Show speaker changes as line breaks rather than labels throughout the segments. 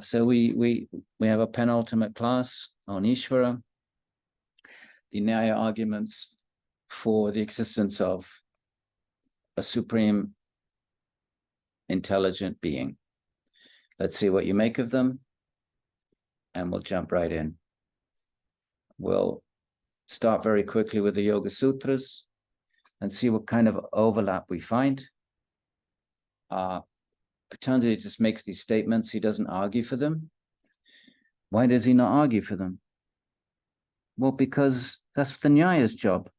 So we have a penultimate class on Īśvara, the Nyaya arguments for the existence of a supreme intelligent being. Let's see what you make of them, and we'll jump right in. We'll start very quickly with the Yoga Sutras and see what kind of overlap we find. Patanjali just makes these statements. He doesn't argue for them. Why does he not argue for them? Well, because that's the Nyaya's job.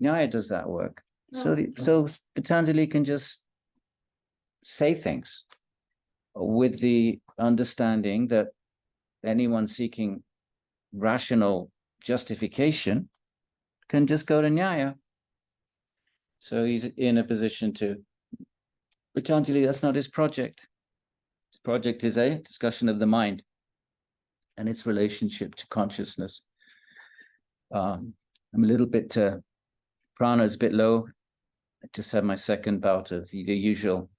Nyaya does that work. So Patanjali can just say things with the understanding that anyone seeking rational justification can just go to Nyaya. So he's in a position to. Patanjali, that's not his project. His project is a discussion of the mind and its relationship to consciousness. I'm a little bit, prana is a bit low. I just had my second bout of the usual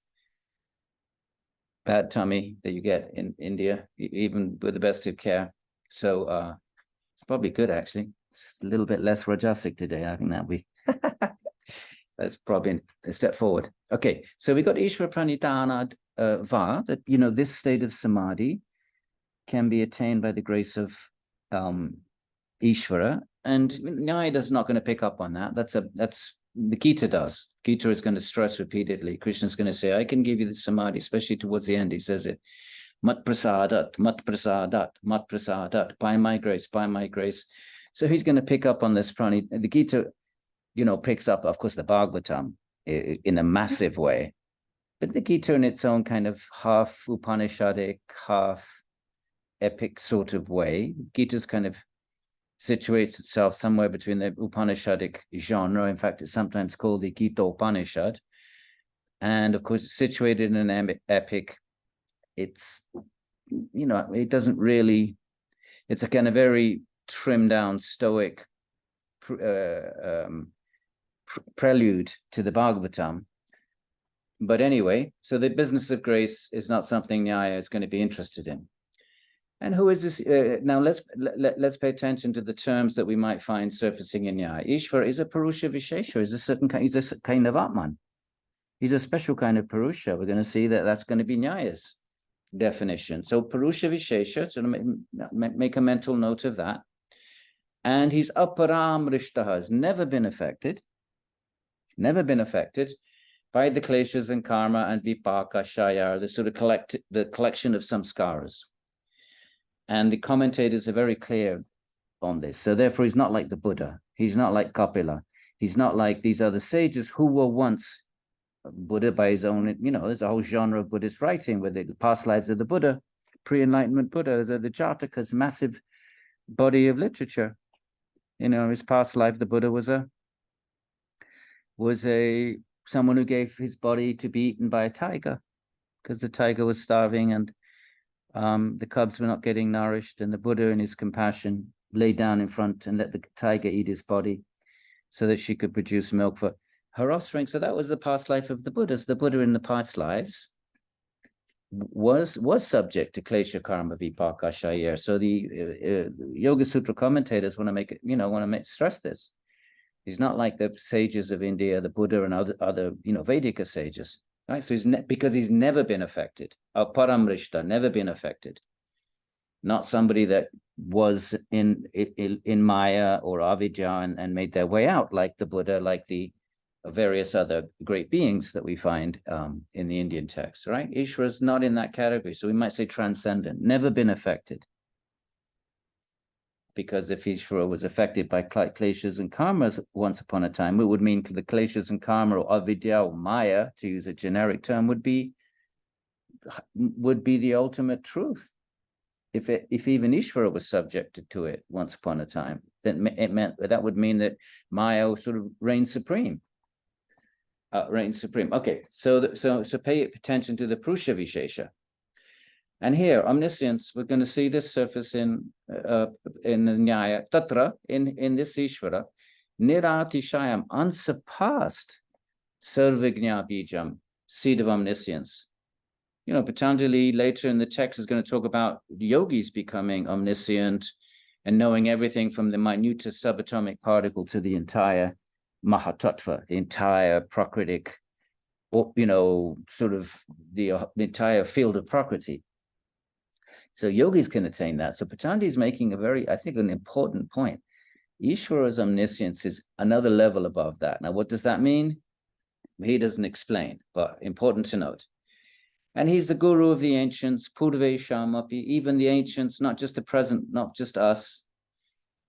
bad tummy that you get in India, even with the best of care. So it's probably good, actually. A little bit less rajasic today. I think that we that's probably a step forward. Okay, so we got Īśvara pranidhana va, that, this state of samadhi can be attained by the grace of Īśvara, and Nyaya is not going to pick up on that. That's the Gita does. Gita is going to stress repeatedly. Krishna's going to say, I can give you the samadhi, especially towards the end. He says it, mat prasadat, mat prasadat, mat prasadat, by my grace, by my grace. So he's going to pick up on this prani. The Gita, picks up, of course, the Bhagavatam in a massive way, but the Gita in its own kind of half Upanishadic, half epic sort of way. Gita's kind of situates itself somewhere between the Upanishadic genre. In fact, it's sometimes called the Gita Upanishad. And of course, it's situated in an epic. It's, it doesn't really, it's a kind of very trimmed down, stoic prelude to the Bhagavatam. But anyway, so the business of grace is not something Nyaya is going to be interested in. And who is this? Now let's pay attention to the terms that we might find surfacing in Nyaya. Īśvara is a Purusha Vishesha, he's a kind of Atman. He's a special kind of Purusha. We're going to see that that's going to be Nyaya's definition. So Purusha Vishesha, so make a mental note of that. And he's aparam rishtaha, has never been affected by the kleshas and karma and vipaka shayar, the sort of collection of samskaras. And the commentators are very clear on this. So therefore, he's not like the Buddha. He's not like Kapila. He's not like these other sages who were once Buddha by his own, there's a whole genre of Buddhist writing with the past lives of the Buddha, pre-enlightenment Buddha, the Jatakas, massive body of literature. His past life, the Buddha was someone who gave his body to be eaten by a tiger because the tiger was starving and the cubs were not getting nourished, and the Buddha in his compassion lay down in front and let the tiger eat his body so that she could produce milk for her offspring. So that was the past life of the Buddhas. The Buddha in the past lives was subject to klesha karma vipaka shayar. So the Yoga Sutra commentators want to stress this. He's not like the sages of India, the Buddha and other Vedika sages, right? So because he's never been affected. Paramrishta, never been affected. Not somebody that was in Maya or Avidya and made their way out, like the Buddha, like the various other great beings that we find in the Indian text, right? Īśvara is not in that category. So we might say transcendent, never been affected. Because if Īśvara was affected by kleshas and karmas once upon a time, it would mean the kleshas and karma or avidya or maya, to use a generic term, would be the ultimate truth. If even Īśvara was subjected to it once upon a time, then that would mean that maya sort of reigns supreme. Okay, so pay attention to the Purusha Vishesha. And here, omniscience, we're going to see this surface in the Nyaya, Tatra, in this Īśvara, Niratishayam, unsurpassed, Sarvagnya Bijam, seed of omniscience. you know, Patanjali later in the text is going to talk about yogis becoming omniscient and knowing everything from the minutest subatomic particle to the entire Mahatattva, the entire Prakritic, or, you know, sort of the entire field of Prakriti. So yogis can attain that. So Patanjali is making a very, I think, an important point. Īśvara's omniscience is another level above that. Now, what does that mean? He doesn't explain, but important to note. And he's the guru of the ancients, Purve Shamapi, even the ancients, not just the present, not just us,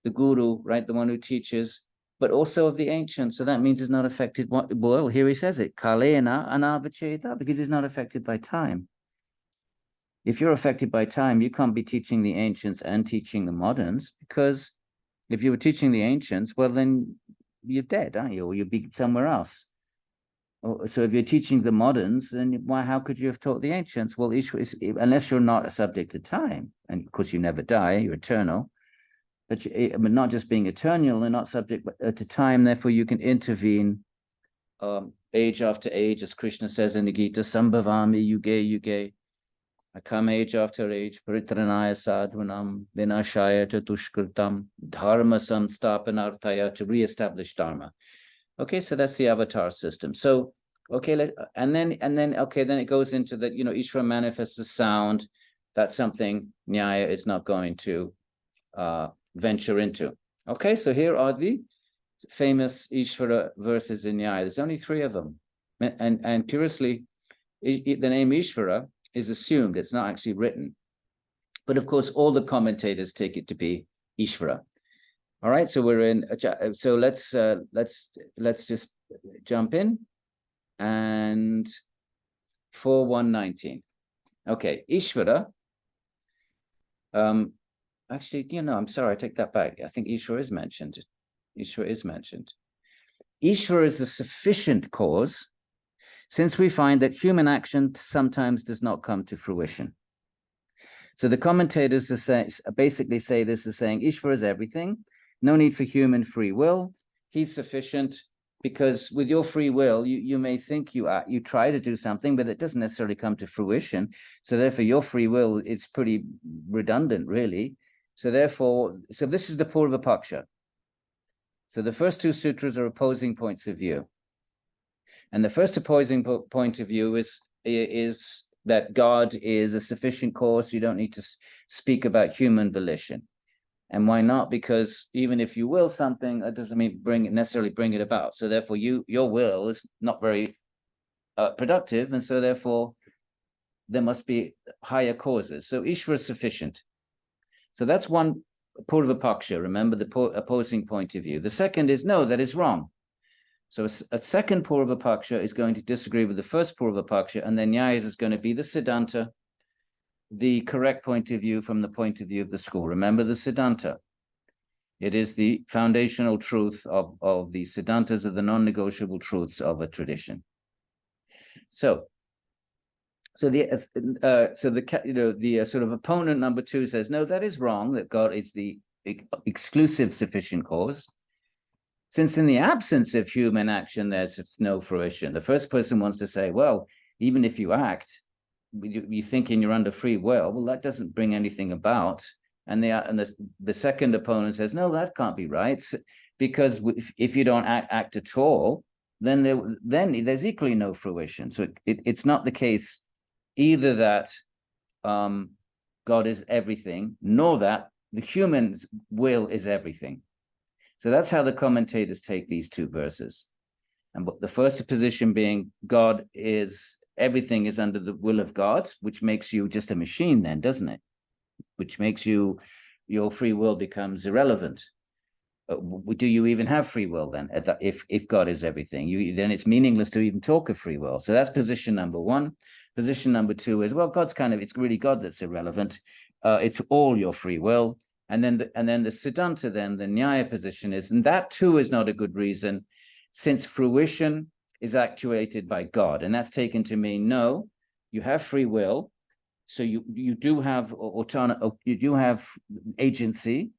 the guru, right, the one who teaches, but also of the ancients. So that means he's not affected. Well, here he says it, Kalena anavacheta, because he's not affected by time. If you're affected by time, you can't be teaching the ancients and teaching the moderns, because if you were teaching the ancients, well, then you're dead, aren't you? Or you'd be somewhere else. So if you're teaching the moderns, then how could you have taught the ancients? Well, unless you're not subject to time, and of course you never die, you're eternal, but not just being eternal and not subject to time, therefore you can intervene age after age, as Krishna says in the Gita, Sambhavami yuge yuge, I come age after age, paritranaya sadhunam, vinashaya chatushkritam, dharma samstapanarthaya, to reestablish dharma. Okay, so that's the avatar system. So, okay, and then it goes into that, you know, Īśvara manifests as sound. That's something Nyaya is not going to venture into. Okay, so here are the famous Īśvara verses in Nyaya. There's only 3 of them. And curiously, the name Īśvara is assumed. It's not actually written. But of course, all the commentators take it to be Īśvara. All right, so we're in. So let's just jump in, and 4.1.19. Okay, Īśvara. Actually, you know, I'm sorry, I take that back. I think Īśvara is mentioned. Īśvara is mentioned. Īśvara is the sufficient cause, since we find that human action sometimes does not come to fruition. So the commentators basically say this is saying Īśvara is everything. No need for human free will. He's sufficient because with your free will, you may think you try to do something, but it doesn't necessarily come to fruition. So therefore, your free will, it's pretty redundant, really. So therefore, so this is the Purva Paksha. So the first 2 sutras are opposing points of view. And the first opposing point of view is that God is a sufficient cause. You don't need to speak about human volition. And why not? Because even if you will something, that doesn't mean necessarily bring it about. So therefore, your will is not very productive, and so therefore, there must be higher causes. So Īśvara is sufficient. So that's one Purva Paksha. Remember the opposing point of view. The second is no, that is wrong. So a second Purva Paksha is going to disagree with the first Purva Paksha, and then Nyaya is going to be the Siddhanta, the correct point of view from the point of view of the school. Remember the Siddhanta. It is the foundational truth of the Siddhantas, of the non-negotiable truths of a tradition. So the sort of opponent number 2 says, no, that is wrong, that God is the exclusive sufficient cause. Since in the absence of human action, there's no fruition. The first person wants to say, well, even if you act, you thinking you're under free will, well, that doesn't bring anything about. And the second opponent says, no, that can't be right, because if you don't act at all, then there's equally no fruition. So it's not the case either that God is everything, nor that the human's will is everything. So that's how the commentators take these 2 verses. And the first position being God is everything is under the will of God, which makes you just a machine then, doesn't it? Which makes your free will becomes irrelevant. Do you even have free will then? If God is everything, then it's meaningless to even talk of free will. So that's position number 1. Position number 2 is, well, it's really God that's irrelevant. It's all your free will. And then the Siddhanta, then the Nyaya position is, and that too is not a good reason, since fruition is actuated by God. And that's taken to mean, no, you have free will. So you do have autonomy, you do have agency.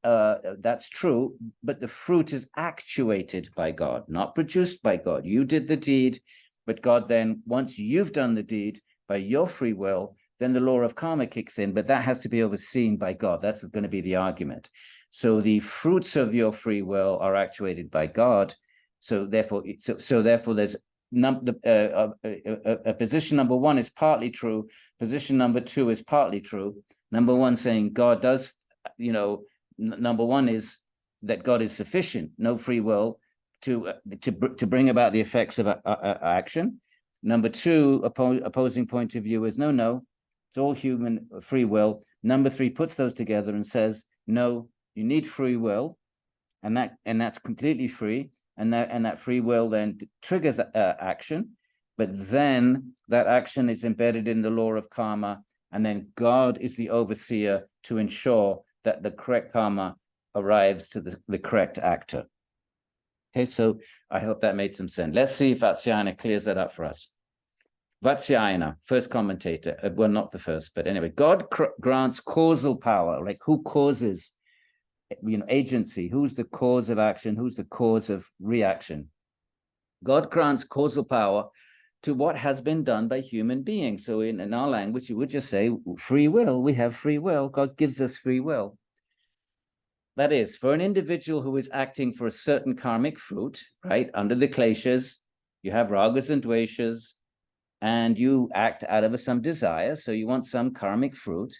That's true, but the fruit is actuated by God, not produced by God. You did the deed, but God then, once you've done the deed, by your free will, then the law of karma kicks in, but that has to be overseen by God. That's going to be the argument. So the fruits of your free will are actuated by God. So therefore, there's position number one is partly true. Position number two is partly true. Number one saying God does, number one is that God is sufficient, no free will to bring about the effects of action. Number two, opposing point of view is no, it's all human free will. Number three puts those together and says, no, you need free will, and that's completely free, and that free will then triggers action, but then that action is embedded in the law of karma, and then God is the overseer to ensure that the correct karma arrives to the correct actor. Okay, so I hope that made some sense. Let's see if Vatsyayana clears that up for us. Vatsyayana, first commentator, well, not the first, but anyway, God grants causal power, like who causes, agency, who's the cause of action, who's the cause of reaction. God grants causal power to what has been done by human beings. So in our language, you would just say free will. We have free will. God gives us free will. That is, for an individual who is acting for a certain karmic fruit, right, under the kleshas, you have ragas and dveshas, and you act out of some desire, so you want some karmic fruit.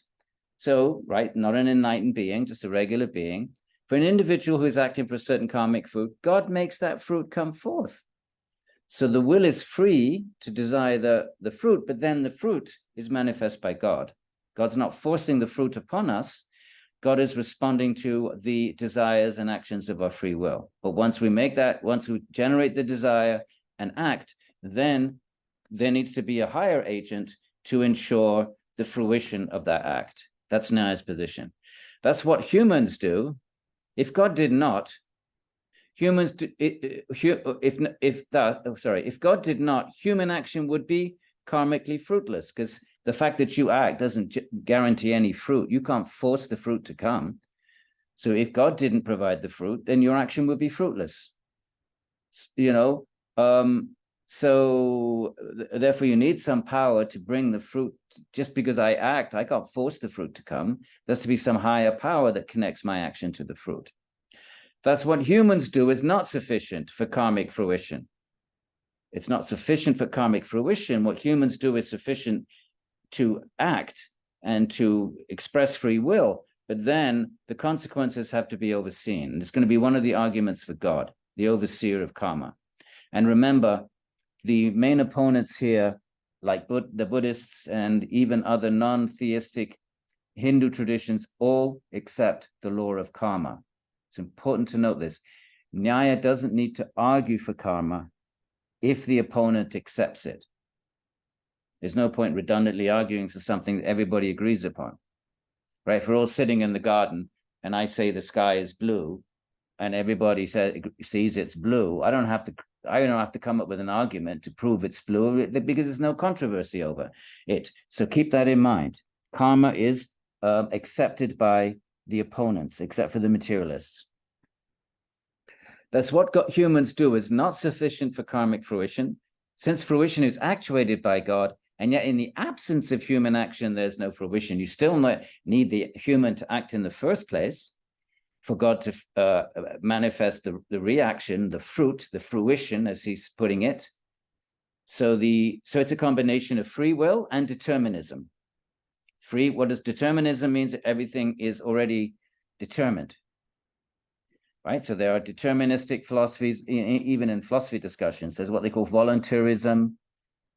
So, right, not an enlightened being, just a regular being. For an individual who is acting for a certain karmic fruit, God makes that fruit come forth. So the will is free to desire the fruit, but then the fruit is manifest by God. God's not forcing the fruit upon us. God is responding to the desires and actions of our free will. But once we generate the desire and act, then there needs to be a higher agent to ensure the fruition of that act. That's Nyaya's position. That's what humans do. If God did not, if God did not, human action would be karmically fruitless, because the fact that you act doesn't guarantee any fruit. You can't force the fruit to come. So if God didn't provide the fruit, then your action would be fruitless. So therefore you need some power to bring the fruit. Just because I act, I can't force the fruit to come. There's to be some higher power that connects my action to the fruit. Thus, what humans do is not sufficient for karmic fruition. It's not sufficient for karmic fruition. What humans do is sufficient to act and to express free will, but then the consequences have to be overseen. And it's going to be one of the arguments for God, the overseer of karma. And remember, the main opponents here, like the Buddhists and even other non-theistic Hindu traditions, all accept the law of karma. It's important to note this. Nyaya doesn't need to argue for karma if the opponent accepts it. There's no point redundantly arguing for something that everybody agrees upon, right? If we're all sitting in the garden and I say the sky is blue and everybody sees it's blue, I don't have to come up with an argument to prove it's blue, because there's no controversy over it. So keep that in mind. Karma is accepted by the opponents, except for the materialists. That's what humans do is not sufficient for karmic fruition, since fruition is actuated by God, and yet in the absence of human action, there's no fruition. You still need the human to act in the first place for God to manifest the reaction, the fruit, the fruition, as he's putting it. So it's a combination of free will and determinism. What does determinism mean? Everything is already determined, right? So there are deterministic philosophies, even in philosophy discussions. There's what they call voluntarism,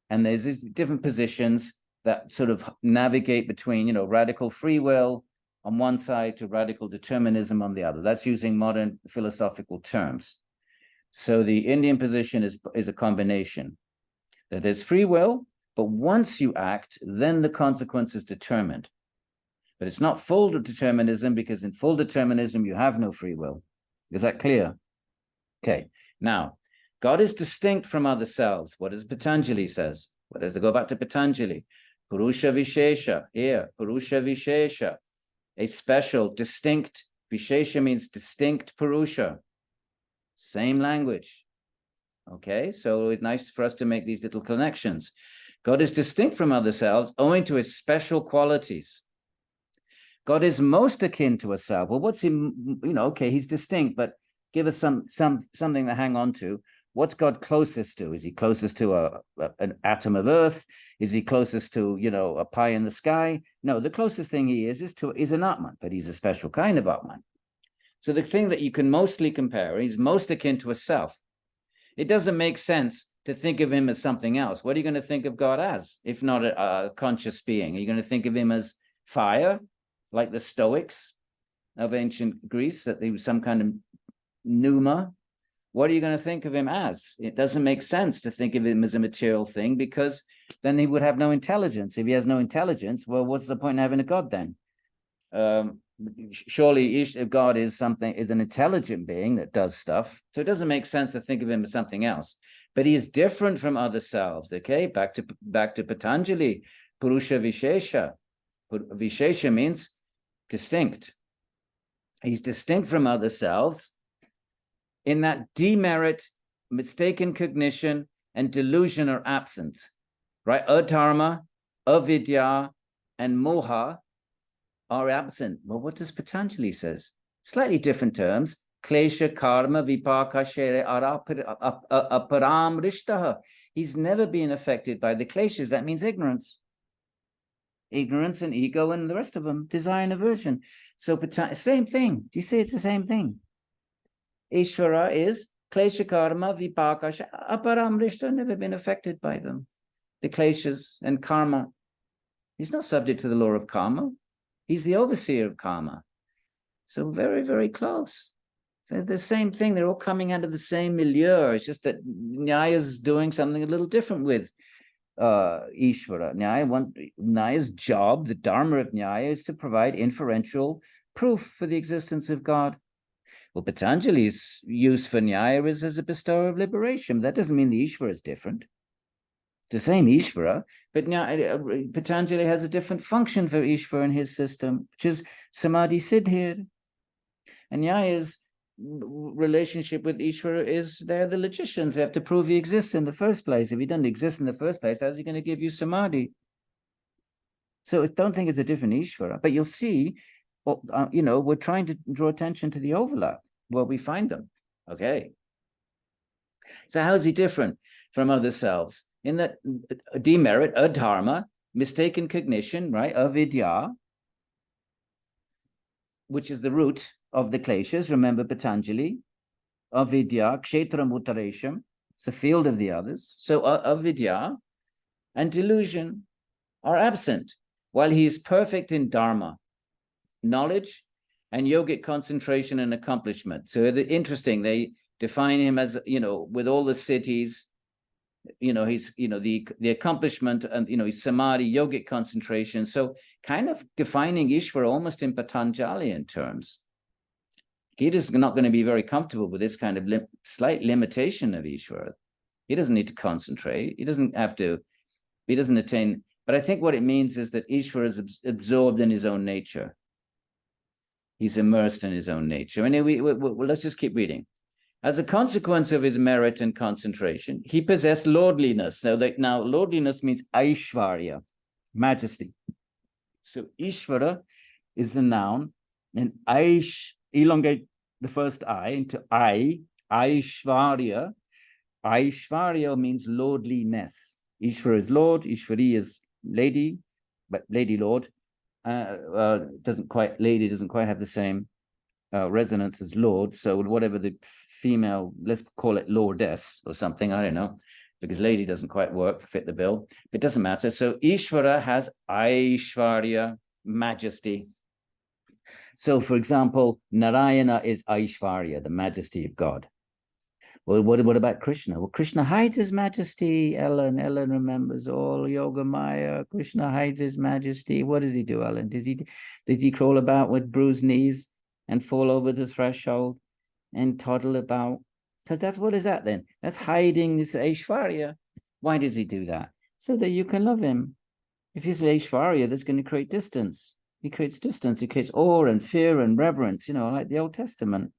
and there's these different positions that sort of navigate between, radical free will on one side to radical determinism on the other. That's using modern philosophical terms. So the Indian position is a combination. That there's free will, but once you act, then the consequence is determined. But it's not full determinism, because in full determinism, you have no free will. Is that clear? Okay. Now, God is distinct from other selves. What does Patanjali says? What does they go back to Patanjali? Purusha Vishesha. Here, Purusha Vishesha. A special, distinct. Vishesha means distinct Purusha. Same language. Okay, so it's nice for us to make these little connections. God is distinct from other selves owing to his special qualities. God is most akin to a self. Well, what's he, okay, he's distinct, but give us something to hang on to. What's God closest to? Is he closest to an atom of earth? Is he closest to, a pie in the sky? No, the closest thing he is an Atman, but he's a special kind of Atman. So the thing that you can mostly compare, he's most akin to a self. It doesn't make sense to think of him as something else. What are you going to think of God as, if not a conscious being? Are you going to think of him as fire, like the Stoics of ancient Greece, that he was some kind of pneuma? What are you going to think of him as? It doesn't make sense to think of him as a material thing, because then he would have no intelligence. If he has no intelligence, well, what's the point in having a God then? Surely God is an intelligent being that does stuff. So it doesn't make sense to think of him as something else. But he is different from other selves. Okay, back to Patanjali, Purusha Vishesha. Vishesha means distinct. He's distinct from other selves in that demerit, mistaken cognition, and delusion are absent, right? Adharma, avidya, and moha are absent. Well, what does Patanjali says? Slightly different terms. Klesha, karma, vipaka, shere, aparam, rishtaha. He's never been affected by the kleshas. That means ignorance. Ignorance and ego and the rest of them, desire and aversion. So same thing. Do you see it's the same thing? Īśvara is klesha karma vipaka aparam rishta, never been affected by them. The kleshas and karma. He's not subject to the law of karma. He's the overseer of karma. So very, very close. They're the same thing. They're all coming out of the same milieu. It's just that Nyaya is doing something a little different with Īśvara. Nyaya's job, the dharma of Nyaya, is to provide inferential proof for the existence of God. Well, Patanjali's use for Nyaya is as a bestower of liberation. That doesn't mean the Īśvara is different. The same Īśvara, but Patanjali has a different function for Īśvara in his system, which is Samadhi Siddhir. And Nyaya's relationship with Īśvara is they're the logicians. They have to prove he exists in the first place. If he doesn't exist in the first place, how's he going to give you Samadhi? So don't think it's a different Īśvara, but you'll see, we're trying to draw attention to the overlap where we find them. Okay. So how is he different from other selves? In that demerit, adharma, mistaken cognition, right? Avidya, which is the root of the kleshas. Remember Patanjali. Avidya, kshetram uttaresham, it's the field of the others. So avidya and delusion are absent, while he is perfect in dharma, knowledge, and yogic concentration and accomplishment. So interesting, they define him as, with all the cities, he's, the accomplishment and, he's samadhi, yogic concentration. So kind of defining Īśvara almost in Patanjalian terms. Gita's not going to be very comfortable with this kind of slight limitation of Īśvara. He doesn't need to concentrate. He doesn't attain. But I think what it means is that Īśvara is absorbed in his own nature. He's immersed in his own nature. Anyway, let's just keep reading. As a consequence of his merit and concentration, he possessed lordliness. Now lordliness means Aishvarya, majesty. So Īśvara is the noun, and elongate the first I into Aishvarya. Aishvarya means lordliness. Īśvara is Lord, Īśvari is lady, but lady Lord doesn't quite have the same resonance as Lord. So whatever the female, let's call it Lordess or something, I don't know, because lady doesn't quite fit the bill. It doesn't matter. So Īśvara has Aishvarya, majesty. So for example, Narayana is Aishvarya, the majesty of God. Well, what about Krishna? Well, Krishna hides his majesty. Ellen remembers all Yoga Maya. Krishna hides his majesty. What does he do, Ellen? Does he crawl about with bruised knees and fall over the threshold and toddle about? Because what is that then? That's hiding this Aishvarya. Why does he do that? So that you can love him. If he's Aishvarya, that's going to create distance. He creates distance. He creates awe and fear and reverence, like the Old Testament.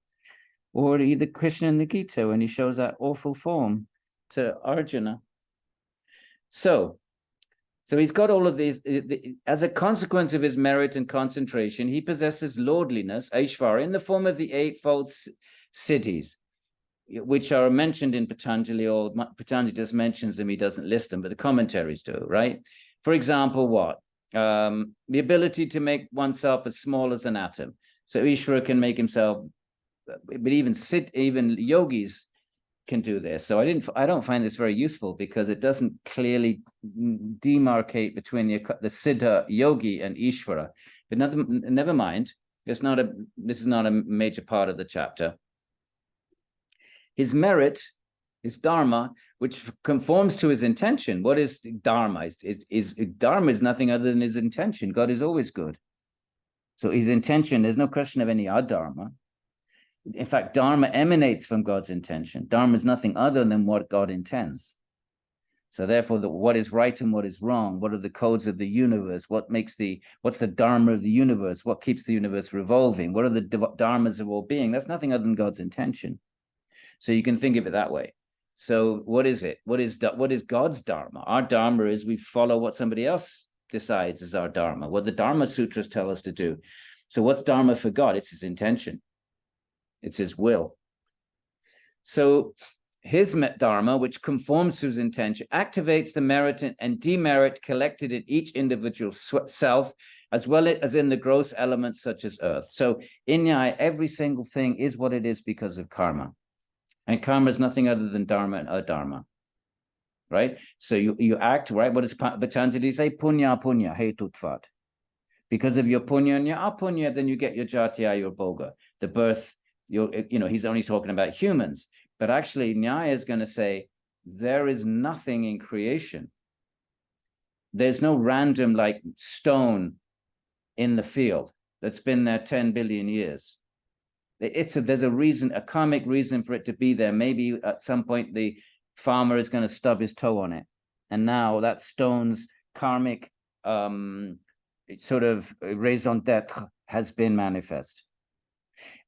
Or either Krishna in the Gita when he shows that awful form to Arjuna. So So he's got all of these. As a consequence of his merit and concentration, he possesses lordliness, Īśvara, in the form of the eightfold siddhis, which are mentioned in Patanjali, or Patanjali just mentions them, he doesn't list them, but the commentaries do, right? For example, what? The ability to make oneself as small as an atom. So Īśvara can make himself, but even yogis can do this. So I don't find this very useful, because it doesn't clearly demarcate between the Siddha yogi and Īśvara. But never mind. This is not a major part of the chapter. His merit, his dharma, which conforms to his intention. What is dharma? Dharma is nothing other than his intention. God is always good. So his intention, there's no question of any adharma. In fact, dharma emanates from God's intention. Dharma is nothing other than what God intends. So therefore, what is right and what is wrong? What are the codes of the universe? What's the dharma of the universe? What keeps the universe revolving? What are the dharmas of all being? That's nothing other than God's intention. So you can think of it that way. So what is it? What is God's dharma? Our dharma is we follow what somebody else decides is our dharma, what the Dharma Sutras tell us to do. So what's dharma for God? It's his intention. It's his will. So his dharma, which conforms to his intention, activates the merit and demerit collected in each individual self, as well as in the gross elements such as earth. So in Nyaya, every single thing is what it is because of karma. And karma is nothing other than dharma and adharma, right? So you act, right? What does Patanjali say? Punya, hetutvat. Because of your punya and your apunya, then you get your jatiya, your bhoga, the birth. He's only talking about humans. But actually, Nyaya is going to say, there is nothing in creation. There's no random, like, stone in the field that's been there 10 billion years. There's a reason, a karmic reason for it to be there. Maybe at some point the farmer is going to stub his toe on it, and now that stone's karmic sort of raison d'être has been manifest.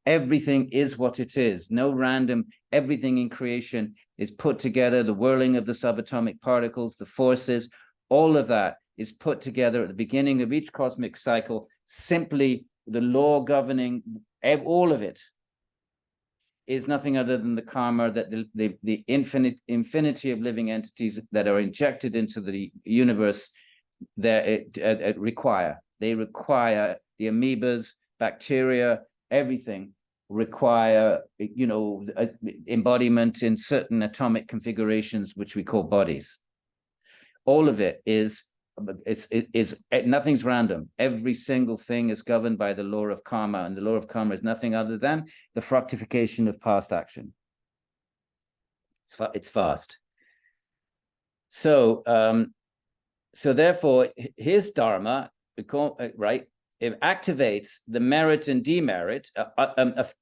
Everything is what it is. No random. Everything in creation is put together. The whirling of the subatomic particles, the forces, all of that is put together at the beginning of each cosmic cycle. Simply the law governing all of it is nothing other than the karma that the infinity of living entities that are injected into the universe require. They require the amoebas, bacteria, everything require, embodiment in certain atomic configurations, which we call bodies. All of it is nothing's random. Every single thing is governed by the law of karma, and the law of karma is nothing other than the fructification of past action. It's fast. So therefore, his dharma, right, it activates the merit and demerit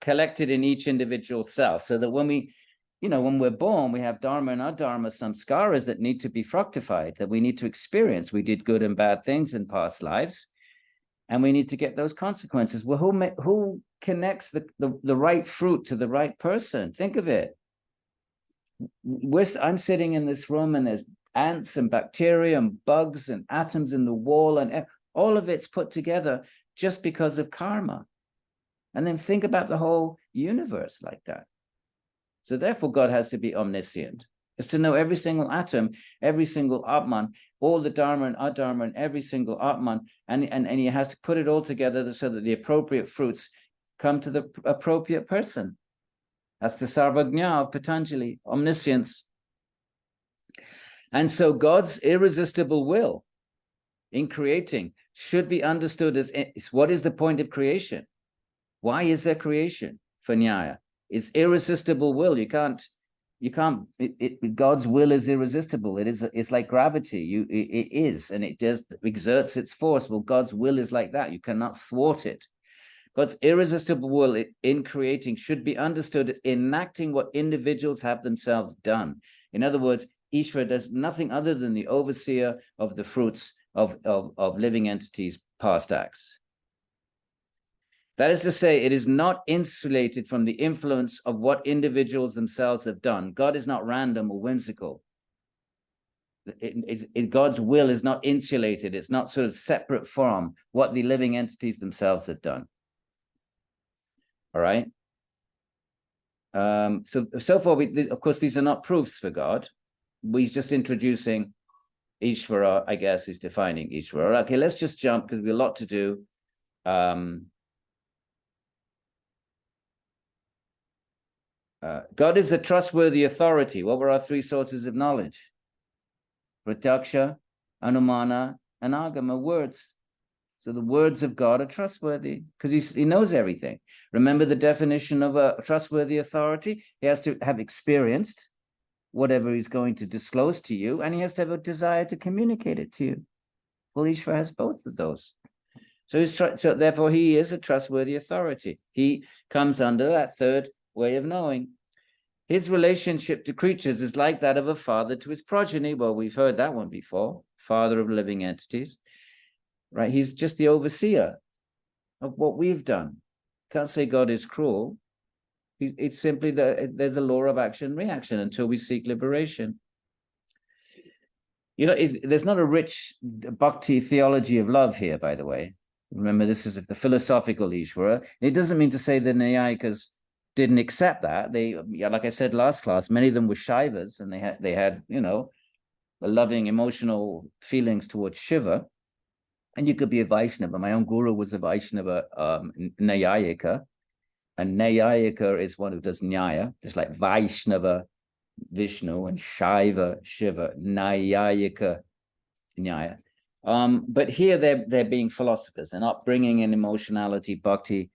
collected in each individual self, so that when we're born, we have dharma and adharma, samskaras that need to be fructified, that we need to experience. We did good and bad things in past lives, and we need to get those consequences. Well, who connects the right fruit to the right person? Think of it. I'm sitting in this room, and there's ants and bacteria and bugs and atoms in the wall, and all of it's put together just because of karma. And then think about the whole universe like that. So therefore, God has to be omniscient. It's to know every single atom, every single atman, all the dharma and adharma in every single atman, and he has to put it all together so that the appropriate fruits come to the appropriate person. That's the sarvagnya of Patanjali, omniscience. And so God's irresistible will in creating should be understood as what is the point of creation? Why is there creation for Nyaya? It's irresistible will. God's will is irresistible. It's like gravity. It is, and it just exerts its force. Well, God's will is like that. You cannot thwart it. God's irresistible will in creating should be understood as enacting what individuals have themselves done. In other words, Īśvara does nothing other than the overseer of the fruits of living entities' past acts. That is to say, it is not insulated from the influence of what individuals themselves have done. God is not random or whimsical. God's will is not insulated. It's not sort of separate from what the living entities themselves have done. All right. So far, of course, these are not proofs for God. We're just introducing Īśvara, I guess, is defining Īśvara. Okay, let's just jump because we have a lot to do. God is a trustworthy authority. What were our three sources of knowledge? Pratyaksha, Anumana, and Agama, words. So the words of God are trustworthy because he knows everything. Remember the definition of a trustworthy authority? He has to have experienced whatever he's going to disclose to you, and he has to have a desire to communicate it to you. Well, Īśvara has both of those. So therefore, he is a trustworthy authority. He comes under that third way of knowing. His relationship to creatures is like that of a father to his progeny. Well, we've heard that one before. Father of living entities. Right? He's just the overseer of what we've done. Can't say God is cruel. It's simply that there's a law of action and reaction until we seek liberation. You know, there's not a rich bhakti theology of love here, by the way. Remember, this is the philosophical Īśvara. It doesn't mean to say the Nyayikas didn't accept that. They, like I said last class, many of them were Shaivas, and they had, you know, loving emotional feelings towards Shiva. And you could be a Vaishnava. My own guru was a Vaishnava Nyayika. And Nyayika is one who does Nyaya, just like Vaishnava, Vishnu, and Shaiva, Shiva, Nyayika, Nyaya. But here they're being philosophers. They're not bringing in emotionality, bhakti.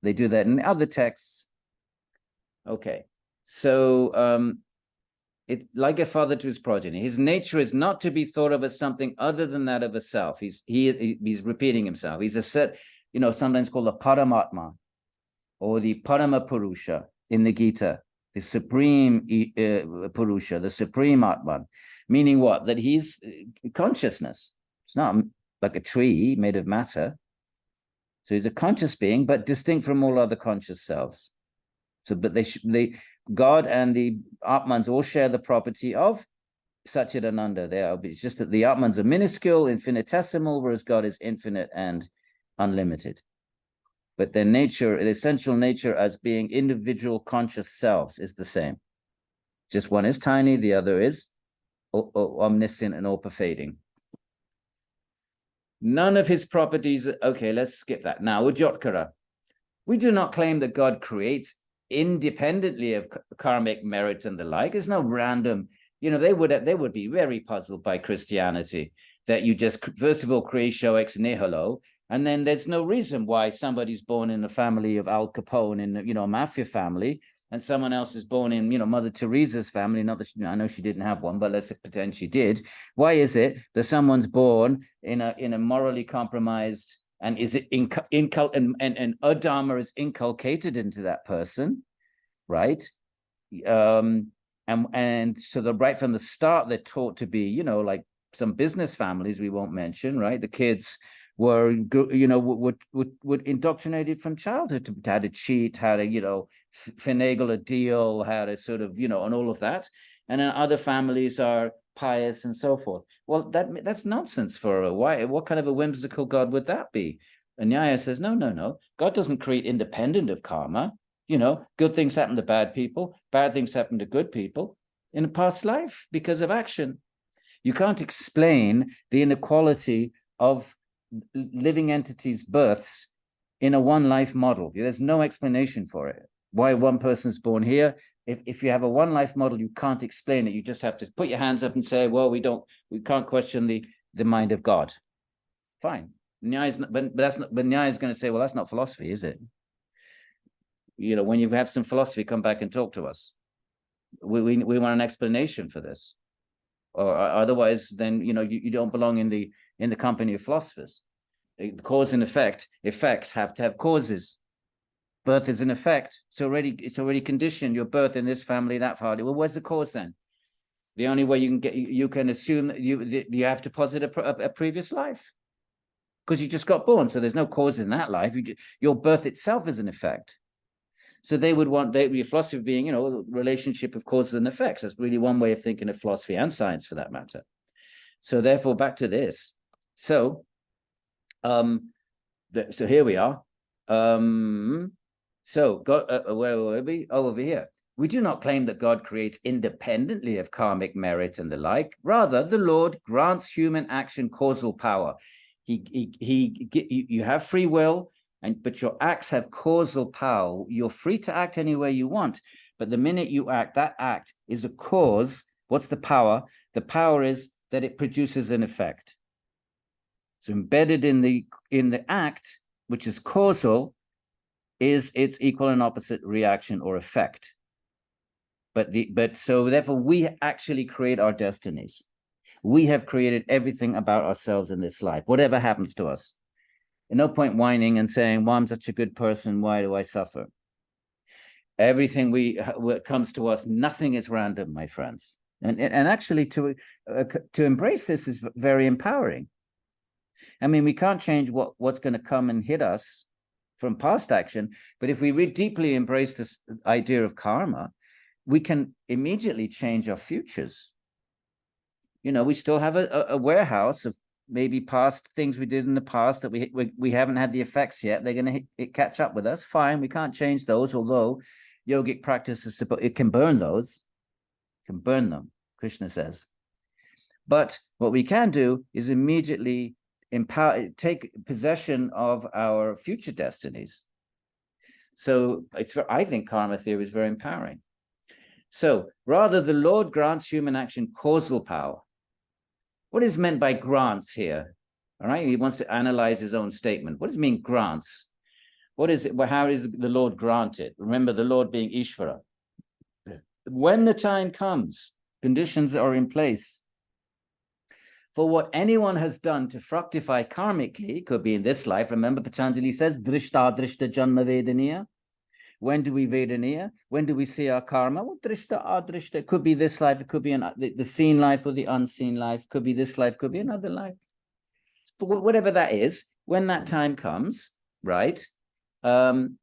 They do that in other texts. Okay, so it's like a father to his progeny. His nature is not to be thought of as something other than that of a self. He's repeating himself. He's a set, you know, sometimes called a Paramatma or the Parama Purusha in the Gita, the supreme Purusha, the supreme Atman. Meaning what? That he's consciousness. It's not like a tree made of matter. So he's a conscious being, but distinct from all other conscious selves. So, but God and the Atmans all share the property of Satchidananda. It's just that the Atmans are minuscule, infinitesimal, whereas God is infinite and unlimited. But their nature, the essential nature as being individual conscious selves is the same. Just one is tiny, the other is omniscient and all-pervading. None of his properties, okay, let's skip that. Now, Ujotkara. We do not claim that God creates independently of karmic merit and the like. There's no random, you know, they would be very puzzled by Christianity, that you just, first of all, creatio ex nihilo, and then there's no reason why somebody's born in a family of Al Capone, in, you know, a mafia family, and someone else is born in, you know, Mother Teresa's family. Not that I know she didn't have one, but let's pretend she did. Why is it that someone's born in a morally compromised, and is it and Adama is inculcated into that person, right? And so right from the start, they're taught to be, you know, like some business families we won't mention, right? The kids were, you know, would indoctrinated from childhood to how to cheat, how to, you know, finagle a deal, how to sort of, you know, and all of that. And then other families are pious and so forth. Well, that's nonsense for a why. What kind of a whimsical God would that be? And Nyaya says, no. God doesn't create independent of karma. You know, good things happen to bad people, bad things happen to good people in a past life because of action. You can't explain the inequality of living entities' births in a one life model. There's no explanation for it. Why one person's born here. If you have a one life model, you can't explain it. You just have to put your hands up and say, well, we can't question the mind of God. Fine. But Nyaya is going to say, well, that's not philosophy, is it? You know, when you have some philosophy, come back and talk to us. We want an explanation for this. Or otherwise, then, you know, you don't belong in the company of philosophers. Cause and effects have to have causes. Birth is an effect. It's already conditioned. Your birth in this family, that family. Well, where's the cause then? The only way you can assume that you have to posit a previous life, because you just got born. So there's no cause in that life. Your birth itself is an effect. So they would want philosophy being, you know, relationship of causes and effects. That's really one way of thinking of philosophy and science, for that matter. So therefore, back to this. So, so here we are. So God, where were we? Oh, over here. We do not claim that God creates independently of karmic merit and the like. Rather, the Lord grants human action causal power. You have free will, but your acts have causal power. You're free to act any way you want, but the minute you act, that act is a cause. What's the power? The power is that it produces an effect. So embedded in the act, which is causal, is its equal and opposite reaction or effect. But so therefore we actually create our destinies. We have created everything about ourselves in this life, whatever happens to us. And no point whining and saying, well, I'm such a good person, why do I suffer? Everything what comes to us, nothing is random, my friends. And actually to embrace this is very empowering. I mean, we can't change what's going to come and hit us from past action, but if we deeply embrace this idea of karma, we can immediately change our futures. You know, we still have a warehouse of maybe past things we did in the past that we haven't had the effects yet. They're going to catch up with us. Fine, we can't change those, although yogic practice is it can burn those, can burn them, Krishna says. But what we can do is immediately take possession of our future destinies. So I think karma theory is very empowering. So rather, the Lord grants human action causal power. What is meant by grants here? All right, he wants to analyze his own statement. What does it mean, grants? What is it? Well, how is the Lord granted? Remember, the Lord being Īśvara. When the time comes, conditions are in place for what anyone has done to fructify karmically, could be in this life. Remember, Patanjali says, drishta drishta janma vedaniya. When do we vedaniya? When do we see our karma? Well, drishta adrishta. It could be this life, it could be the seen life or the unseen life, could be this life, could be another life. But whatever that is, when that time comes, right? The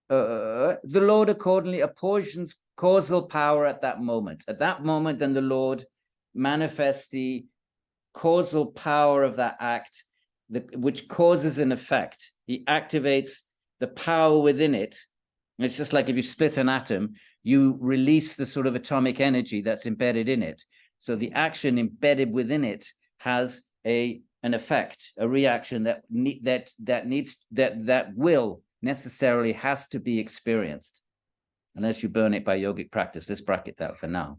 Lord accordingly apportions causal power at that moment. At that moment, then the Lord manifests the causal power of that act, which causes an effect. He activates the power within it. It's just like if you split an atom, you release the sort of atomic energy that's embedded in it. So the action embedded within it has an effect, a reaction that will necessarily has to be experienced, unless you burn it by yogic practice. Let's bracket that for now.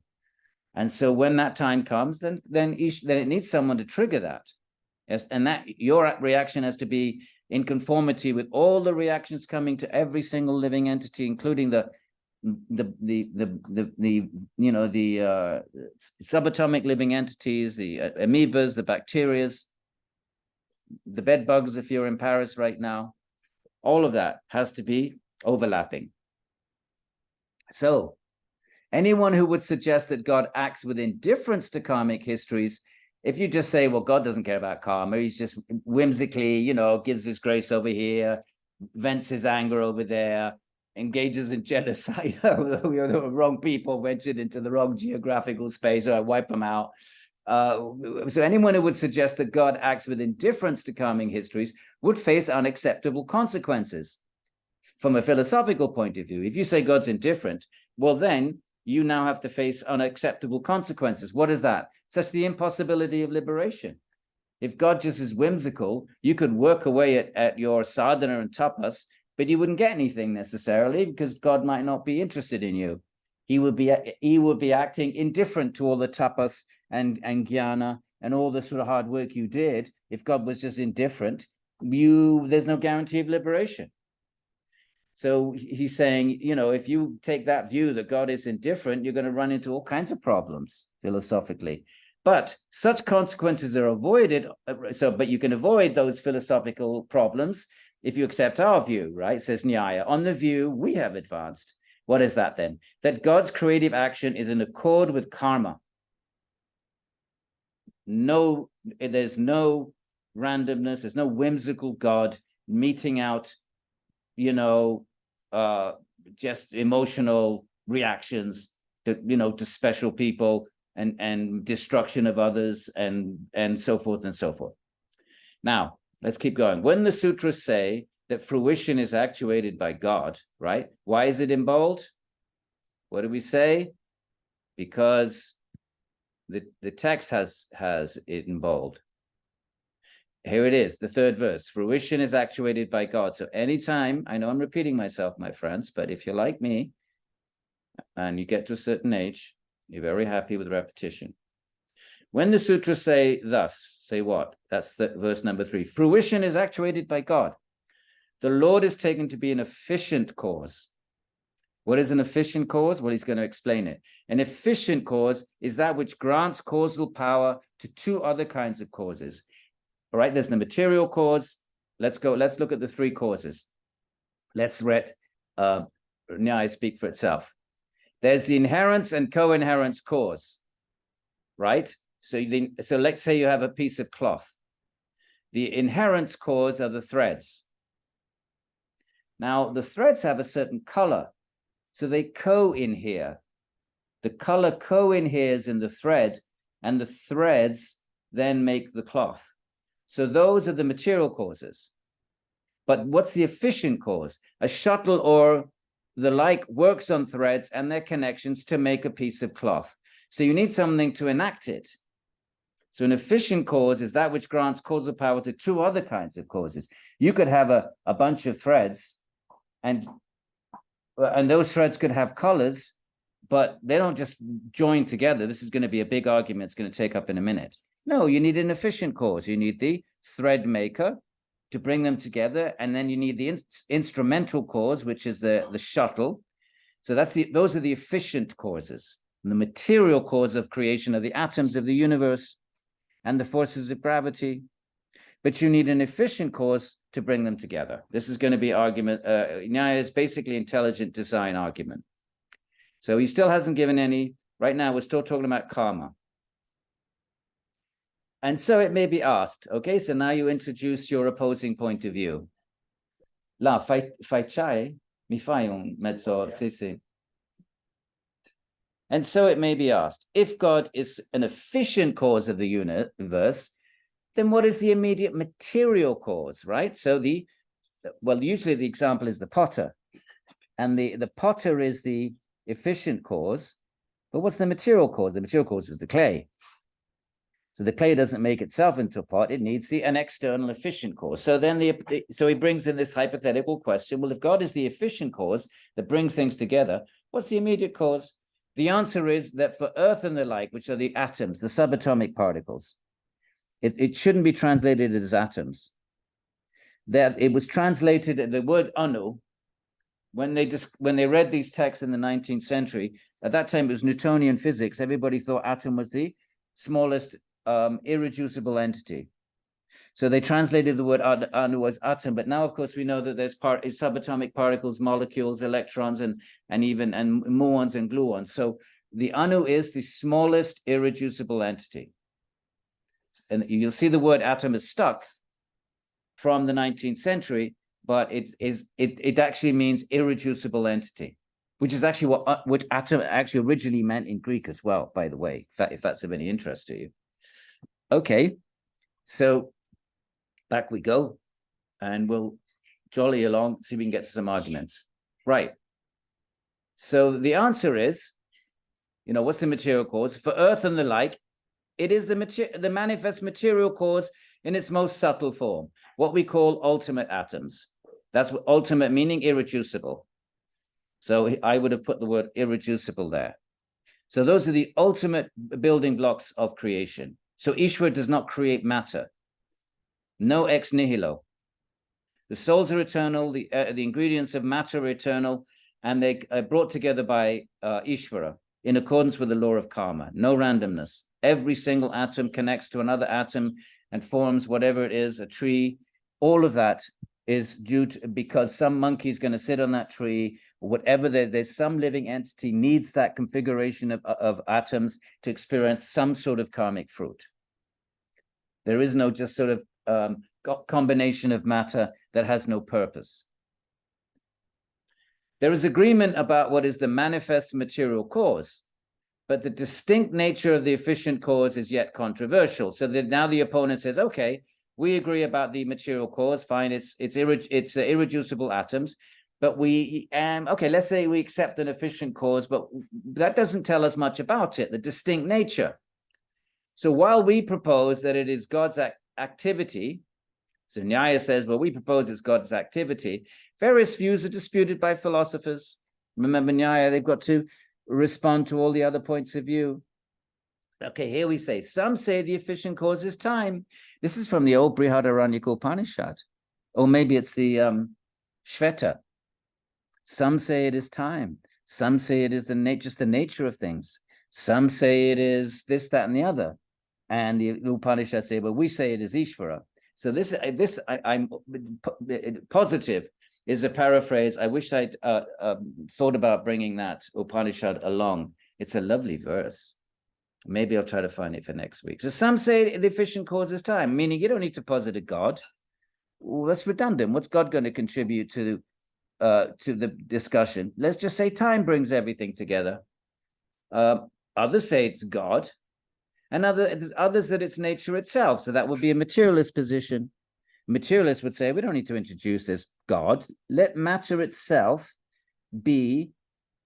And so when that time comes, then it needs someone to trigger that. Yes, and that your reaction has to be in conformity with all the reactions coming to every single living entity, including the subatomic living entities, the amoebas, the bacterias, the bed bugs, if you're in Paris right now. All of that has to be overlapping. So anyone who would suggest that God acts with indifference to karmic histories, if you just say, well, God doesn't care about karma, he's just whimsically, gives his grace over here, vents his anger over there, engages in genocide. The wrong people ventured into the wrong geographical space, or I wipe them out. So anyone who would suggest that God acts with indifference to karmic histories would face unacceptable consequences. From a philosophical point of view, if you say God's indifferent, well, then you now have to face unacceptable consequences. What is that? Such the impossibility of liberation. If God just is whimsical, you could work away at your sadhana and tapas, but you wouldn't get anything necessarily, because God might not be interested in you. He would be acting indifferent to all the tapas and jnana and all the sort of hard work you did. If God was just indifferent, there's no guarantee of liberation. So he's saying, if you take that view that God is indifferent, you're going to run into all kinds of problems philosophically. But such consequences are avoided. But you can avoid those philosophical problems if you accept our view, right? Says Nyaya. On the view we have advanced. What is that then? That God's creative action is in accord with karma. There's no randomness. There's no whimsical God meting out just emotional reactions to special people and destruction of others, and so forth and so forth. Now, let's keep going. When the sutras say that fruition is actuated by God, right? Why is it in bold? What do we say? Because the text has it in bold. Here it is, the third verse. Fruition is actuated by God. So anytime, I know I'm repeating myself, my friends, but if you're like me and you get to a certain age, you're very happy with repetition. When the sutras say thus, say what? That's verse number 3. Fruition is actuated by God. The Lord is taken to be an efficient cause. What is an efficient cause? Well, he's going to explain it. An efficient cause is that which grants causal power to two other kinds of causes. All right, there's the material cause. Let's look at the three causes. Let's let Nyaya speak for itself. There's the inherence and co-inherence cause, right? So let's say you have a piece of cloth. The inherence cause are the threads. Now, the threads have a certain color, so they co-inhere. The color co-inheres in the thread, and the threads then make the cloth. So those are the material causes. But what's the efficient cause? A shuttle or the like works on threads and their connections to make a piece of cloth. So you need something to enact it. So an efficient cause is that which grants causal power to two other kinds of causes. You could have a bunch of threads, and those threads could have colors, but they don't just join together. This is going to be a big argument. It's going to take up in a minute. No, you need an efficient cause. You need the thread maker to bring them together, and then you need the instrumental cause, which is the shuttle. So those are the efficient causes. And the material cause of creation are the atoms of the universe and the forces of gravity. But you need an efficient cause to bring them together. This is going to be argument. Nyaya is basically intelligent design argument. So he still hasn't given any. Right now, we're still talking about karma. And so it may be asked, okay, so now you introduce your opposing point of view. La, fai chai, mi fai un mezzo, sì, sì. And so it may be asked, if God is an efficient cause of the universe, then what is the immediate material cause, right? So usually the example is the potter, and the potter is the efficient cause, but what's the material cause? The material cause is the clay. So the clay doesn't make itself into a pot, it needs an external efficient cause. So then so he brings in this hypothetical question, well, if God is the efficient cause that brings things together, what's the immediate cause? The answer is that for Earth and the like, which are the atoms, the subatomic particles, it shouldn't be translated as atoms. That it was translated, the word anu, when they read these texts in the 19th century, at that time it was Newtonian physics. Everybody thought atom was the smallest irreducible entity. So they translated the word anu as atom, but now of course we know that there's subatomic particles, molecules, electrons, and muons and gluons. So the anu is the smallest irreducible entity. And you'll see the word atom is stuck from the 19th century, but it actually means irreducible entity, which is actually what atom actually originally meant in Greek as well, by the way, if that's of any interest to you. Okay, so back we go, and we'll jolly along, see if we can get to some arguments. Right. So the answer is, what's the material cause? For Earth and the like, it is the manifest material cause in its most subtle form, what we call ultimate atoms. That's what ultimate meaning irreducible. So I would have put the word irreducible there. So those are the ultimate building blocks of creation. So Īśvara does not create matter. No ex nihilo. The souls are eternal, the ingredients of matter are eternal, and they are brought together by Īśvara in accordance with the law of karma. No randomness. Every single atom connects to another atom and forms whatever it is, a tree. All of that is due to because some monkey is going to sit on that tree, or whatever. There's some living entity needs that configuration of atoms to experience some sort of karmic fruit. There is no just sort of combination of matter that has no purpose. There is agreement about what is the manifest material cause. but the distinct nature of the efficient cause is yet controversial. So that now the opponent says, okay, we agree about the material cause, fine, it's irreducible atoms, but we, okay, let's say we accept an efficient cause, but that doesn't tell us much about it, the distinct nature. So while we propose that it is God's activity, so Nyaya says, well, we propose it's God's activity, various views are disputed by philosophers. Remember Nyaya, they've got to respond to all the other points of view. Okay, here we say, some say the efficient cause is time. This is from the old Brihadaranyaka Upanishad. Or maybe it's the Shveta. Some say it is time. Some say it is just the nature of things. Some say it is this, that, and the other. And the Upanishad say, well, we say it is Īśvara. So I'm positive is a paraphrase. I wish I'd thought about bringing that Upanishad along. It's a lovely verse. Maybe I'll try to find it for next week. So some say the efficient cause is time, meaning you don't need to posit a God. Well, that's redundant. What's God going to contribute to the discussion? Let's just say time brings everything together. Others say it's God, and others that it's nature itself. So that would be a materialist position. Materialists would say we don't need to introduce this God. Let matter itself be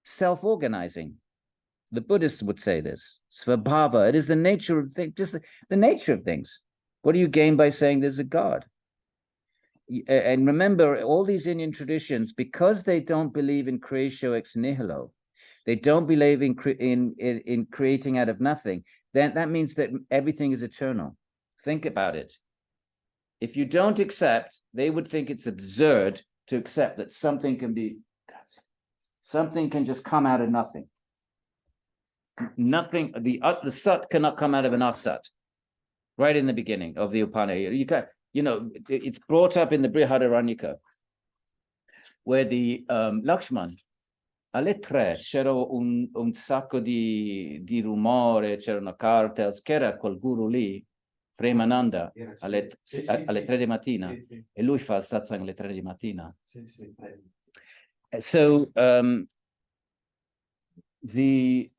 self-organizing. The Buddhists would say this. Svabhava, it is the nature of things, just the nature of things. What do you gain by saying there's a God? And remember, all these Indian traditions, because they don't believe in creatio ex nihilo, they don't believe in creating out of nothing, then that means that everything is eternal. Think about it. If you don't accept, they would think it's absurd to accept that something can just come out of nothing. Nothing, the sat cannot come out of an asat. Right in the beginning of the Upanishad, it's brought up in the Brihadaranyaka, where the Lakshman, alle tre c'era un sacco di rumore, c'erano carte, c'era quel guru lì, Premananda, alle 3 di mattina, e lui fa il satsang alle 3 di mattina. So the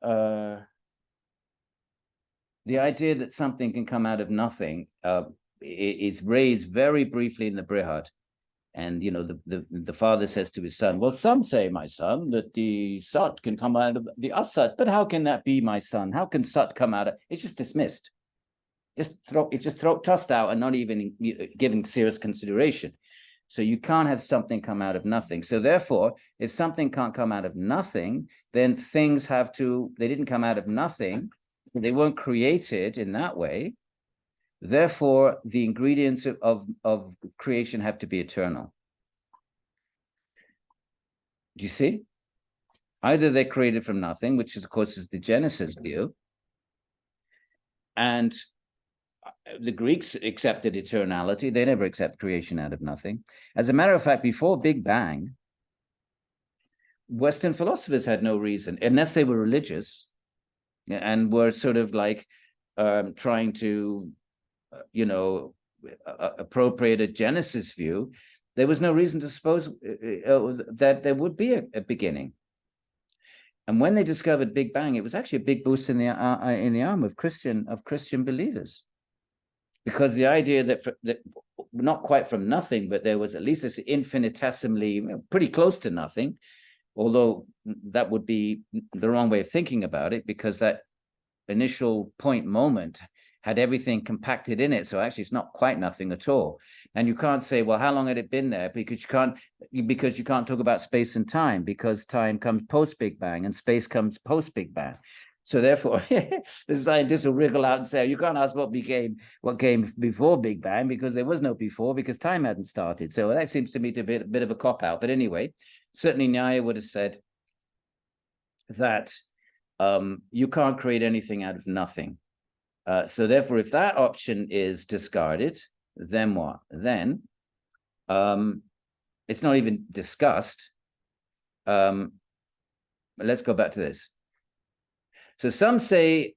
idea that something can come out of nothing is raised very briefly in the Brihad. And, the father says to his son, well, some say, my son, that the Sat can come out of the Asat, but how can that be, my son? How can Sat come out of, it's just dismissed. Tossed out and not even given serious consideration. So you can't have something come out of nothing. So therefore, if something can't come out of nothing, then things they didn't come out of nothing. They weren't created in that way. Therefore, the ingredients of creation have to be eternal. Do you see? Either they're created from nothing, which of course is the Genesis view, and the Greeks accepted eternality. They never accept creation out of nothing. As a matter of fact, before Big Bang, Western philosophers had no reason, unless they were religious and were sort of like trying to, appropriate a Genesis view. There was no reason to suppose that there would be a beginning. And when they discovered Big Bang, it was actually a big boost in the arm of Christian believers. Because the idea that not quite from nothing, but there was at least this infinitesimally, pretty close to nothing, although that would be the wrong way of thinking about it, because that initial point moment had everything compacted in it. So actually it's not quite nothing at all. And you can't say, well, how long had it been there? Because you can't talk about space and time, because time comes post Big Bang and space comes post Big Bang. So therefore, the scientists will wriggle out and say, you can't ask what came before Big Bang, because there was no before, because time hadn't started. So that seems to me to be a bit of a cop-out. But anyway, certainly Nyaya would have said that you can't create anything out of nothing. So therefore, if that option is discarded, then what? Then it's not even discussed. Let's go back to this. So some say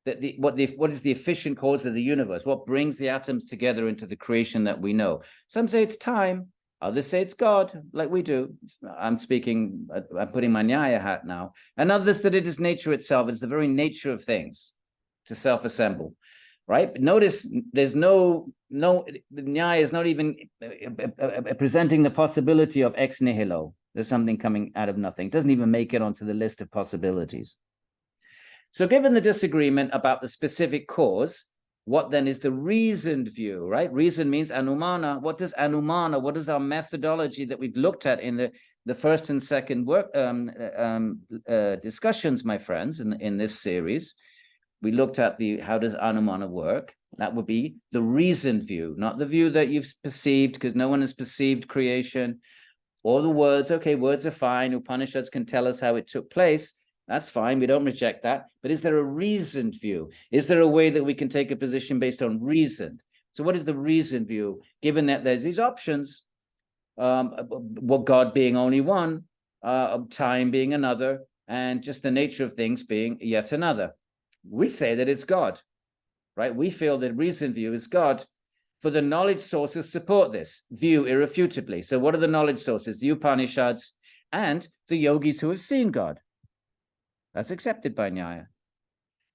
that what is the efficient cause of the universe? What brings the atoms together into the creation that we know? Some say it's time. Others say it's God, like we do. I'm putting my Nyaya hat now. And others that it is nature itself. It's the very nature of things to self-assemble, right? But notice there's no Nyaya is not even presenting the possibility of ex nihilo. There's something coming out of nothing. It doesn't even make it onto the list of possibilities. So given the disagreement about the specific cause, what then is the reasoned view, right? Reason means anumana. What does anumana, what is our methodology that we've looked at in the first and second work discussions, my friends, in this series? We looked at how does anumana work? That would be the reasoned view, not the view that you've perceived, because no one has perceived creation. Or the words, okay, words are fine. Upanishads can tell us how it took place. That's fine. We don't reject that. But is there a reasoned view? Is there a way that we can take a position based on reason? So what is the reasoned view? Given that there's these options, God being only one, time being another, and just the nature of things being yet another. We say that it's God, right? We feel that reasoned view is God. For the knowledge sources support this view irrefutably. So what are the knowledge sources? The Upanishads and the yogis who have seen God. That's accepted by Nyaya.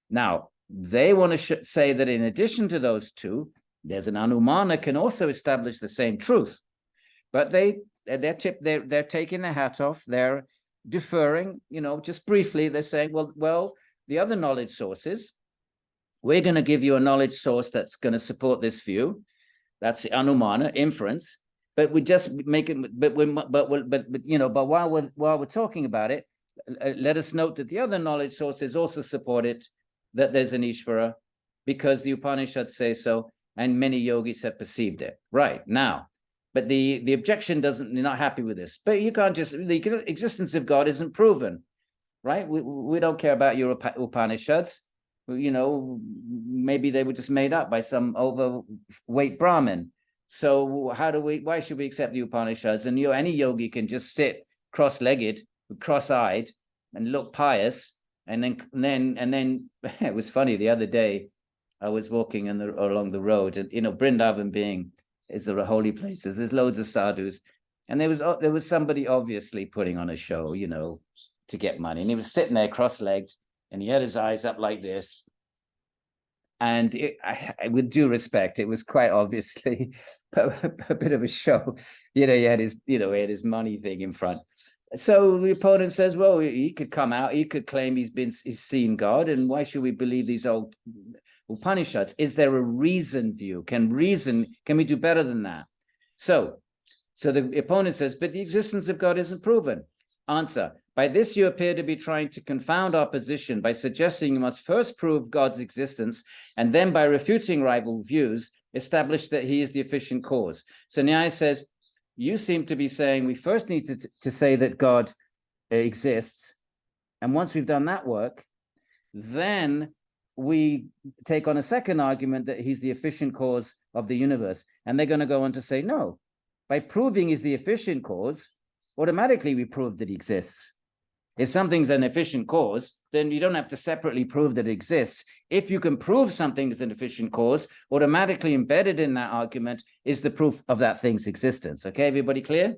Now, they want to say that in addition to those two, there's an anumana can also establish the same truth. But they're taking their hat off. They're deferring, just briefly. They're saying, well, the other knowledge sources, we're going to give you a knowledge source that's going to support this view. That's the anumana, inference. But we just make it. But while we're talking about it, let us note that the other knowledge sources also support it, that there's an Īśvara, because the Upanishads say so, and many yogis have perceived it. Right now, but the objection you're not happy with this. But you can't just, the existence of God isn't proven, right? We don't care about your Upanishads. Maybe they were just made up by some overweight Brahmin. So why should we accept the Upanishads? And any yogi can just sit cross-legged, cross-eyed, and look pious, and then it was funny. The other day, I was walking along the road, and Vrindavan is a holy place. There's loads of sadhus, and there was somebody obviously putting on a show, to get money, and he was sitting there cross-legged, and he had his eyes up like this. And with due respect, it was quite obviously a bit of a show. He had his money thing in front. So the opponent says, well, he could come out, he could claim he's seen God, and why should we believe these old Upanishads? Is there a reason view? Can we do better than that? So the opponent says, but the existence of God isn't proven. Answer, by this you appear to be trying to confound our position by suggesting you must first prove God's existence, and then by refuting rival views, establish that he is the efficient cause. So Nyaya says, you seem to be saying we first need to say that God exists. And once we've done that work, then we take on a second argument that he's the efficient cause of the universe. And they're going to go on to say, no, by proving he's the efficient cause, automatically we prove that he exists. If something's an efficient cause, then you don't have to separately prove that it exists. If you can prove something is an efficient cause, automatically embedded in that argument is the proof of that thing's existence. Okay, everybody clear?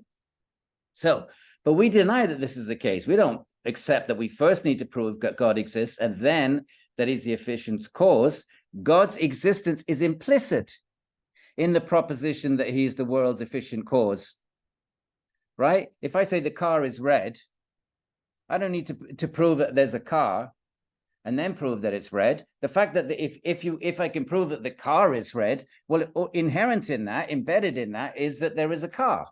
So, but we deny that this is the case. We don't accept that we first need to prove that God exists and then that he's the efficient cause. God's existence is implicit in the proposition that he is the world's efficient cause. Right? If I say the car is red, I don't need to prove that there's a car and then prove that it's red. The fact that if I can prove that the car is red, well, inherent in that, embedded in that, is that there is a car.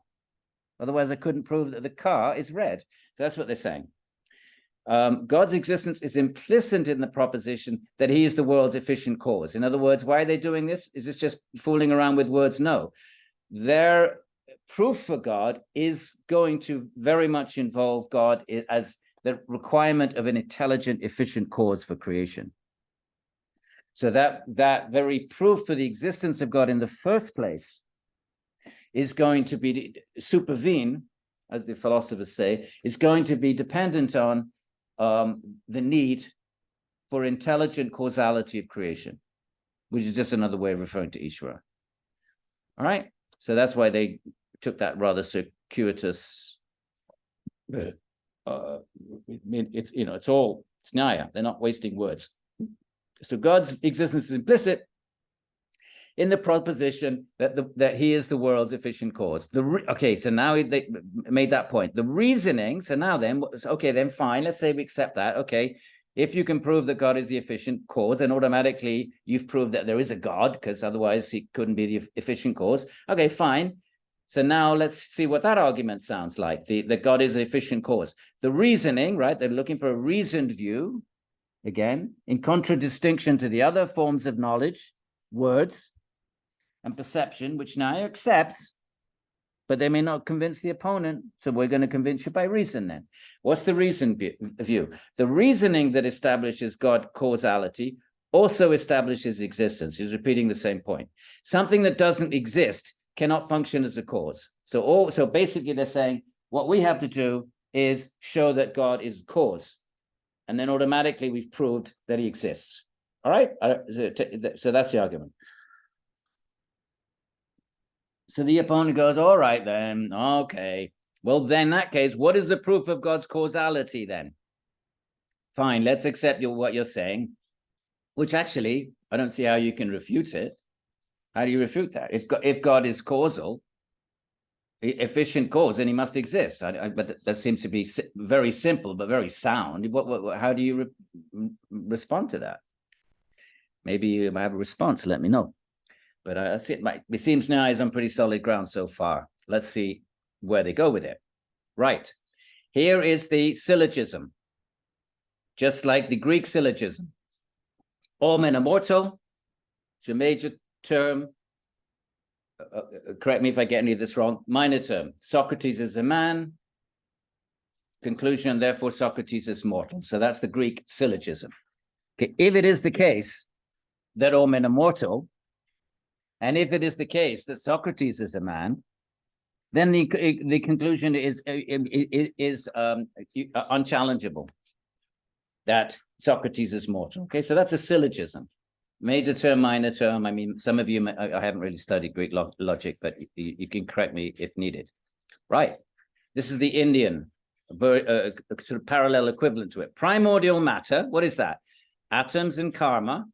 Otherwise, I couldn't prove that the car is red. So that's what they're saying. God's existence is implicit in the proposition that he is the world's efficient cause. In other words, why are they doing this? Is this just fooling around with words? No. Their proof for God is going to very much involve God as the requirement of an intelligent, efficient cause for creation. So that very proof for the existence of God in the first place is going to be supervene, as the philosophers say, is going to be dependent on the need for intelligent causality of creation, which is just another way of referring to Īśvara. All right, so that's why they took that rather circuitous. It's it's Nyaya. They're not wasting words. So God's existence is implicit in the proposition that he is the world's efficient cause. Okay, so now they made that point. The reasoning, so now then, okay, then fine, let's say we accept that. Okay, if you can prove that God is the efficient cause, then automatically you've proved that there is a God, because otherwise he couldn't be the efficient cause. Okay, fine. So now let's see what that argument sounds like, that God is the efficient cause. The reasoning, right, they're looking for a reasoned view, again, in contradistinction to the other forms of knowledge, words, and perception, which Nyaya accepts, but they may not convince the opponent. So we're going to convince you by reason then. What's the reason view? The reasoning that establishes God causality also establishes existence. He's repeating the same point. Something that doesn't exist cannot function as a cause. So basically they're saying what we have to do is show that God is cause. And then automatically we've proved that he exists. All right? So that's the argument. So the opponent goes, all right, then, okay. Well, then in that case, what is the proof of God's causality then? Fine, let's accept what you're saying, which actually, I don't see how you can refute it. How do you refute that? If God is causal, efficient cause, then he must exist. But that seems to be very simple, but very sound. How do you respond to that? Maybe you have a response, let me know. But it seems now is on pretty solid ground so far. Let's see where they go with it. Right. Here is the syllogism. Just like the Greek syllogism. All men are mortal. It's a major term. Correct me if I get any of this wrong. Minor term. Socrates is a man. Conclusion, therefore Socrates is mortal. So that's the Greek syllogism. Okay. If it is the case that all men are mortal, and if it is the case that Socrates is a man, then the conclusion is unchallengeable, that Socrates is mortal. Okay, so that's a syllogism. Major term, minor term. I mean, some of you, I haven't really studied Greek logic, but you can correct me if needed. Right. This is the Indian, sort of parallel equivalent to it. Primordial matter, what is that? Atoms and karma.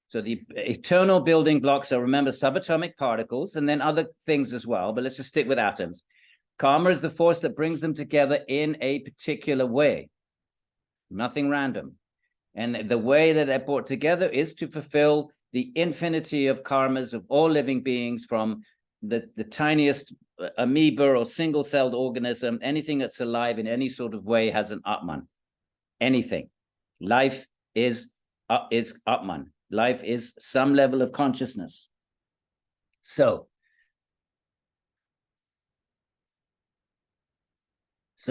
So the eternal building blocks are, remember, subatomic particles and then other things as well, but let's just stick with atoms. Karma is the force that brings them together in a particular way. Nothing random. And the way that they're brought together is to fulfill the infinity of karmas of all living beings, from the tiniest amoeba or single-celled organism. Anything that's alive in any sort of way has an Atman. Anything. Life is Atman. Life is some level of consciousness. So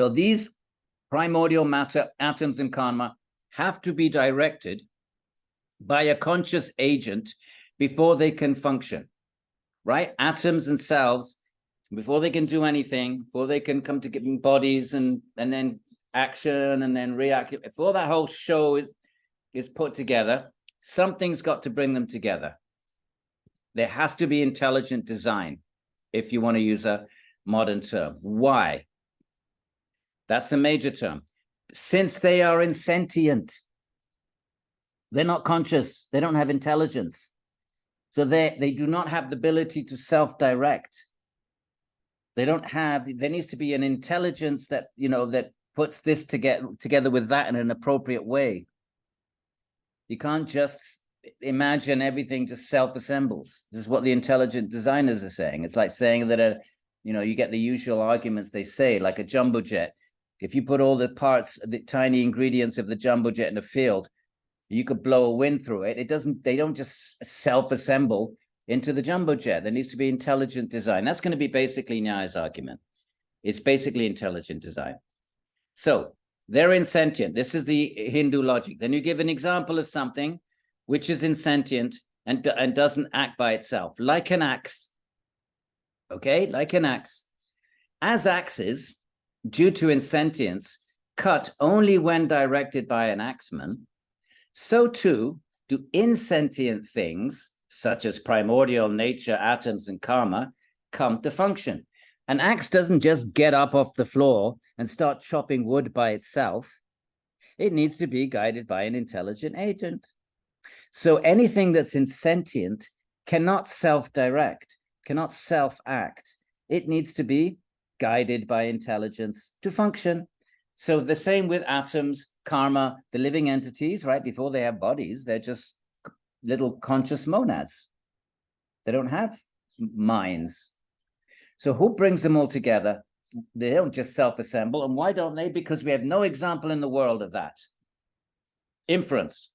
these primordial matter, atoms, and karma have to be directed by a conscious agent before they can function, right? Atoms and cells, before they can do anything, before they can come to get bodies and then action and then react, before that whole show is put together, something's got to bring them together. There has to be intelligent design, if you want to use a modern term. Why? That's the major term. Since they are insentient, they're not conscious, they don't have intelligence. So they do not have the ability to self-direct. There needs to be an intelligence that, that puts this together with that in an appropriate way. You can't just imagine everything just self-assembles. This is what the intelligent designers are saying. It's like saying that, you get the usual arguments they say, like a jumbo jet. If you put all the parts, the tiny ingredients of the jumbo jet in a field, you could blow a wind through it. They don't just self-assemble into the jumbo jet. There needs to be intelligent design. That's going to be basically Nyaya's argument. It's basically intelligent design. So they're insentient. This is the Hindu logic. Then you give an example of something which is insentient and doesn't act by itself, like an axe. Okay, like an axe. As axes, due to insentience, cut only when directed by an axeman, so too do insentient things, such as primordial nature, atoms, and karma, come to function. An axe doesn't just get up off the floor and start chopping wood by itself. It needs to be guided by an intelligent agent. So anything that's insentient cannot self-direct, cannot self-act. It needs to be guided by intelligence to function. So the same with atoms, karma, the living entities, right? Before they have bodies, they're just little conscious monads. They don't have minds. So who brings them all together? They don't just self-assemble. And why don't they? Because we have no example in the world of that. Inference.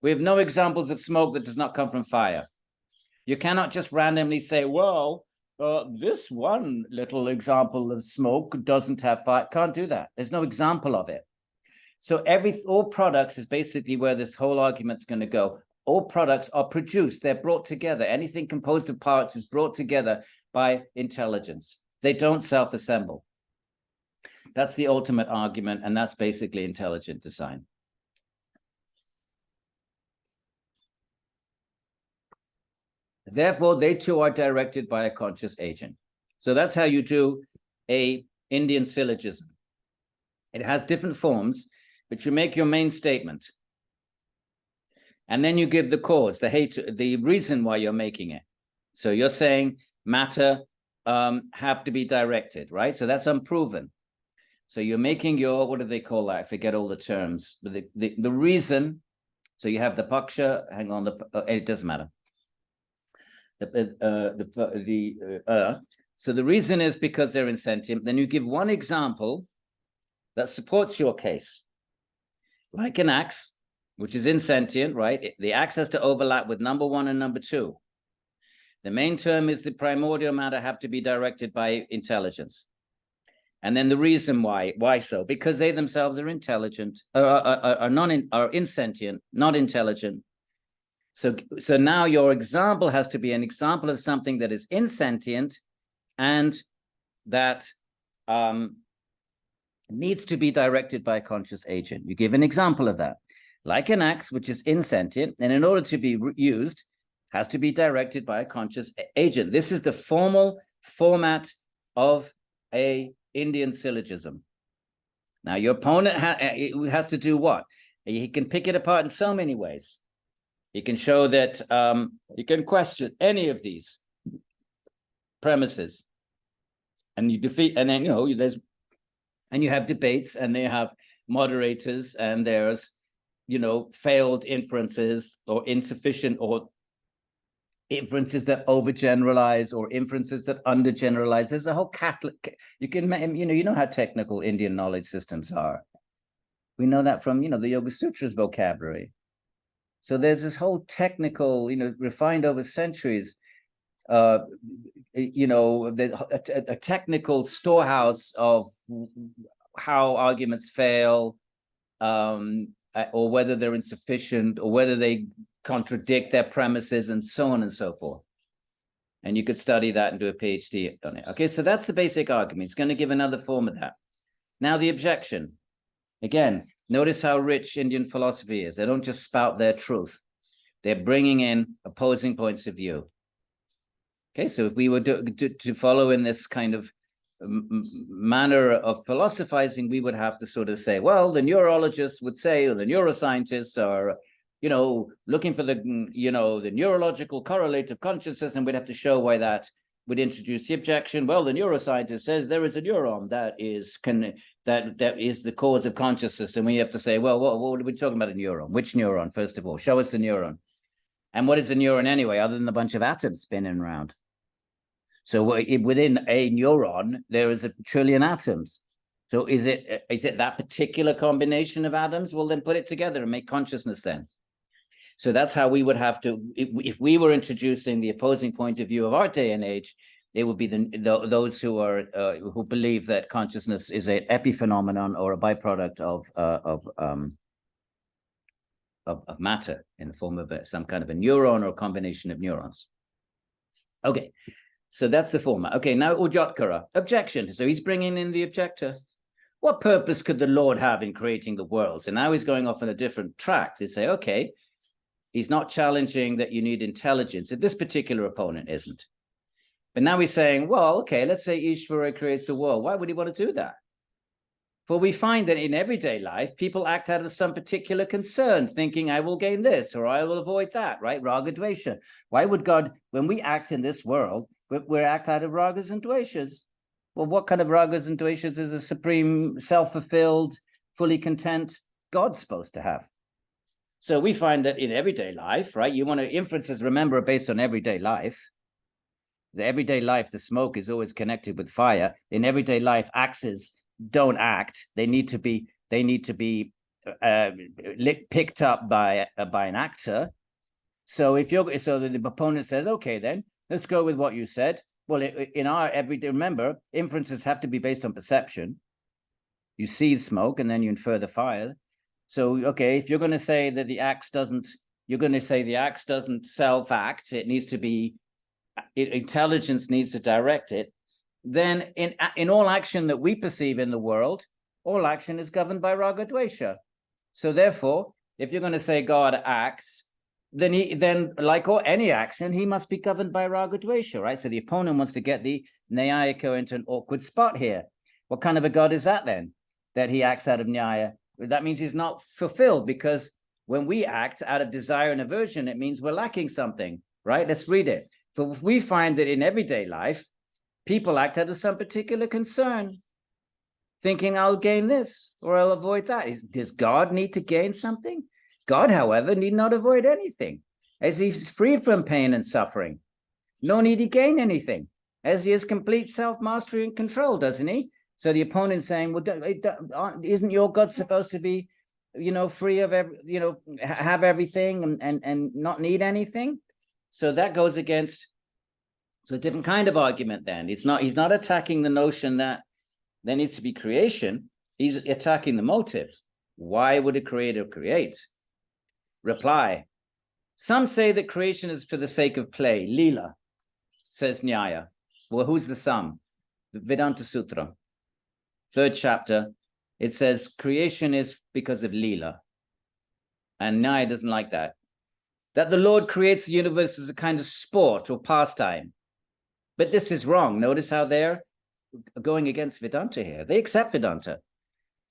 We have no examples of smoke that does not come from fire. You cannot just randomly say, well, this one little example of smoke doesn't have fire. Can't do that. There's no example of it. So all products is basically where this whole argument's going to go. All products are produced. They're brought together. Anything composed of parts is brought together by intelligence. They don't self-assemble. That's the ultimate argument, and that's basically intelligent design. Therefore, they too are directed by a conscious agent. So that's how you do a Indian syllogism. It has different forms, but you make your main statement. And then you give the cause, the reason why you're making it. So you're saying matter have to be directed, right? So that's unproven. So you're making your, what do they call that? I forget all the terms. But the reason, so you have the paksha, hang on, it doesn't matter. So the reason is because they're insentient. Then you give one example that supports your case. Like an axe, which is insentient, right? The axe has to overlap with number one and number two. The main term is the primordial matter have to be directed by intelligence. And then the reason why so? Because they themselves are intelligent, are insentient, not intelligent. So now your example has to be an example of something that is insentient and that needs to be directed by a conscious agent. You give an example of that. Like an axe, which is insentient, and in order to be used, has to be directed by a conscious agent. This is the formal format of a Indian syllogism. Now, your opponent has to do what? He can pick it apart in so many ways. He can show that you can question any of these premises, and you defeat, and then and you have debates, and they have moderators, and there's failed inferences or insufficient or inferences that overgeneralize or inferences that undergeneralize. There's a whole Catholic, you know how technical Indian knowledge systems are. We know that from, the Yoga Sutras vocabulary. So there's this whole technical, refined over centuries, a technical storehouse of how arguments fail, or whether they're insufficient, or whether they contradict their premises, and so on and so forth. And you could study that and do a PhD on it. Okay, so that's the basic argument. It's going to give another form of that. Now the objection. Again, notice how rich Indian philosophy is. They don't just spout their truth. They're bringing in opposing points of view. Okay, so if we were to follow in this kind of manner of philosophizing, we would have to sort of say, well, the neurologists would say, or the neuroscientists are, looking for the neurological correlative consciousness, and we'd have to show why that would introduce the objection. Well, the neuroscientist says there is a neuron that is the cause of consciousness, and we have to say, well, what are we talking about? A neuron? Which neuron? First of all, show us the neuron. And what is a neuron anyway, other than a bunch of atoms spinning around? So within a neuron, there is 1 trillion atoms. So is it that particular combination of atoms? Well, then put it together and make consciousness then. So that's how we would have to, if we were introducing the opposing point of view of our day and age, it would be those who believe that consciousness is an epiphenomenon or a byproduct of matter in the form of some kind of a neuron or a combination of neurons. Okay, so that's the format. Okay, now Ujatkara, objection. So he's bringing in the objector. What purpose could the Lord have in creating the world? So now he's going off on a different track to say, okay, he's not challenging that you need intelligence. If this particular opponent isn't. But now we're saying, well, okay, let's say Īśvara creates the world. Why would he want to do that? For we find that in everyday life, people act out of some particular concern, thinking, I will gain this, or I will avoid that, right? Raga dvesha. Why would God, when we act in this world, we act out of ragas and dveshas? Well, what kind of ragas and dveshas is a supreme, self-fulfilled, fully content God supposed to have? So we find that in everyday life, right? You want to inferences, remember, are based on everyday life. The everyday life, the smoke is always connected with fire. In everyday life, axes don't act. They need to be picked up by an actor. So the opponent says, okay, then let's go with what you said. Well, in our everyday, remember, inferences have to be based on perception. You see the smoke and then you infer the fire. So, okay, if you're going to say that the axe doesn't self-act, it needs to be, intelligence needs to direct it, then in all action that we perceive in the world, all action is governed by raga dvesha. So therefore, if you're going to say God acts, then like any action, he must be governed by raga dvesha, right? So the opponent wants to get the Nyayika into an awkward spot here. What kind of a God is that then? That he acts out of Nyaya? That means he's not fulfilled, because when we act out of desire and aversion, it means we're lacking something, right? Let's read it. For we find that in everyday life, people act out of some particular concern, thinking I'll gain this or I'll avoid that. Does God need to gain something? God, however, need not avoid anything, as he is free from pain and suffering. Nor need he gain anything, as he has complete self-mastery and control, doesn't he? So the opponent's saying, well, isn't your God supposed to be, free of have everything and not need anything? So that goes against, so a different kind of argument then. He's not attacking the notion that there needs to be creation. He's attacking the motive. Why would a creator create? Reply. Some say that creation is for the sake of play, lila, says Nyaya. Well, who's the some? The Vedanta Sutra. 3rd chapter, it says creation is because of lila. And Nyaya doesn't like that. That the Lord creates the universe as a kind of sport or pastime. But this is wrong. Notice how they're going against Vedanta here. They accept Vedanta.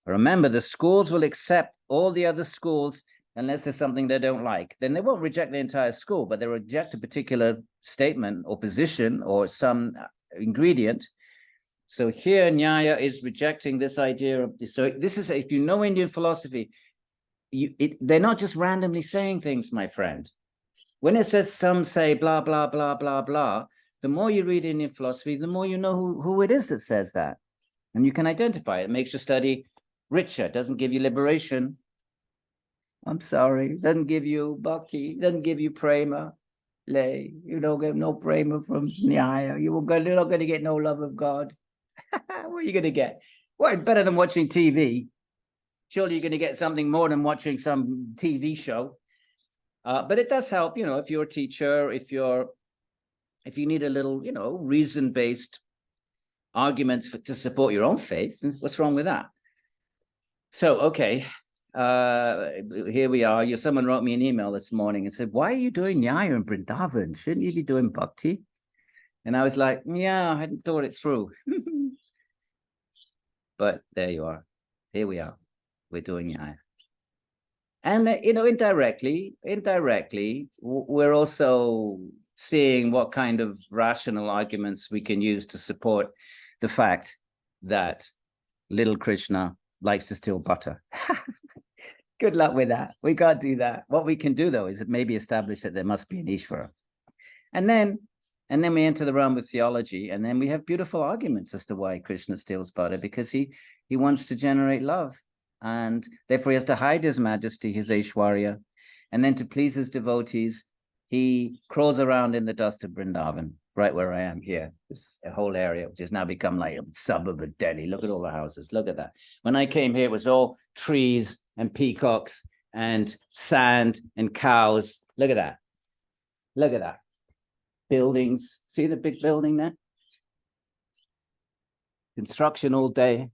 Remember, the schools will accept all the other schools unless there's something they don't like. Then they won't reject the entire school, but they reject a particular statement or position or some ingredient. So here Nyaya is rejecting this idea of, so this is, if you know Indian philosophy, they're not just randomly saying things, my friend. When it says some say blah, blah, blah, blah, blah, the more you read Indian philosophy, the more you know who it is that says that. And you can identify it. It makes your study richer. It doesn't give you liberation. I'm sorry. It doesn't give you bhakti. It doesn't give you prema. Lay. You don't get no prema from Nyaya. You're not going to get no love of God. What are you going to get? Well, better than watching TV. Surely you're going to get something more than watching some TV show. But it does help, if you're a teacher, if you need a little, reason-based arguments to support your own faith, what's wrong with that? So, okay, here we are. Someone wrote me an email this morning and said, why are you doing Nyaya in Vrindavan? Shouldn't you be doing bhakti? And I was like, yeah, I hadn't thought it through. But there you are. Here we are. We're doing Nyaya. And, indirectly, we're also seeing what kind of rational arguments we can use to support the fact that little Krishna likes to steal butter. Good luck with that. We can't do that. What we can do, though, is maybe establish that there must be an Īśvara. And then we enter the realm of theology, and then we have beautiful arguments as to why Krishna steals butter, because he wants to generate love. And therefore he has to hide his majesty, his Īśvara, and then to please his devotees, he crawls around in the dust of Vrindavan, right where I am here, this whole area, which has now become like a suburb of Delhi. Look at all the houses, look at that. When I came here, it was all trees and peacocks and sand and cows. Look at that. Look at that. Buildings. See the big building there? Construction all day.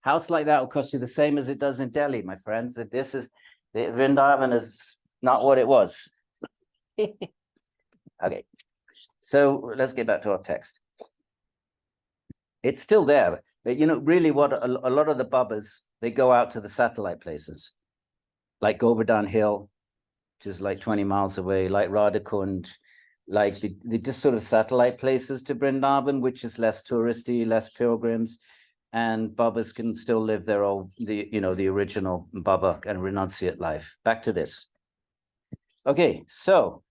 House like that will cost you the same as it does in Delhi, my friends. Vrindavan is not what it was. Okay, so let's get back to our text. It's still there. But, you know, really what a lot of the bubbas, they go out to the satellite places, like Govardhan Hill, which is like 20 miles away, like Radhakund, like the just sort of satellite places to Vrindavan, which is less touristy, less pilgrims, and bubbas can still live their old, the original bubba and renunciate life. Back to this. Okay, so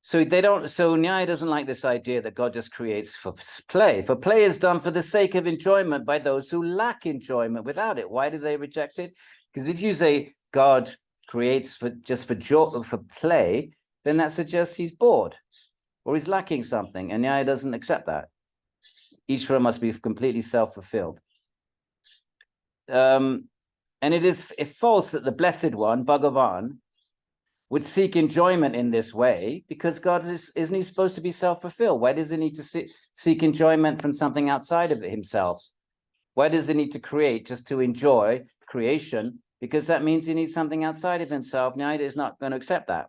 Nyaya doesn't like this idea that God just creates for play. For play is done for the sake of enjoyment by those who lack enjoyment without it. Why do they reject it? Because if you say God creates for joy, for play, then that suggests he's bored or he's lacking something, and Nyaya doesn't accept that. Īśvara must be completely self-fulfilled. And it is false that the Blessed One, Bhagavan, would seek enjoyment in this way, because God isn't he supposed to be self-fulfilled? Why does he need to seek enjoyment from something outside of himself? Why does he need to create just to enjoy creation? Because that means he needs something outside of himself. Nyaya is not going to accept that.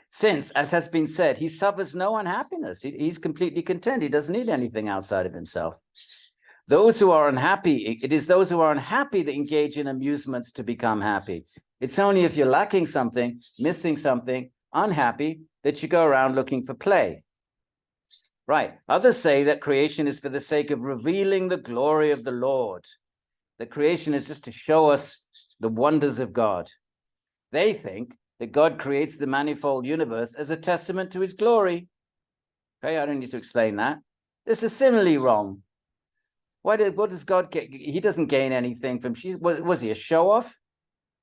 Since, as has been said, he suffers no unhappiness. He's completely content. He doesn't need anything outside of himself. Those who are unhappy, it is those who are unhappy that engage in amusements to become happy. It's only if you're lacking something, missing something, unhappy, that you go around looking for play. Right. Others say that creation is for the sake of revealing the glory of the Lord. That creation is just to show us the wonders of God. They think that God creates the manifold universe as a testament to his glory. Okay, I don't need to explain that. This is similarly wrong. What does God get? He doesn't gain anything from, was he a show-off?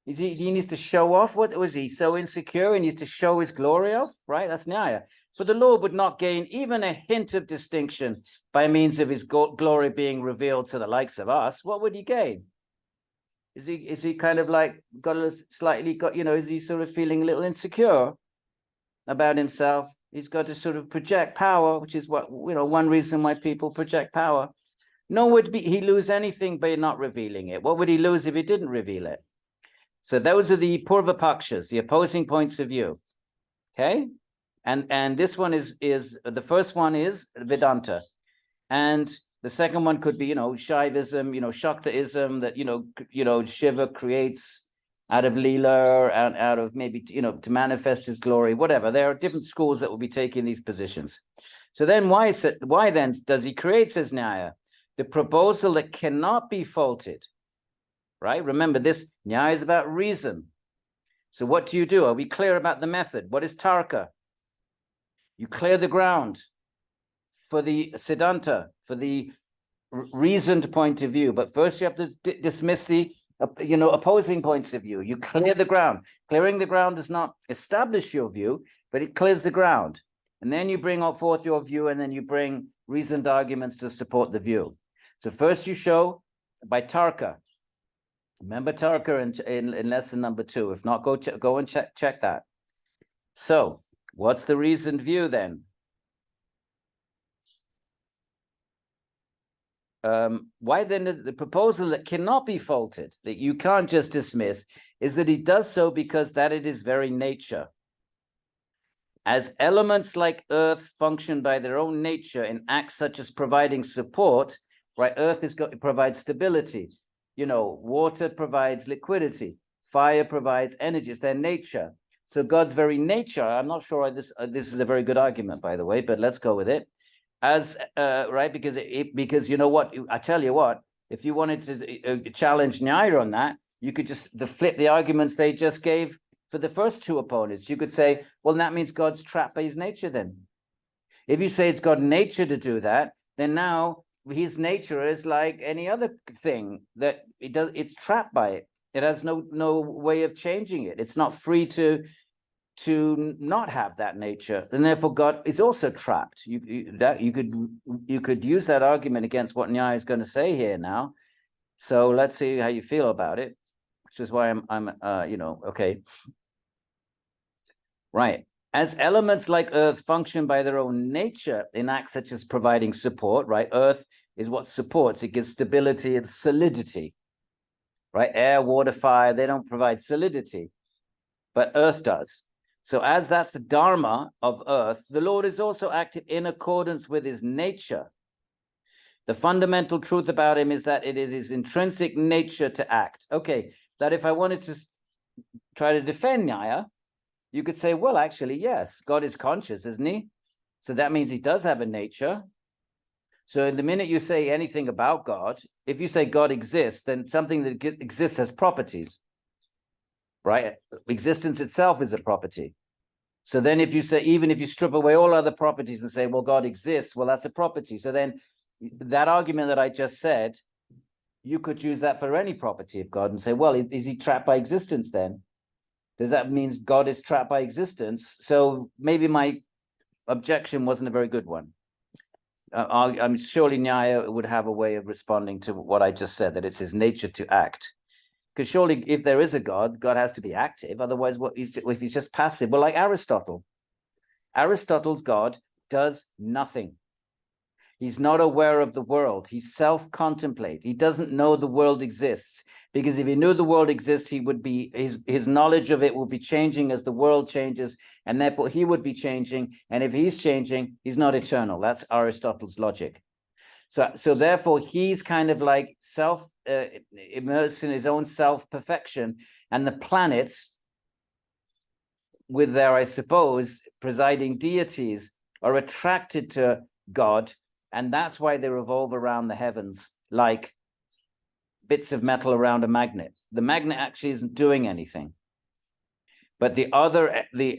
He needs to show off? What was he, so insecure? He needs to show his glory off, right? That's Nyaya. For the Lord would not gain even a hint of distinction by means of his glory being revealed to the likes of us. What would he gain? Is he kind of like is he sort of feeling a little insecure about himself? He's got to sort of project power, which is one reason why people project power. Nor would he lose anything by not revealing it. What would he lose if he didn't reveal it? So those are the Purva Pakshas, the opposing points of view. Okay, and this one is the first one is Vedanta, and the second one could be Shaivism, Shaktaism, that Shiva creates out of Leela and out of maybe to manifest his glory, whatever. There are different schools that will be taking these positions. So then why then does he create, says Nyaya? The proposal that cannot be faulted. Right? Remember, this Nyaya is about reason. So what do? Are we clear about the method? What is Tarka? You clear the ground for the Siddhanta, for the reasoned point of view. But first you have to dismiss the opposing points of view. You clear the ground. Clearing the ground does not establish your view, but it clears the ground. And then you bring forth your view, and then you bring reasoned arguments to support the view. So first you show by Tarka. Remember Tarka in lesson number 2. If not, go and check that. So what's the reasoned view then? Why then the proposal that cannot be faulted, that you can't just dismiss, is that he does so because that it is very nature. As elements like earth function by their own nature in acts such as providing support, right? Earth provides stability. Water provides liquidity. Fire provides energy. It's their nature. So God's very nature, I'm not sure this is a very good argument, by the way, but let's go with it. Right, because you know what, I tell you what, if you wanted to challenge Nyaya on that, you could just flip the arguments they just gave for the first two opponents. You could say, well, that means God's trapped by his nature then. If you say it's God's nature to do that, then now his nature is like any other thing that it's trapped by it. It has no way of changing it. It's not free to not have that nature, and therefore God is also trapped. You could use that argument against what Nyaya is going to say here now. So let's see how you feel about it, which is why I'm okay. Right. As elements like earth function by their own nature in acts such as providing support, right? Earth is what supports, it gives stability and solidity, right? Air, water, fire, they don't provide solidity, but earth does. So as that's the dharma of earth, the Lord is also active in accordance with his nature. The fundamental truth about him is that it is his intrinsic nature to act. Okay, that if I wanted to try to defend Nyaya, you could say, well, actually, yes, God is conscious, isn't he? So that means he does have a nature. So in the minute you say anything about God, if you say God exists, then something that exists has properties, right? Existence itself is a property. So then if you say, even if you strip away all other properties and say, well, God exists, well, that's a property. So then that argument that I just said, you could use that for any property of God and say, well, is he trapped by existence then? Does that mean God is trapped by existence? So maybe my objection wasn't a very good one. I'm surely Nyaya would have a way of responding to what I just said, that it's his nature to act. Because surely if there is a God, God has to be active. Otherwise, if he's just passive? Well, like Aristotle. Aristotle's God does nothing. He's not aware of the world. He self-contemplates. He doesn't know the world exists, because if he knew the world exists, he would be his knowledge of it will be changing as the world changes, and therefore he would be changing. And if he's changing, he's not eternal. That's Aristotle's logic. So therefore, he's kind of like immersed in his own self-perfection, and the planets, with their, I suppose, presiding deities, are attracted to God. And that's why they revolve around the heavens like bits of metal around a magnet. The magnet actually isn't doing anything, but the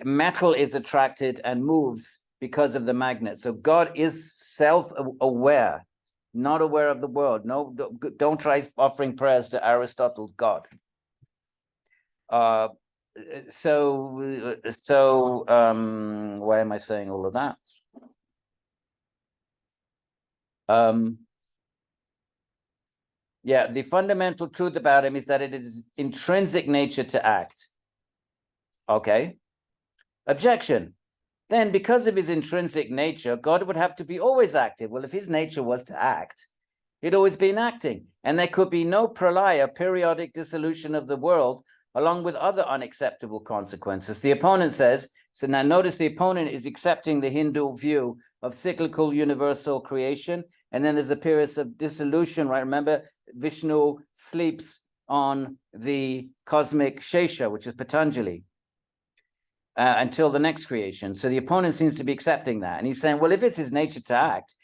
metal is attracted and moves because of the magnet. So God is self-aware, not aware of the world. No, don't try offering prayers to Aristotle's God. Why am I saying all of that? Yeah, the fundamental truth about him is that it is intrinsic nature to act. Okay. Objection. Then because of his intrinsic nature, God would have to be always active. Well, if his nature was to act, he'd always been acting, and there could be no pralaya, periodic dissolution of the world, along with other unacceptable consequences. The opponent says, so now notice the opponent is accepting the Hindu view of cyclical universal creation, and then there's a period of dissolution, right? Remember, Vishnu sleeps on the cosmic Shesha, which is Patanjali, until the next creation. So the opponent seems to be accepting that. And he's saying, well, if it's his nature to act,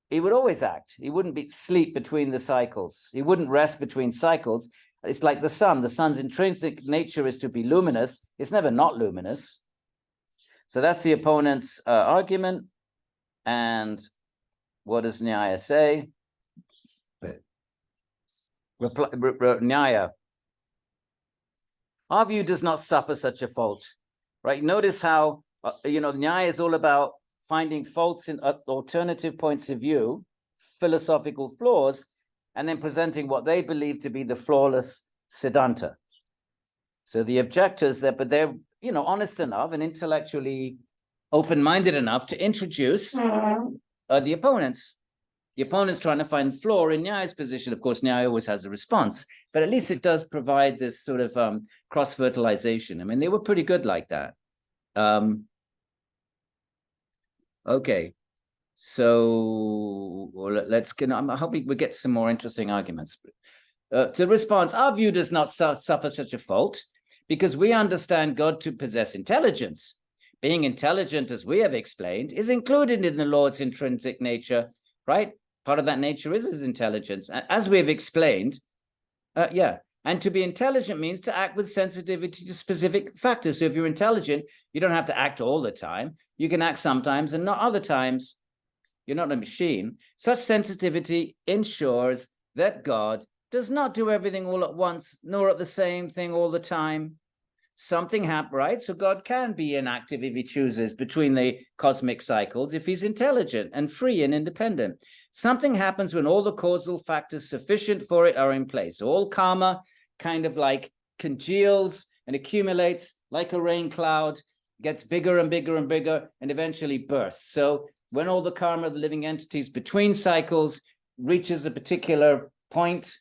he would always act. He wouldn't sleep between the cycles. He wouldn't rest between cycles. It's like the sun. The sun's intrinsic nature is to be luminous. It's never not luminous. So that's the opponent's argument. And what does Nyaya say? Nyaya. Our view does not suffer such a fault, right? Notice how, Nyaya is all about finding faults in alternative points of view, philosophical flaws, and then presenting what they believe to be the flawless Siddhanta. So the objectors there, but they're, honest enough and intellectually open-minded enough to introduce the opponents. The opponent's trying to find flaw in Nyaya's position. Of course, Nyaya always has a response, but at least it does provide this sort of cross-fertilization. I mean, they were pretty good like that. Okay, so let's get. I'm hoping we get some more interesting arguments. The response: our view does not suffer such a fault, because we understand God to possess intelligence. Being intelligent, as we have explained, is included in the Lord's intrinsic nature, right? Part of that nature is his intelligence, as we have explained. And to be intelligent means to act with sensitivity to specific factors. So if you're intelligent, you don't have to act all the time. You can act sometimes and not other times. You're not a machine. Such sensitivity ensures that God does not do everything all at once, nor at the same thing all the time. Something happens, right? So God can be inactive if he chooses between the cosmic cycles, if he's intelligent and free and independent. Something happens when all the causal factors sufficient for it are in place. All karma kind of like congeals and accumulates like a rain cloud, gets bigger and bigger and bigger, and eventually bursts. So when all the karma of the living entities between cycles reaches a particular point,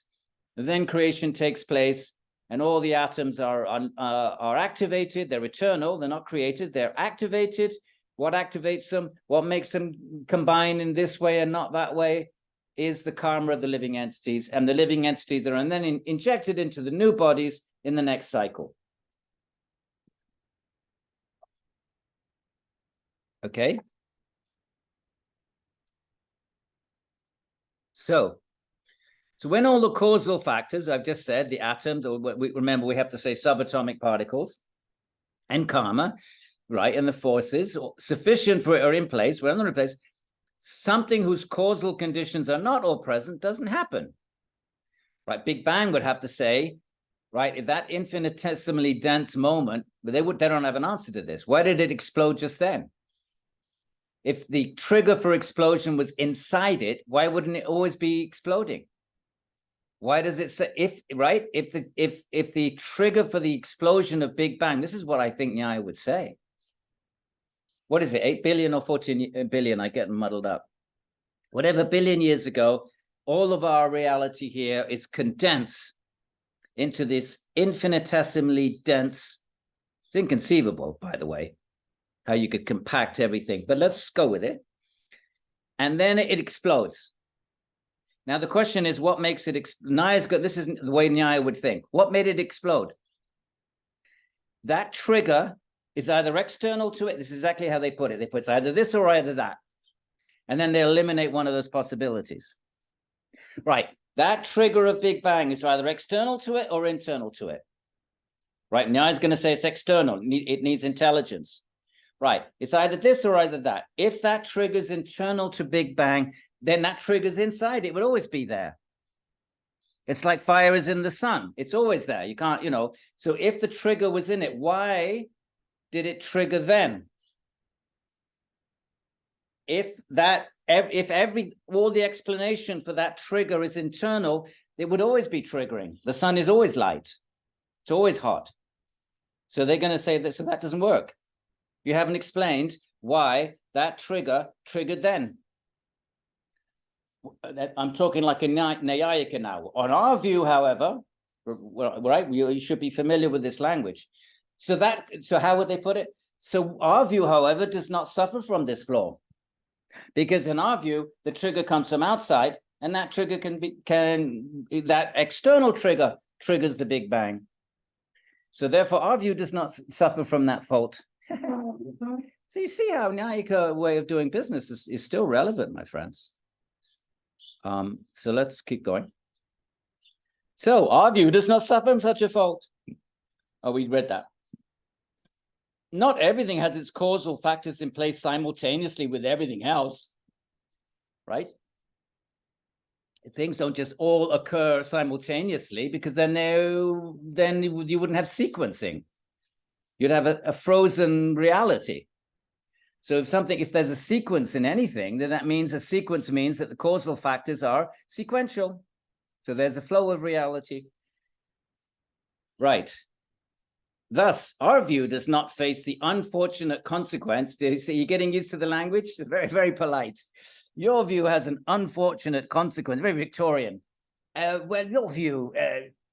then creation takes place. and all the atoms are activated. They're eternal. They're not created. They're activated. What activates them? What makes them combine in this way and not that way is the karma of the living entities, and the living entities are then injected into the new bodies in the next cycle. Okay. So when all the causal factors, I've just said, the atoms, or remember we have to say subatomic particles and karma, right, and the forces sufficient for it are in place, we're in place, something whose causal conditions are not all present doesn't happen. Right, Big Bang would have to say, right, if that infinitesimally dense moment, but they don't have an answer to this. Why did it explode just then? If the trigger for explosion was inside it, why wouldn't it always be exploding? Why does it say if the trigger for the explosion of Big Bang, this is what I think Nyaya would say. What is it, 8 billion or 14 billion? I get muddled up. Whatever billion years ago, all of our reality here is condensed into this infinitesimally dense. It's inconceivable, by the way, how you could compact everything, but let's go with it. And then it explodes. Now, the question is, what makes it explode? Nyaya's got, this is the way Nyaya would think. What made it explode? That trigger is either external to it. This is exactly how they put it. They put it's either this or either that. And then they eliminate one of those possibilities. Right. That trigger of Big Bang is either external to it or internal to it. Right. Nyaya's going to say it's external. It needs intelligence. Right. It's either this or either that. If that trigger's internal to Big Bang, then that trigger's inside. It would always be there. It's like fire is in the sun. It's always there. You can't, So if the trigger was in it, why did it trigger then? If all the explanation for that trigger is internal, it would always be triggering. The sun is always light. It's always hot. So they're going to say that, so that doesn't work. You haven't explained why that trigger triggered then. I'm talking like a Nyaya now. On our view, however, right, you should be familiar with this language. So how would they put it? So our view, however, does not suffer from this flaw, because in our view, the trigger comes from outside, and that trigger that external trigger triggers the Big Bang. So therefore, our view does not suffer from that fault. So you see how Nyaya way of doing business is still relevant, my friends. So let's keep going. So our view does not suffer from such a fault. Oh, we read that. Not everything has its causal factors in place simultaneously with everything else, right? Things don't just all occur simultaneously, because then you wouldn't have sequencing. You'd have a frozen reality. So if there's a sequence in anything, then that means a sequence means that the causal factors are sequential. So there's a flow of reality. Right. Thus, our view does not face the unfortunate consequence. So you're getting used to the language? Very, very polite. Your view has an unfortunate consequence, very Victorian. Well, your view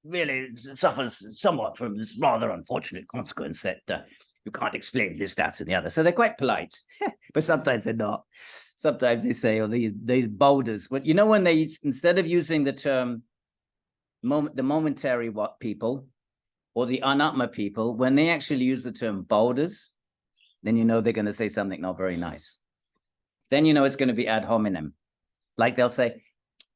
really suffers somewhat from this rather unfortunate consequence that you can't explain this, that, and the other. So they're quite polite, but sometimes they're not. Sometimes they say, oh, these boulders. But when they, instead of using the term the momentary people, or the anatma people, when they actually use the term boulders, then they're going to say something not very nice. Then it's going to be ad hominem. Like they'll say,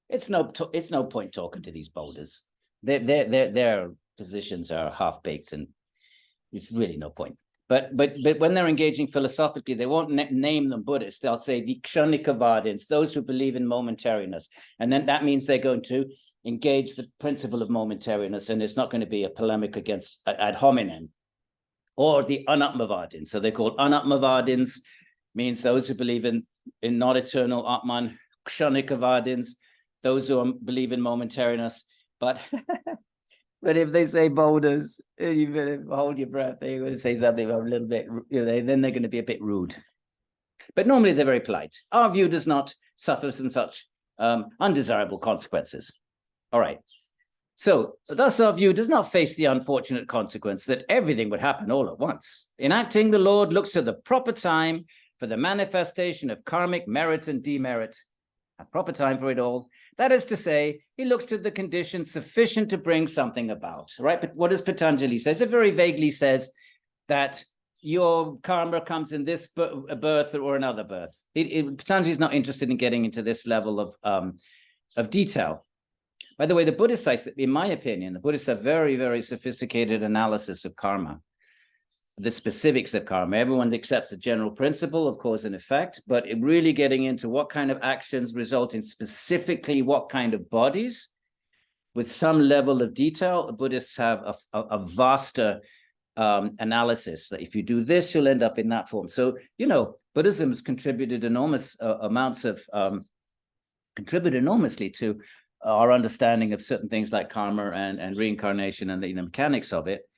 it's no point talking to these boulders. Their positions are half-baked, and it's really no point. But when they're engaging philosophically, they won't name them Buddhists. They'll say the kshanikavadins, those who believe in momentariness. And then that means they're going to engage the principle of momentariness, and it's not going to be a polemic against ad hominem. Or the anatmavadins. So they're called anatmavadins, means those who believe in not eternal Atman. Kshanikavadins, those who believe in momentariness. But but if they say boulders, you better hold your breath. They're going to say something a little bit, then they're going to be a bit rude. But normally they're very polite. Our view does not suffer from such undesirable consequences. All right. So thus our view does not face the unfortunate consequence that everything would happen all at once. In acting, the Lord looks to the proper time for the manifestation of karmic merit and demerit, a proper time for it all. That is to say, he looks to the conditions sufficient to bring something about, right? But what does Patanjali say? It very vaguely says that your karma comes in this birth or another birth. Patanjali is not interested in getting into this level of detail. By the way, the Buddhists, in my opinion, the Buddhists have very, very sophisticated analysis of karma, the specifics of karma. Everyone accepts the general principle of cause and effect, but really getting into what kind of actions result in specifically what kind of bodies, with some level of detail. The Buddhists have a vaster analysis that if you do this, you'll end up in that form. So, you know, Buddhism has contributed enormous contributed enormously to our understanding of certain things like karma and reincarnation and the mechanics of it.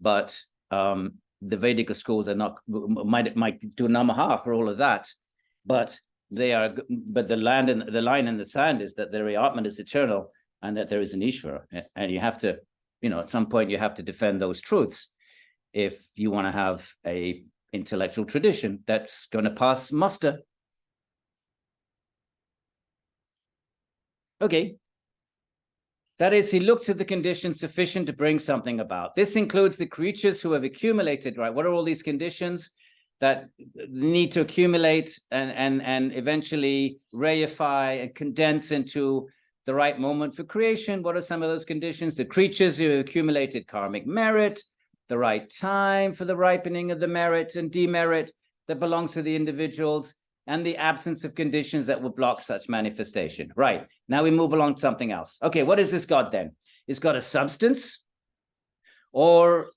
But the Vedic schools are not, might do a namaha for all of that, but they are. But the line in the sand is that the Atman is eternal and that there is an Īśvara, and you have to, you know, at some point you have to defend those truths if you want to have a intellectual tradition that's going to pass muster. Okay. That is, he looks at the conditions sufficient to bring something about. This includes the creatures who have accumulated, right? What are all these conditions that need to accumulate and eventually reify and condense into the right moment for creation? What are some of those conditions? The creatures who have accumulated karmic merit, the right time for the ripening of the merit and demerit that belongs to the individuals, and the absence of conditions that will block such manifestation. Right, now we move along to something else. Okay, what is this God then? Is God a substance? Or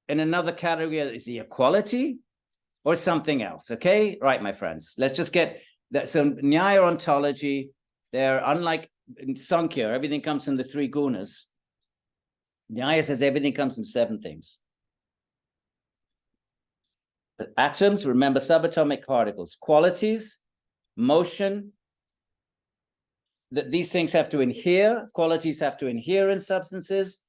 in another category, is he a quality or something else? Okay, right, my friends, let's just get that. So Nyaya ontology, they're unlike in Sankhya, everything comes from the three gunas. Nyaya says everything comes from seven things. Atoms, remember, subatomic particles, qualities, motion, that these things have to inhere, qualities have to inhere in substances.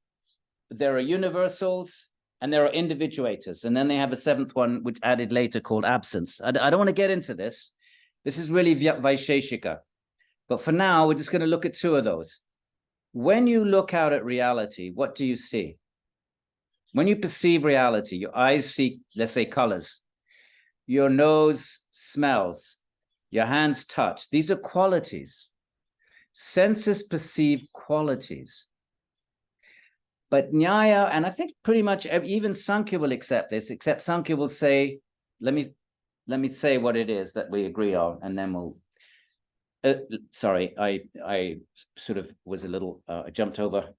There are universals and there are individuators. And then they have a seventh one, which added later, called absence. I don't want to get into this. This is really Vaisheshika. But for now, we're just going to look at two of those. When you look out at reality, what do you see? When you perceive reality, your eyes see, let's say, colors. Your nose smells. Your hands touch. These are qualities. Senses perceive qualities. But Nyaya, and I think pretty much even Sankhya will accept this, except Sankhya will say, let me say what it is that we agree on, and then we'll... sorry, I sort of was a little, I jumped over.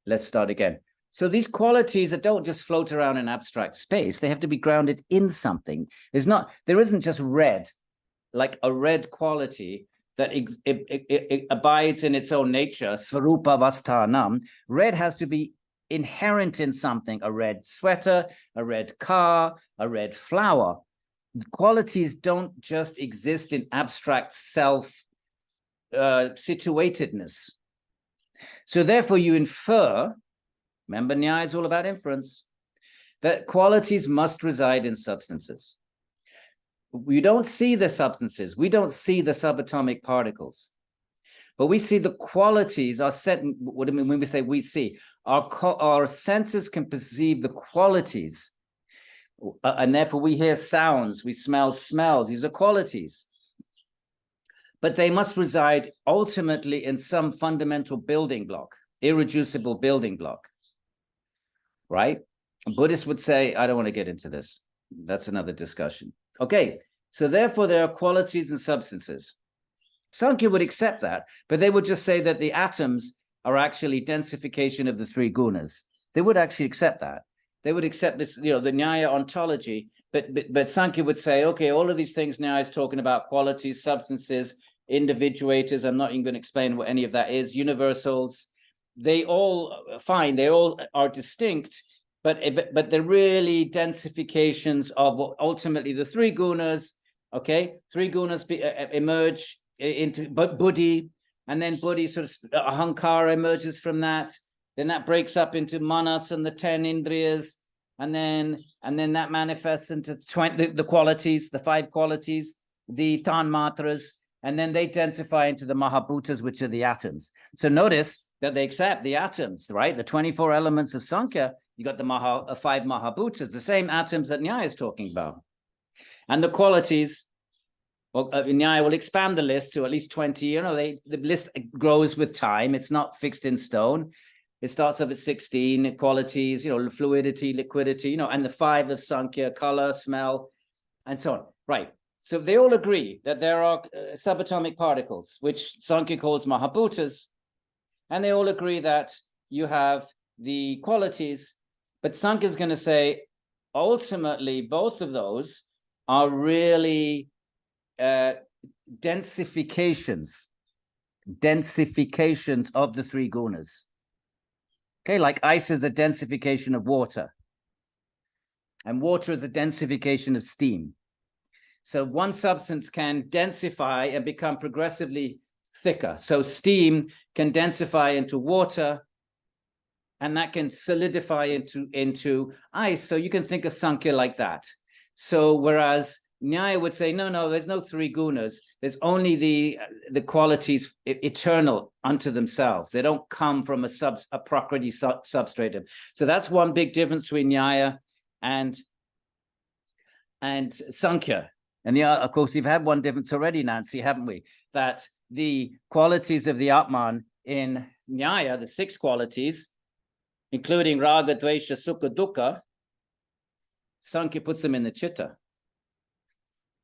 Let's start again. So these qualities that don't just float around in abstract space, they have to be grounded in something. There isn't just red, like a red quality that it abides in its own nature, svarupa vastanam. Red has to be inherent in something, a red sweater, a red car, a red flower. Qualities don't just exist in abstract self situatedness. So therefore you infer, remember Nyaya is all about inference, that qualities must reside in substances. We don't see the substances, we don't see the subatomic particles, but we see the qualities are set. What do I mean when we say we see? Our senses can perceive the qualities, and therefore we hear sounds, we smell smells. These are qualities, but they must reside ultimately in some fundamental building block, irreducible building block, right? Buddhists would say, I don't want to get into this. That's another discussion. Okay, so therefore there are qualities and substances. Sankhya would accept that, but they would just say that the atoms are actually densification of the three gunas. They would actually accept that. They would accept this, you know, the Nyaya ontology, but Sankhya would say, okay, all of these things Nyaya is talking about, qualities, substances, individuators. I'm not even going to explain what any of that is. Universals, they all fine. They all are distinct, but they're really densifications of ultimately the three gunas. Okay, three gunas emerge into buddhi, and then buddhi sort of ahankara emerges from that. Then that breaks up into manas and the 10 indriyas, and then that manifests into the qualities, the 5 qualities, the tanmatras, and then they densify into the mahabhutas, which are the atoms. So notice that they accept the atoms, right? The 24 elements of Sankhya, you got the 5 mahabhutas, the same atoms that Nyaya is talking about. And the qualities, well, Nyaya will expand the list to at least 20. You know, the list grows with time. It's not fixed in stone. It starts off at 16 qualities, you know, fluidity, liquidity, you know, and the 5 of Sankhya, color, smell, and so on. Right. So they all agree that there are subatomic particles, which Sankhya calls mahabhutas, and they all agree that you have the qualities, but Sankhya is going to say, ultimately, both of those are really densifications of the 3 gunas. Okay, like ice is a densification of water, and water is a densification of steam. So one substance can densify and become progressively thicker. So steam can densify into water, and that can solidify into ice. So you can think of Sankhya like that. So whereas Nyaya would say, no, there's no 3 gunas. There's only the qualities eternal unto themselves. They don't come from a prakriti substratum. So that's one big difference between Nyaya and Sankhya. And of course, we've had one difference already, Nancy, haven't we? That the qualities of the Atman in Nyaya, the 6 qualities, including raga, dvesha, sukha, dukkha, Sankhya puts them in the chitta.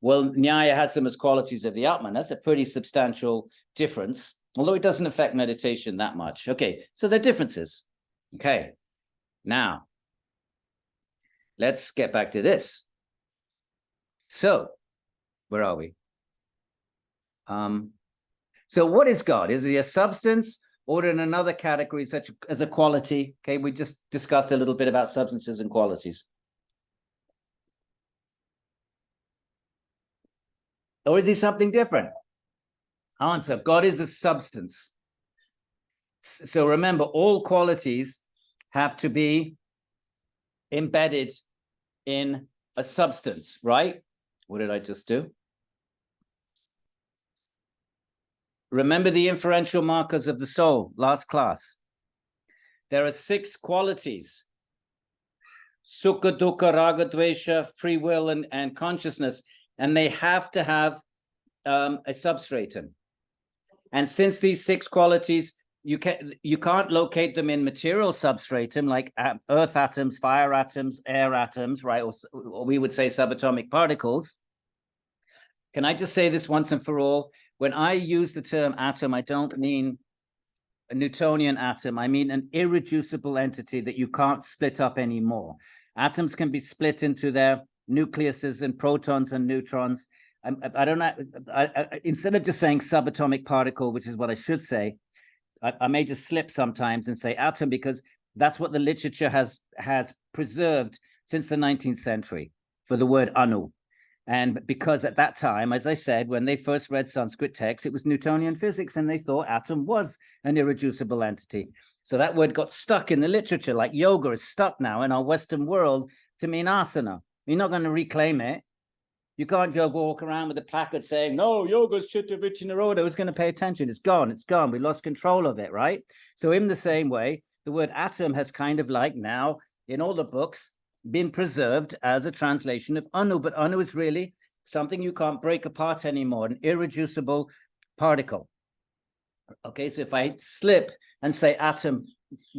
Well, Nyaya has them as qualities of the Atman. That's a pretty substantial difference, although it doesn't affect meditation that much. Okay, so they're differences. Okay, now, let's get back to this. So, where are we? So what is God? Is he a substance or in another category such as a quality? Okay, we just discussed a little bit about substances and qualities. Or is he something different? Answer, God is a substance. So remember, all qualities have to be embedded in a substance, right? What did I just do? Remember the inferential markers of the soul, last class. There are 6 qualities: sukha, dukkha, raga, dvesha, free will, and consciousness, and they have to have a substratum. And since these 6 qualities, you can't locate them in material substratum like earth atoms, fire atoms, air atoms, right? Or we would say subatomic particles. Can I just say this once and for all? When I use the term atom, I don't mean a Newtonian atom. I mean an irreducible entity that you can't split up anymore. Atoms can be split into their nucleuses and protons and neutrons. I don't know. Instead of just saying subatomic particle, which is what I should say, I may just slip sometimes and say atom, because that's what the literature has preserved since the 19th century for the word anu. And because at that time, as I said, when they first read Sanskrit texts, it was Newtonian physics, and they thought atom was an irreducible entity. So that word got stuck in the literature, like yoga is stuck now in our Western world to mean asana. You're not going to reclaim it. You can't go walk around with a placard saying, no, yoga's chitta vritti nirodha. Who's going to pay attention? It's gone. It's gone. We lost control of it, right? So in the same way, the word atom has kind of like now, in all the books, been preserved as a translation of anu, but anu is really something you can't break apart anymore, an irreducible particle. Okay, so if I slip and say atom,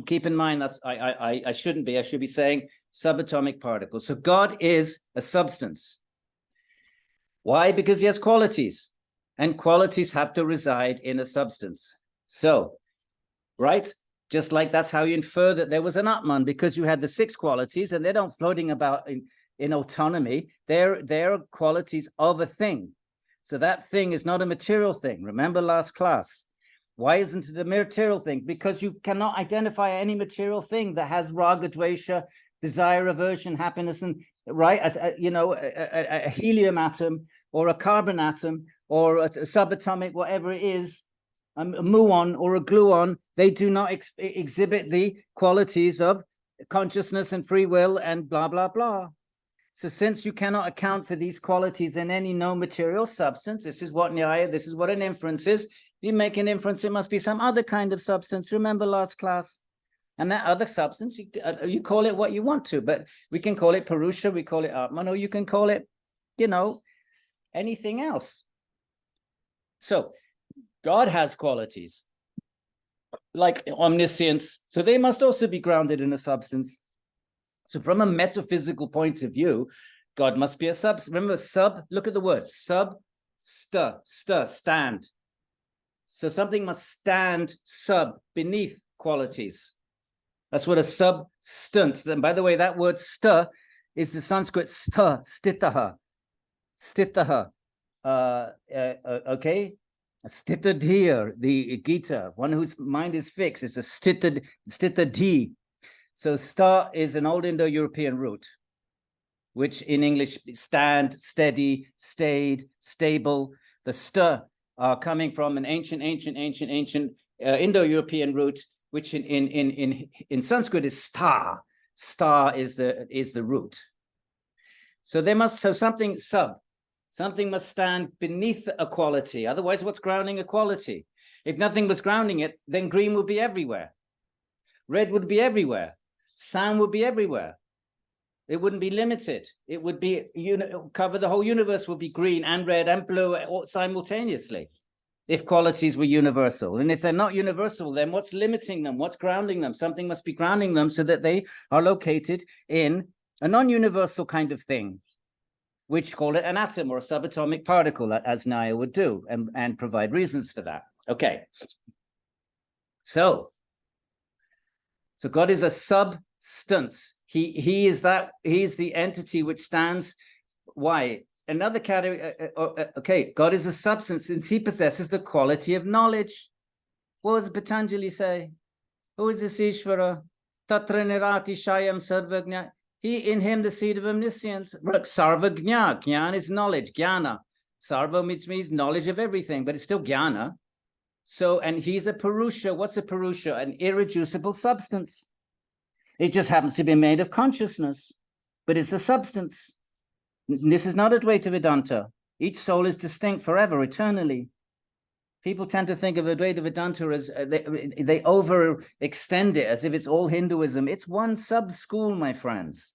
keep in mind that's I shouldn't be. I should be saying subatomic particle. So God is a substance. Why? Because he has qualities, and qualities have to reside in a substance. So, right? Just like that's how you infer that there was an Atman, because you had the 6 qualities, and they're not floating about in autonomy. They're qualities of a thing. So that thing is not a material thing. Remember last class. Why isn't it a material thing? Because you cannot identify any material thing that has raga, dvesha, desire, aversion, happiness, and right, a helium atom or a carbon atom or a subatomic, whatever it is. a muon or a gluon, they do not exhibit the qualities of consciousness and free will and blah, blah, blah. So since you cannot account for these qualities in any known material substance, this is what Nyaya, this is what an inference is. You make an inference, it must be some other kind of substance. Remember last class? And that other substance, you call it what you want to, but we can call it Purusha, we call it Atman, or you can call it, anything else. So God has qualities like omniscience, so they must also be grounded in a substance. So from a metaphysical point of view, God must be a substance. Remember, look at the word, stand. So something must stand beneath qualities. That's what a substance. Then, by the way, that word sta is the Sanskrit stitaha. Okay? Stitadhir, the Gita, one whose mind is fixed, is a stitadhi. So sta is an old Indo-European root, which in English stand, steady, stayed, stable. The sta are coming from an ancient Indo-European root, which in Sanskrit is star. Star is the root. So something must stand beneath a quality. Otherwise, what's grounding a quality? If nothing was grounding it, then green would be everywhere. Red would be everywhere. Sound would be everywhere. It wouldn't be limited. It would be, cover the whole universe would be green and red and blue simultaneously, if qualities were universal. And if they're not universal, then what's limiting them? What's grounding them? Something must be grounding them so that they are located in a non-universal kind of thing, which call it an atom or a subatomic particle, as Nyaya would do, and provide reasons for that. Okay. So God is a substance. He is the entity which stands. Why? Another category. Okay, God is a substance since he possesses the quality of knowledge. What does Patanjali say? Who is this Īśvara? Tatra nirati shayam sarvagnya. In him the seed of omniscience. Sarvagnya. Jnana is knowledge. Jnana. Sarva means knowledge of everything, but it's still jnana. So, and he's a Purusha. What's a Purusha? An irreducible substance. It just happens to be made of consciousness, but it's a substance. This is not Advaita Vedanta. Each soul is distinct forever, eternally. People tend to think of Advaita Vedanta as they overextend it as if it's all Hinduism. It's one sub-school, my friends.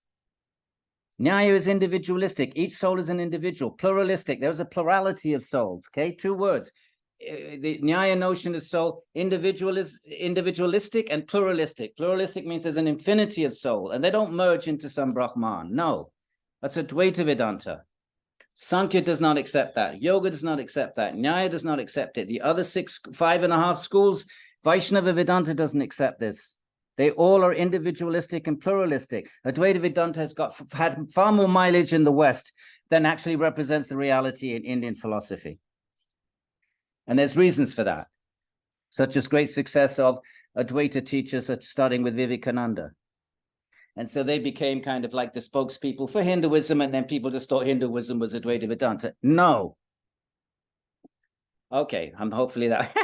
Nyaya is individualistic. Each soul is an individual. Pluralistic. There's a plurality of souls. Okay, 2 words. The Nyaya notion of soul, individualistic and pluralistic. Pluralistic means there's an infinity of soul, and they don't merge into some Brahman. No, that's Advaita Vedanta. Sankhya does not accept that. Yoga does not accept that. Nyaya does not accept it. The other 5.5 schools, Vaishnava Vedanta doesn't accept this. They all are individualistic and pluralistic. Advaita Vedanta has had far more mileage in the West than actually represents the reality in Indian philosophy. And there's reasons for that, such as great success of Advaita teachers, starting with Vivekananda. And so they became kind of like the spokespeople for Hinduism, and then people just thought Hinduism was Advaita Vedanta. No. Okay, hopefully that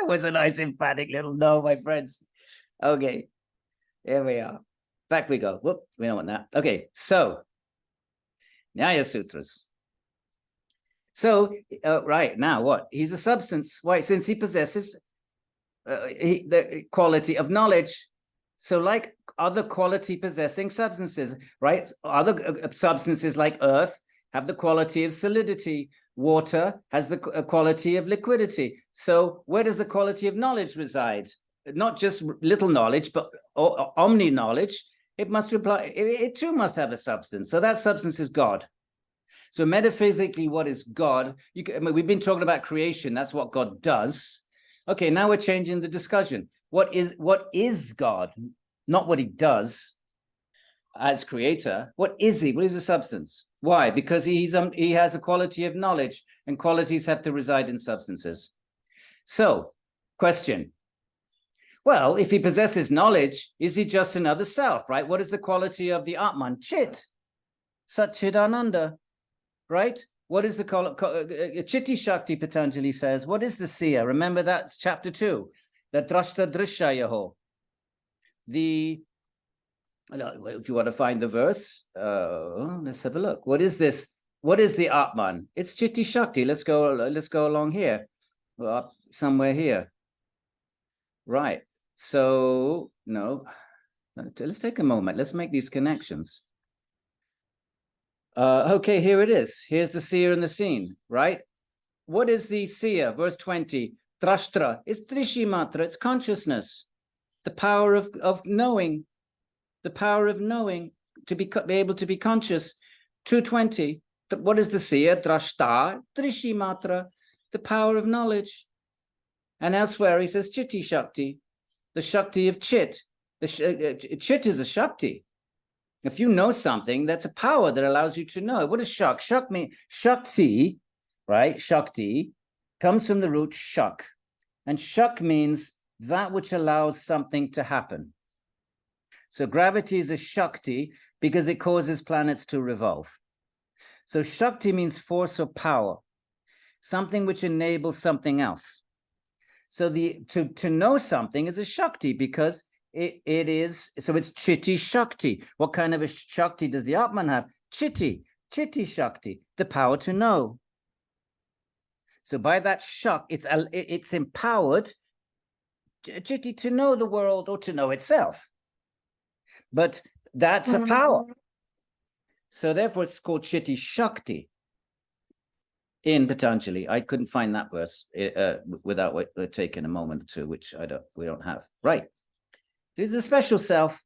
was a nice emphatic little no, my friends. Okay, here we are. Back we go. Whoop, we don't want that. Okay, so Nyaya Sutras. So, right, now what? He's a substance. Why? Since he possesses the quality of knowledge. So like other quality possessing substances, right? Other substances like earth have the quality of solidity. Water has the quality of liquidity. So where does the quality of knowledge reside? Not just little knowledge, but omni knowledge. It too must have a substance. So that substance is God. So metaphysically, what is God? We've been talking about creation. That's what God does. Okay, now we're changing the discussion. What is God? Not what he does as creator. What is he? What is the substance? Why? Because he has a quality of knowledge, and qualities have to reside in substances. So, question. Well, if he possesses knowledge, is he just another self, right? What is the quality of the Atman? Chit. Satchidananda. Right? what is the Chitti Shakti? Patanjali says, what is the seer? Remember that chapter 2, the Drashta Drishayaho. Do you want to find the verse? Let's have a look. What is this? What is the Atman? It's Chitti Shakti. Let's go along here. Well, somewhere here. Right. So, no. Let's take a moment. Let's make these connections. Okay, here it is. Here's the seer and the seen, right? What is the seer? Verse 20. Drashtra. It's Drishimatra. It's consciousness. The power of knowing. The power of knowing, to be able to be conscious. 220. What is the seer? Drashta. Drishimatra. The power of knowledge. And elsewhere he says Chitti Shakti. The Shakti of Chit. Chit is a Shakti. If you know something, that's a power that allows you to know. What does Shak? Shak mean Shakti, right? Shakti comes from the root Shak. And Shak means that which allows something to happen. So gravity is a Shakti because it causes planets to revolve. So Shakti means force or power, something which enables something else. So to know something is a Shakti because it is, so it's Chitti Shakti. What kind of a Shakti does the Atman have? Chitti Shakti, the power to know. So by that Shak, it's empowered Chitti to know the world or to know itself. But that's a power. So therefore it's called Chitti Shakti in Patanjali. I couldn't find that verse without taking a moment or two, which we don't have. Right. This is a special self.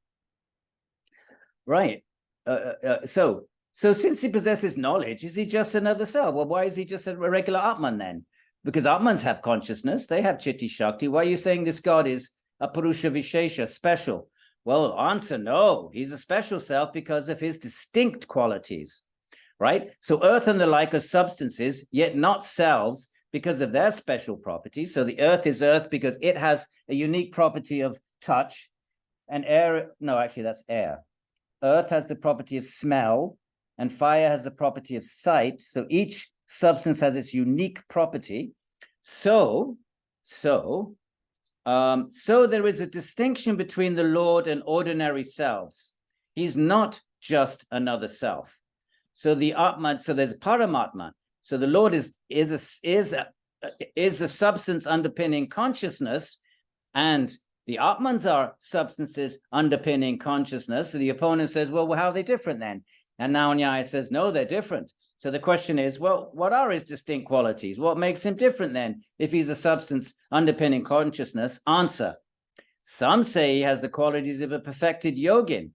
Right. So since he possesses knowledge, is he just another self? Well, why is he just a regular Atman then? Because Atmans have consciousness. They have Chitti Shakti. Why are you saying this God is a Purusha Vishesha, special? Well, answer, no. He's a special self because of his distinct qualities. Right? So earth and the like are substances, yet not selves because of their special properties. So the earth is earth because it has a unique property of touch. And air, no, actually that's air. Earth has the property of smell, and fire has the property of sight. So each substance has its unique property. So there is a distinction between the Lord and ordinary selves. He's not just another self. So the Atman, so there's Paramatma. So the Lord is a substance underpinning consciousness, and the Atmans are substances underpinning consciousness. So the opponent says, well, how are they different then? And now Nyaya says, no, they're different. So the question is, well, what are his distinct qualities? What makes him different then if he's a substance underpinning consciousness? Answer. Some say he has the qualities of a perfected yogin,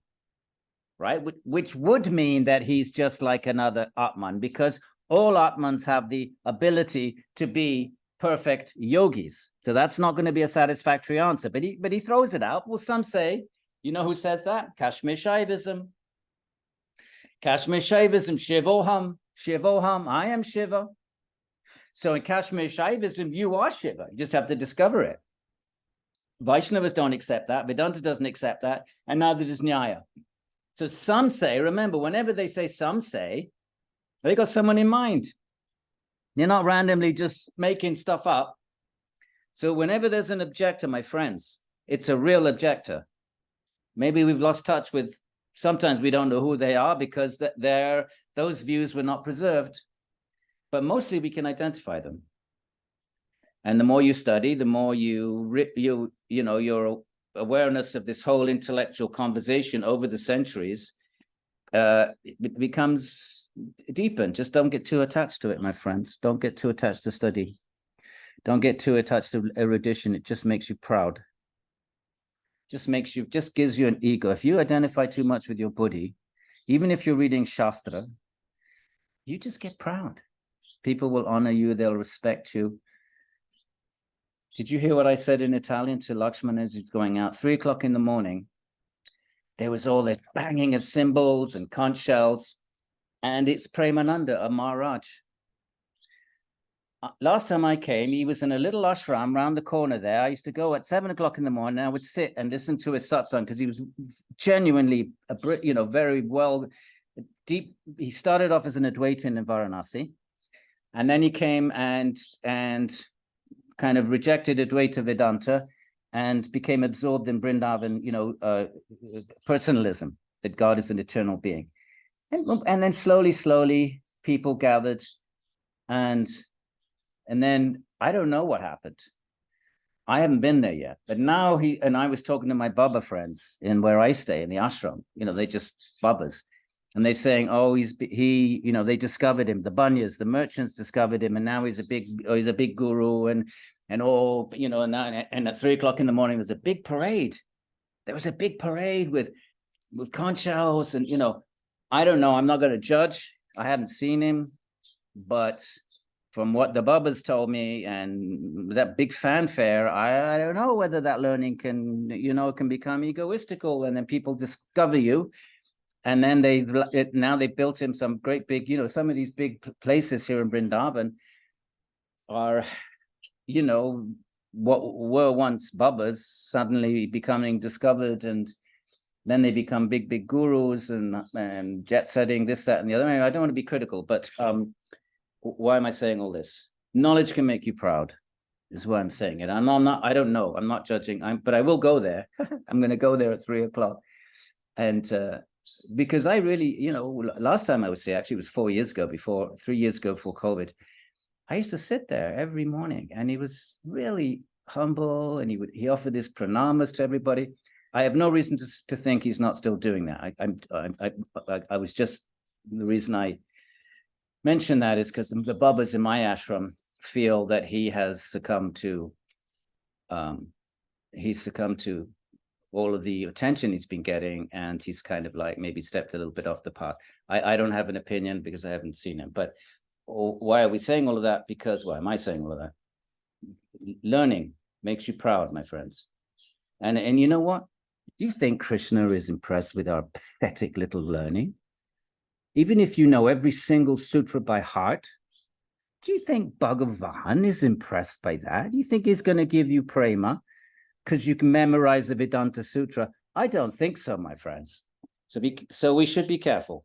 right? Which would mean that he's just like another Atman, because all Atmans have the ability to be perfect yogis. So that's not going to be a satisfactory answer, but he throws it out. Well, some say, you know who says that? Kashmir Shaivism. Kashmir Shaivism, Shivoham, I am Shiva. So in Kashmir Shaivism, you are Shiva. You just have to discover it. Vaishnavas don't accept that. Vedanta doesn't accept that. And neither does Nyaya. So some say, remember, whenever they say some say, they got someone in mind. You're not randomly just making stuff up. So whenever there's an objector, my friends, it's a real objector. Maybe we've lost touch with, sometimes we don't know who they are because those views were not preserved. But mostly we can identify them. And the more you study, the more your awareness of this whole intellectual conversation over the centuries it becomes deepened. Just don't get too attached to it, my friends. Don't get too attached to study. Don't get too attached to erudition. It just makes you proud. Just gives you an ego. If you identify too much with your buddhi, even if you're reading Shastra, you just get proud. People will honor you. They'll respect you. Did you hear what I said in Italian to Lakshmana as he's going out? 3 o'clock in the morning, there was all this banging of cymbals and conch shells, and it's Premananda, a Maharaj. Last time I came, he was in a little ashram round the corner there. I used to go at 7 o'clock in the morning, and I would sit and listen to his satsang because he was genuinely, very well, deep. He started off as an Advaitin in Varanasi, And then he came and kind of rejected Advaita Vedanta and became absorbed in Vrindavan, personalism, that God is an eternal being. And then slowly, people gathered, and then I don't know what happened. I haven't been there yet, but now I was talking to my Baba friends in where I stay in the ashram. They just Babas, and they're saying, oh, they discovered him. The Banyas, the merchants discovered him, and now he's a big guru, and all, and at 3 o'clock in the morning there's a big parade. There was a big parade with conch shells, and I don't know. I'm not going to judge. I haven't seen him, but from what the Babas told me and that big fanfare, I don't know whether that learning can become egoistical, and then people discover you. And then now they built him some great big, some of these big places here in Vrindavan are, what were once Babas suddenly becoming discovered, and then they become big gurus and jet setting, this, that, and the other. I don't want to be critical, but why am I saying all this? Knowledge can make you proud, is why I'm saying it. I don't know. I'm not judging. but I will go there. I'm going to go there at 3 o'clock. And because I really, last time I would say, actually it was 3 years ago before COVID, I used to sit there every morning, and he was really humble, and he offered his pranamas to everybody. I have no reason to think he's not still doing that. I was just, the reason I mention that is because the Babas in my ashram feel that he has succumbed to all of the attention he's been getting, and he's kind of like maybe stepped a little bit off the path. I don't have an opinion because I haven't seen him, but why are we saying all of that? Because why am I saying all of that? Learning makes you proud, my friends. And you know what? Do you think Krishna is impressed with our pathetic little learning? Even if you know every single sutra by heart, do you think Bhagavan is impressed by that? Do you think he's going to give you prema because you can memorize the Vedanta Sutra? I don't think so, my friends. So we should be careful.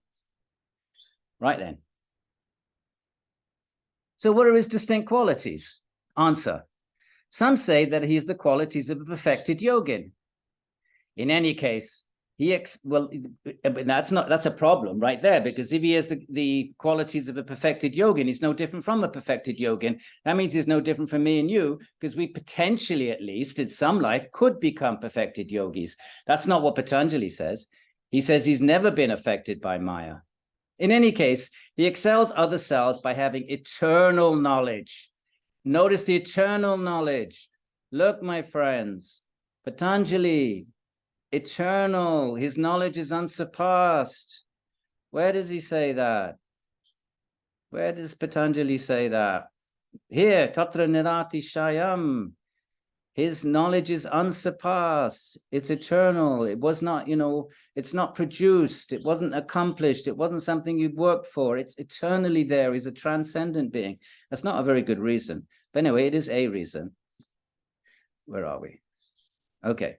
Right then. So what are his distinct qualities? Answer. Some say that he has the qualities of a perfected yogin. In any case, that's a problem right there, because if he has the qualities of a perfected yogin, he's no different from a perfected yogin. That means he's no different from me and you, because we potentially, at least in some life, could become perfected yogis. That's not what Patanjali says. He says he's never been affected by Maya. In any case, he excels other selves by having eternal knowledge. Notice the eternal knowledge. Look, my friends, Patanjali, eternal. His knowledge is unsurpassed. Where does he say that? Where does Patanjali say that? Here, Tatra Nirati Shayam. His knowledge is unsurpassed. It's eternal. It was not, it's not produced. It wasn't accomplished. It wasn't something you worked for. It's eternally there. He's a transcendent being. That's not a very good reason. But anyway, it is a reason. Where are we? Okay.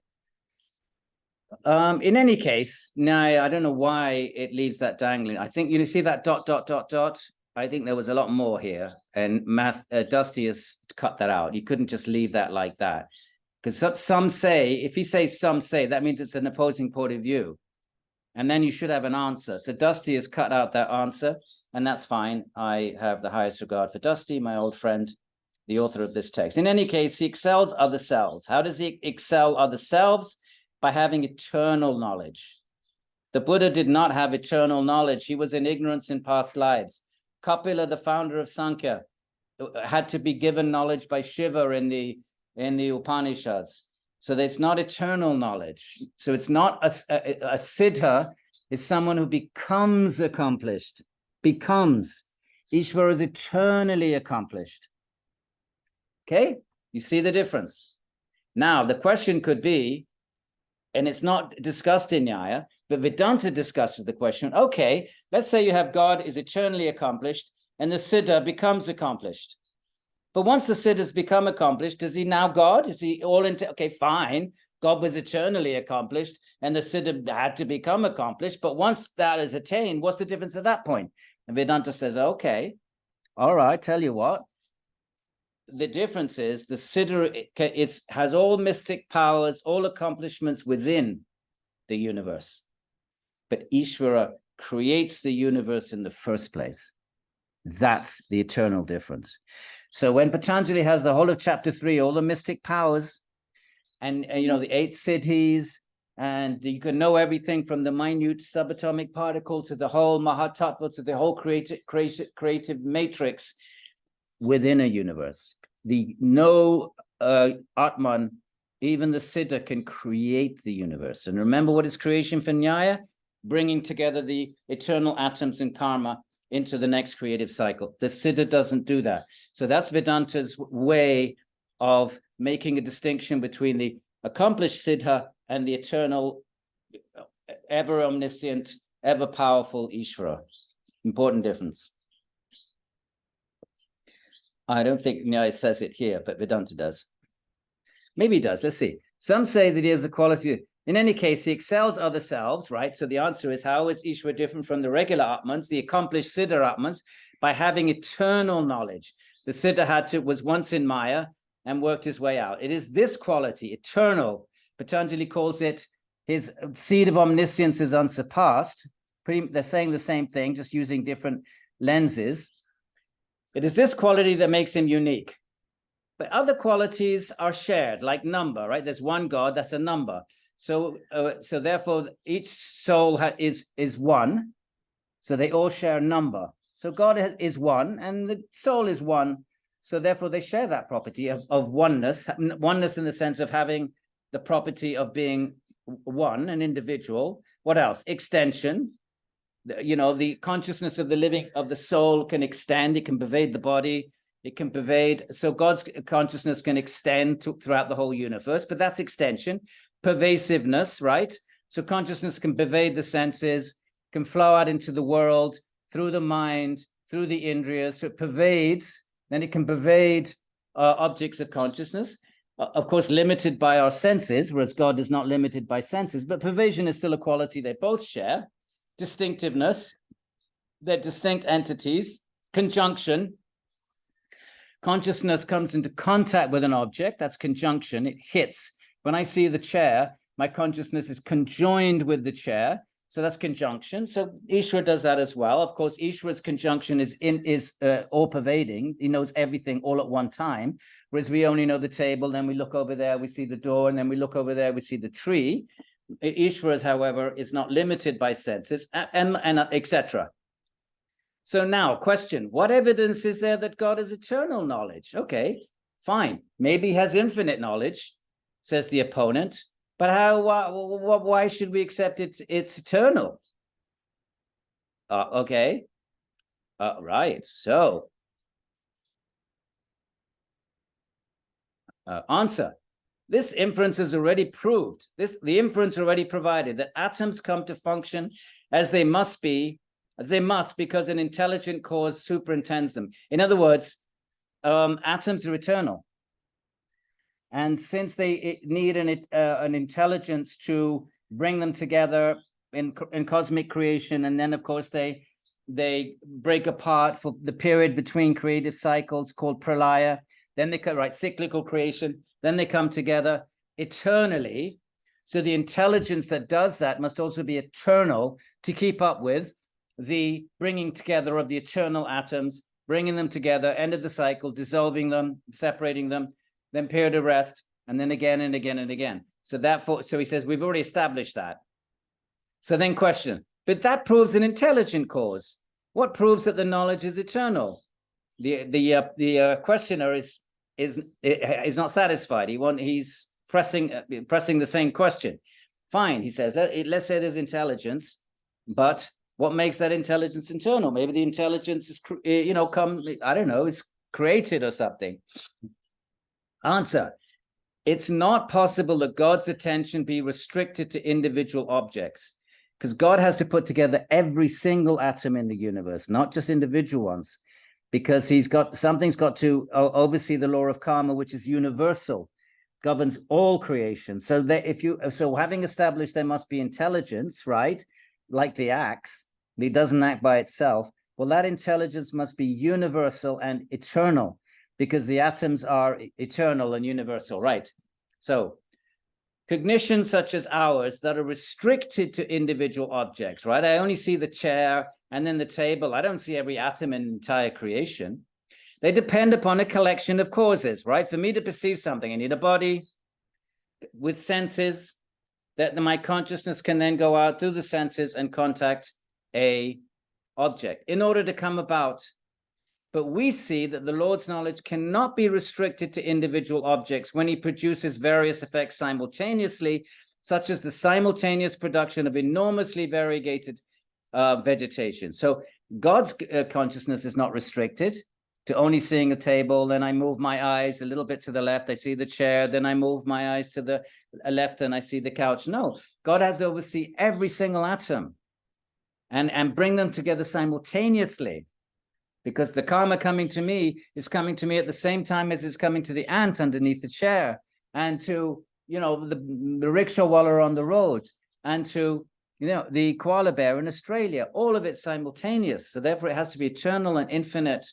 In any case, now I don't know why it leaves that dangling. I think you see that ... I think there was a lot more here, and Dusty has cut that out. You couldn't just leave that like that, because some say, if he says some say, that means it's an opposing point of view, and then you should have an answer. So Dusty has cut out that answer, and that's fine. I have the highest regard for Dusty, my old friend, the author of this text. In any case, he excels other selves. How does he excel other selves? By having eternal knowledge. The Buddha did not have eternal knowledge. He was in ignorance in past lives. Kapila, the founder of Sankhya, had to be given knowledge by Shiva in the Upanishads. So it's not eternal knowledge. So it's not a siddha is someone who becomes accomplished. Becomes. Īśvara is eternally accomplished. Okay? You see the difference? Now, the question could be, and it's not discussed in Nyaya, but Vedanta discusses the question, okay, let's say you have God is eternally accomplished and the Siddha becomes accomplished. But once the Siddha has become accomplished, is he now God? Is he all into, okay, fine, God was eternally accomplished and the Siddha had to become accomplished, but once that is attained, what's the difference at that point? And Vedanta says, okay, All right, tell you what. The difference is the Siddha has all mystic powers, all accomplishments within the universe. But Īśvara creates the universe in the first place. That's the eternal difference. So when Patanjali has the whole of chapter 3, all the mystic powers, and you know, the 8 siddhis, and you can know everything from the minute subatomic particle to the whole Mahatattva, to the whole creative matrix within a universe. No Atman, even the Siddha, can create the universe. And remember, what is creation for Nyaya? Bringing together the eternal atoms and karma into the next creative cycle. The Siddha doesn't do that. So that's Vedanta's way of making a distinction between the accomplished Siddha and the eternal, ever omniscient, ever powerful Īśvara. Important difference. I don't think Nyaya says it here, but Vedanta does. Maybe he does. Let's see. Some say that he has a quality. In any case, he excels other selves, right? So the answer is, how is Īśvara different from the regular Atmans, the accomplished Siddha Atmans? By having eternal knowledge. The Siddha was once in Maya and worked his way out. It is this quality, eternal. Patanjali calls it, his seed of omniscience is unsurpassed. They're saying the same thing, just using different lenses. It is this quality that makes him unique. But other qualities are shared, like number, right? There's one God, that's a number. So therefore, each soul is one. So they all share number. So God is one, and the soul is one. So therefore, they share that property of oneness. Oneness in the sense of having the property of being one, an individual. What else? Extension. You know, the consciousness of the living, of the soul can extend. It can pervade the body. It can pervade. So God's consciousness can extend throughout the whole universe, but that's extension. Pervasiveness, right? So consciousness can pervade the senses, can flow out into the world, through the mind, through the indriyas. So it pervades, then it can pervade objects of consciousness. Of course, limited by our senses, whereas God is not limited by senses, but pervasion is still a quality they both share. Distinctiveness, they're distinct entities. Conjunction, consciousness comes into contact with an object, that's conjunction, it hits. When I see the chair, my consciousness is conjoined with the chair, so that's conjunction. So Īśvara does that as well. Of course, Īśvara's conjunction is all-pervading. He knows everything all at one time, whereas we only know the table, then we look over there, we see the door, and then we look over there, we see the tree. Īśvara, however, is not limited by senses, and etc. So now, question, what evidence is there that God is eternal knowledge? Okay, fine. Maybe he has infinite knowledge, says the opponent, but why should we accept it's eternal? Okay, right, so. Answer. This inference is already proved. The inference already provided that atoms come to function as they must because an intelligent cause superintends them. In other words, atoms are eternal. And since they need an intelligence to bring them together in cosmic creation, and then, of course, they break apart for the period between creative cycles called pralaya, then they come, right, cyclical creation, then they come together eternally. So the intelligence that does that must also be eternal to keep up with the bringing together of the eternal atoms, bringing them together, end of the cycle, dissolving them, separating them, then period of rest, and then again and again and again. So he says, we've already established that. So then question, but that proves an intelligent cause. What proves that the knowledge is eternal? The questioner is not satisfied. He's pressing the same question. Fine, he says, let's say there's intelligence, but what makes that intelligence eternal? Maybe the intelligence is, I don't know, it's created or something. Answer, it's not possible that God's attention be restricted to individual objects, because God has to put together every single atom in the universe, not just individual ones, because something's got to oversee the law of karma, which is universal, governs all creation. So having established there must be intelligence, right? Like the axe, it doesn't act by itself. Well, that intelligence must be universal and eternal, because the atoms are eternal and universal, right? So cognition such as ours that are restricted to individual objects, right? I only see the chair and then the table. I don't see every atom in entire creation. They depend upon a collection of causes, right? For me to perceive something, I need a body with senses that my consciousness can then go out through the senses and contact a object in order to come about. But we see that the Lord's knowledge cannot be restricted to individual objects when he produces various effects simultaneously, such as the simultaneous production of enormously variegated vegetation. So God's consciousness is not restricted to only seeing a table. Then I move my eyes a little bit to the left, I see the chair. Then I move my eyes to the left and I see the couch. No, God has to oversee every single atom and bring them together simultaneously. Because the karma coming to me is coming to me at the same time as it's coming to the ant underneath the chair, and to, you know, the rickshaw waller on the road, and to, you know, the koala bear in Australia. All of it simultaneous. So therefore it has to be eternal and infinite.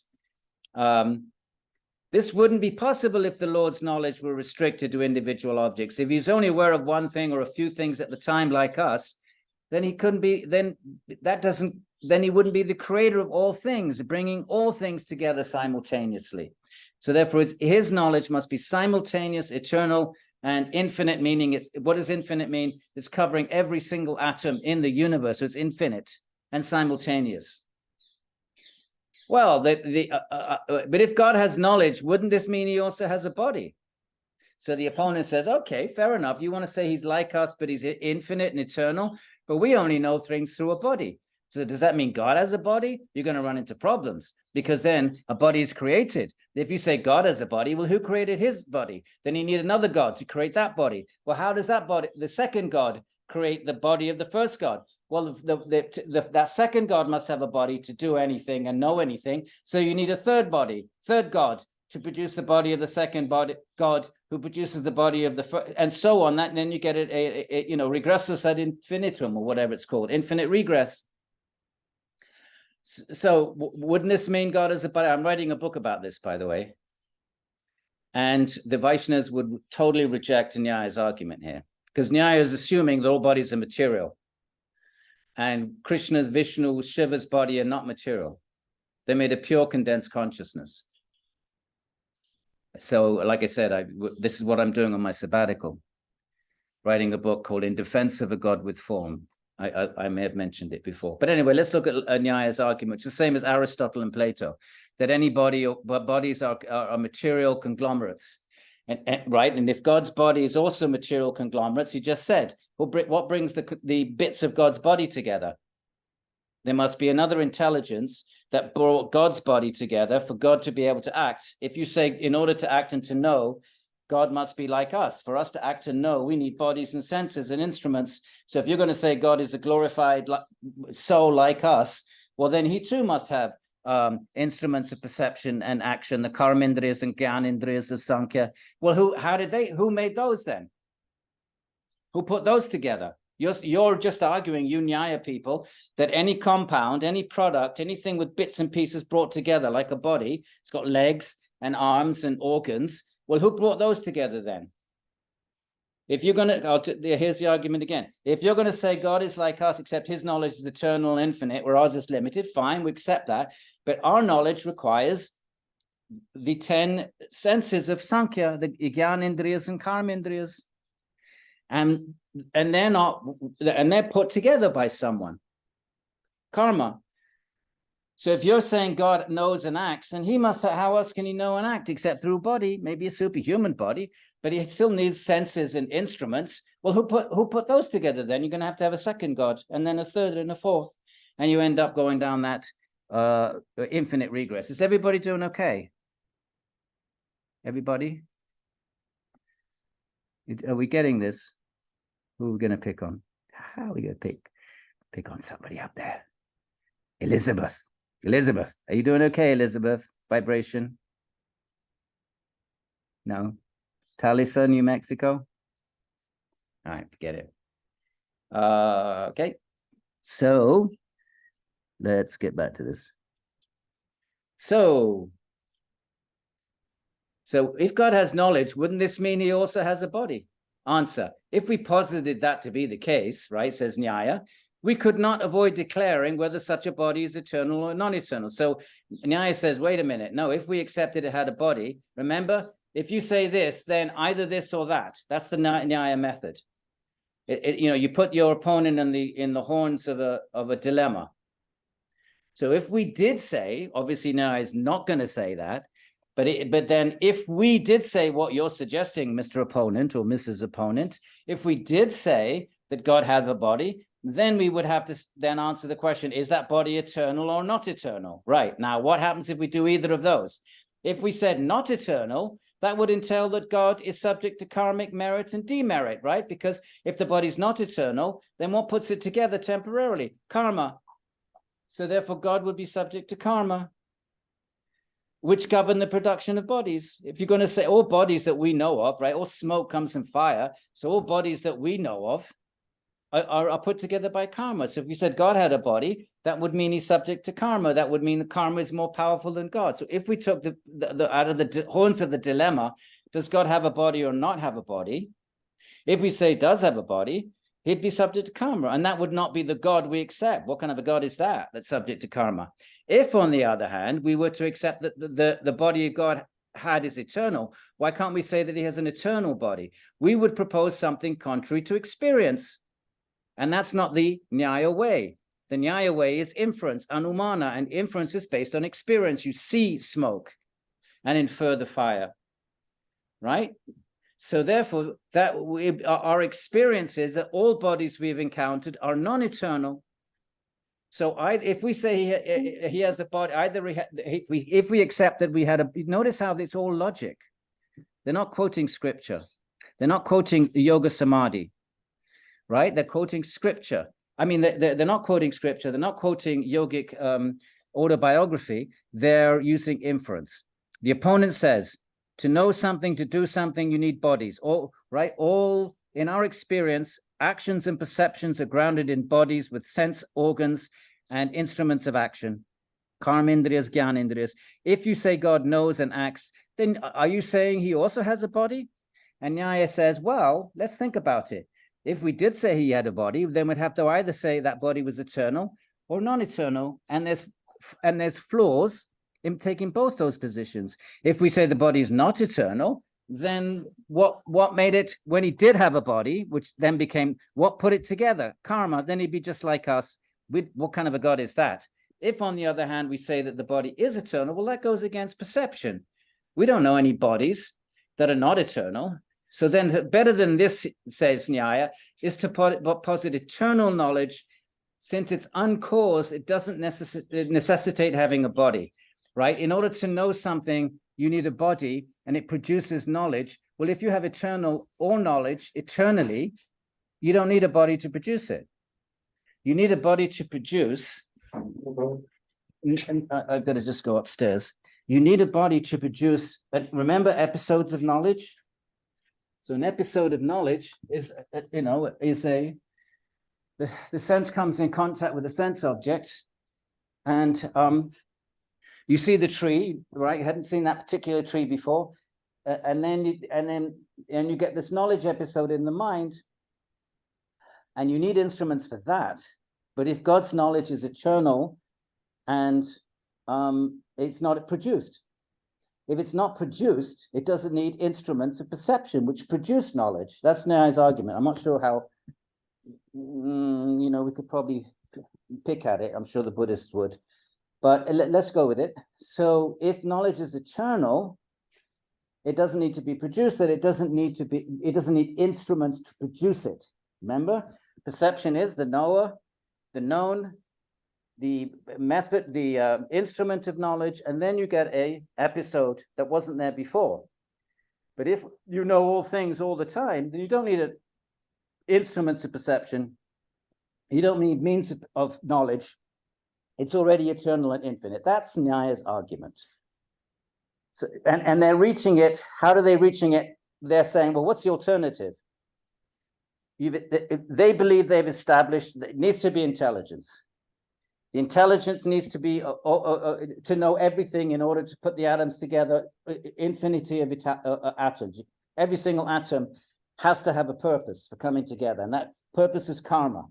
This wouldn't be possible if the Lord's knowledge were restricted to individual objects. If he's only aware of one thing or a few things at the time like us, then he couldn't be, then he wouldn't be the creator of all things, bringing all things together simultaneously. So therefore, his knowledge must be simultaneous, eternal, and infinite, meaning what does infinite mean? It's covering every single atom in the universe. So it's infinite and simultaneous. Well, but if God has knowledge, wouldn't this mean he also has a body? So the opponent says, okay, fair enough. You want to say he's like us, but he's infinite and eternal, but we only know things through a body. So does that mean God has a body? You're going to run into problems, because then a body is created. If you say God has a body, well, who created his body? Then you need another God to create that body. Well, how does that body, the second God, create the body of the first God? Well, that second God must have a body to do anything and know anything. So you need a third body, third God, to produce the body of the second body, God, who produces the body of the first, and so on. That, and then you get a you know, regressus ad infinitum, or whatever it's called, infinite regress. So wouldn't this mean God is a body? I'm writing a book about this, by the way. And the Vaishnavas would totally reject Nyaya's argument here, because Nyaya is assuming that all bodies are material. And Krishna's, Vishnu, Shiva's body are not material. They made a pure condensed consciousness. So, like I said, this is what I'm doing on my sabbatical, writing a book called In Defense of a God with Form. I may have mentioned it before. But anyway, let's look at Nyaya's argument, which is the same as Aristotle and Plato, that any body or bodies are material conglomerates. Right? And if God's body is also material conglomerates, he just said, what brings the bits of God's body together? There must be another intelligence that brought God's body together for God to be able to act. If you say, in order to act and to know, God must be like us. For us to act and know, we need bodies and senses and instruments. So if you're going to say God is a glorified soul like us, well, then he too must have instruments of perception and action, the karmindriyas and gyanindriyas of Sankhya. Well, who made those then? Who put those together? You're just arguing, you Nyaya people, that any compound, any product, anything with bits and pieces brought together like a body, it's got legs and arms and organs. Well, who brought those together then? If you're going to, here's the argument again. If you're going to say God is like us, except his knowledge is eternal and infinite, where ours is limited, fine, we accept that. But our knowledge requires the 10 senses of Sankhya, the Gyanindriyas and Karmindriyas. And they're not, and they're put together by someone. Karma. So if you're saying God knows and acts, then he must, how else can he know and act except through body, maybe a superhuman body, but he still needs senses and instruments. Well, who put those together then? You're going to have a second God, and then a third and a fourth, and you end up going down that infinite regress. Is everybody doing okay? Everybody? Are we getting this? Who are we going to pick on? How are we going to pick on somebody up there? Elizabeth, are you doing okay, Elizabeth? Vibration? No. Talisa, New Mexico? All right, forget it. Okay, so let's get back to this. So if God has knowledge, wouldn't this mean he also has a body? Answer: if we posited that to be the case, right, says Nyaya, we could not avoid declaring whether such a body is eternal or non-eternal. So Nyaya says, wait a minute, no, if we accepted it had a body, remember, if you say this, then either this or that. That's the Nyaya method. You put your opponent in the horns of a dilemma. So if we did say, obviously Nyaya is not going to say that, but then if we did say what you're suggesting, Mr. Opponent or Mrs. Opponent, if we did say that God had a body, then we would have to then answer the question, is that body eternal or not eternal? Right. Now, what happens if we do either of those? If we said not eternal, that would entail that God is subject to karmic merit and demerit, right? Because if the body's not eternal, then what puts it together temporarily? Karma. So therefore, God would be subject to karma, which govern the production of bodies. If you're going to say all bodies that we know of, right? All smoke comes from fire. So all bodies that we know of are put together by karma. So if we said God had a body, that would mean he's subject to karma. That would mean the karma is more powerful than God. So if we took the out of the horns of the dilemma, does God have a body or not have a body? If we say does have a body, he'd be subject to karma, and that would not be the God we accept. What kind of a God is that that's subject to karma? If, on the other hand, we were to accept that the body of God had is eternal, why can't we say that he has an eternal body? We would propose something contrary to experience, and that's not the Nyaya way. The Nyaya way is inference, anumana, and inference is based on experience. You see smoke and infer the fire, right? So therefore, that our experience is that all bodies we've encountered are non-eternal. So if we say he has a body, either if we accept that we had a, notice how it's all logic. They're not quoting scripture. They're not quoting the Yoga Samadhi, right? They're quoting scripture. I mean, they're not quoting scripture. They're not quoting yogic autobiography. They're using inference. The opponent says, to know something, to do something, you need bodies. All in our experience, actions and perceptions are grounded in bodies with sense organs and instruments of action. Karmindriyas, Gyanindriyas. If you say God knows and acts, then are you saying he also has a body? And Nyaya says, well, let's think about it. If we did say he had a body, then we'd have to either say that body was eternal or non-eternal, and there's flaws in taking both those positions. If we say the body is not eternal, then what made it when he did have a body, which then became what put it together? Karma. Then he'd be just like us. What kind of a God is that? If, on the other hand, we say that the body is eternal, well, that goes against perception. We don't know any bodies that are not eternal. So then better than this, says Nyaya, is to posit eternal knowledge. Since it's uncaused, it doesn't necessitate having a body, right? In order to know something, you need a body, and it produces knowledge. Well, if you have eternal or knowledge eternally, you don't need a body to produce it. You need a body to produce. I've got to just go upstairs. You need a body to produce, remember episodes of knowledge? So an episode of knowledge is, the sense comes in contact with a sense object, and you see the tree, right? You hadn't seen that particular tree before, and then you get this knowledge episode in the mind, and you need instruments for that. But if God's knowledge is eternal, and it's not produced. If it's not produced, it doesn't need instruments of perception which produce knowledge. That's Nyaya's argument. I'm not sure how, we could probably pick at it. I'm sure the Buddhists would, but let's go with it. So if knowledge is eternal, it doesn't need to be produced, it doesn't need instruments to produce it. Remember, perception is the knower, the known, the method, the instrument of knowledge, and then you get a episode that wasn't there before. But if you know all things all the time, then you don't need instruments of perception. You don't need means of knowledge. It's already eternal and infinite. That's Nyaya's argument. So, and they're reaching it. How are they reaching it? They're saying, well, what's the alternative? They believe they've established that it needs to be intelligence. The intelligence needs to be to know everything in order to put the atoms together, infinity of atoms. Every single atom has to have a purpose for coming together, and that purpose is karma.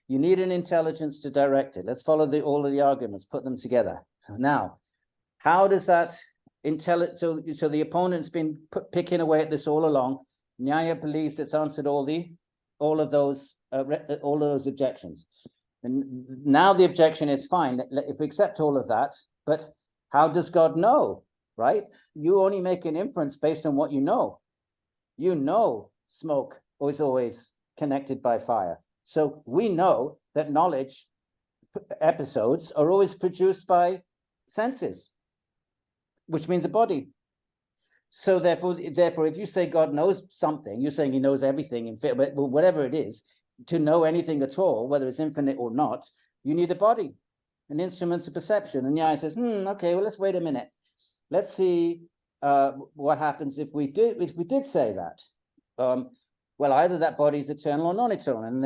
You need an intelligence to direct it. Let's follow all of the arguments, put them together. So now, how does that so the opponent's been picking away at this all along. Nyaya believes it's answered all of those objections. And now the objection is fine, if we accept all of that, but how does God know, right? You only make an inference based on what you know. You know smoke is always connected by fire. So we know that knowledge episodes are always produced by senses, which means a body. So therefore, if you say God knows something, you're saying he knows everything, but whatever it is, to know anything at all, whether it's infinite or not, you need a body, an instrument of perception. And Nyaya says, okay, well, let's wait a minute. Let's see what happens if we did say that. Well, either that body is eternal or non-eternal, and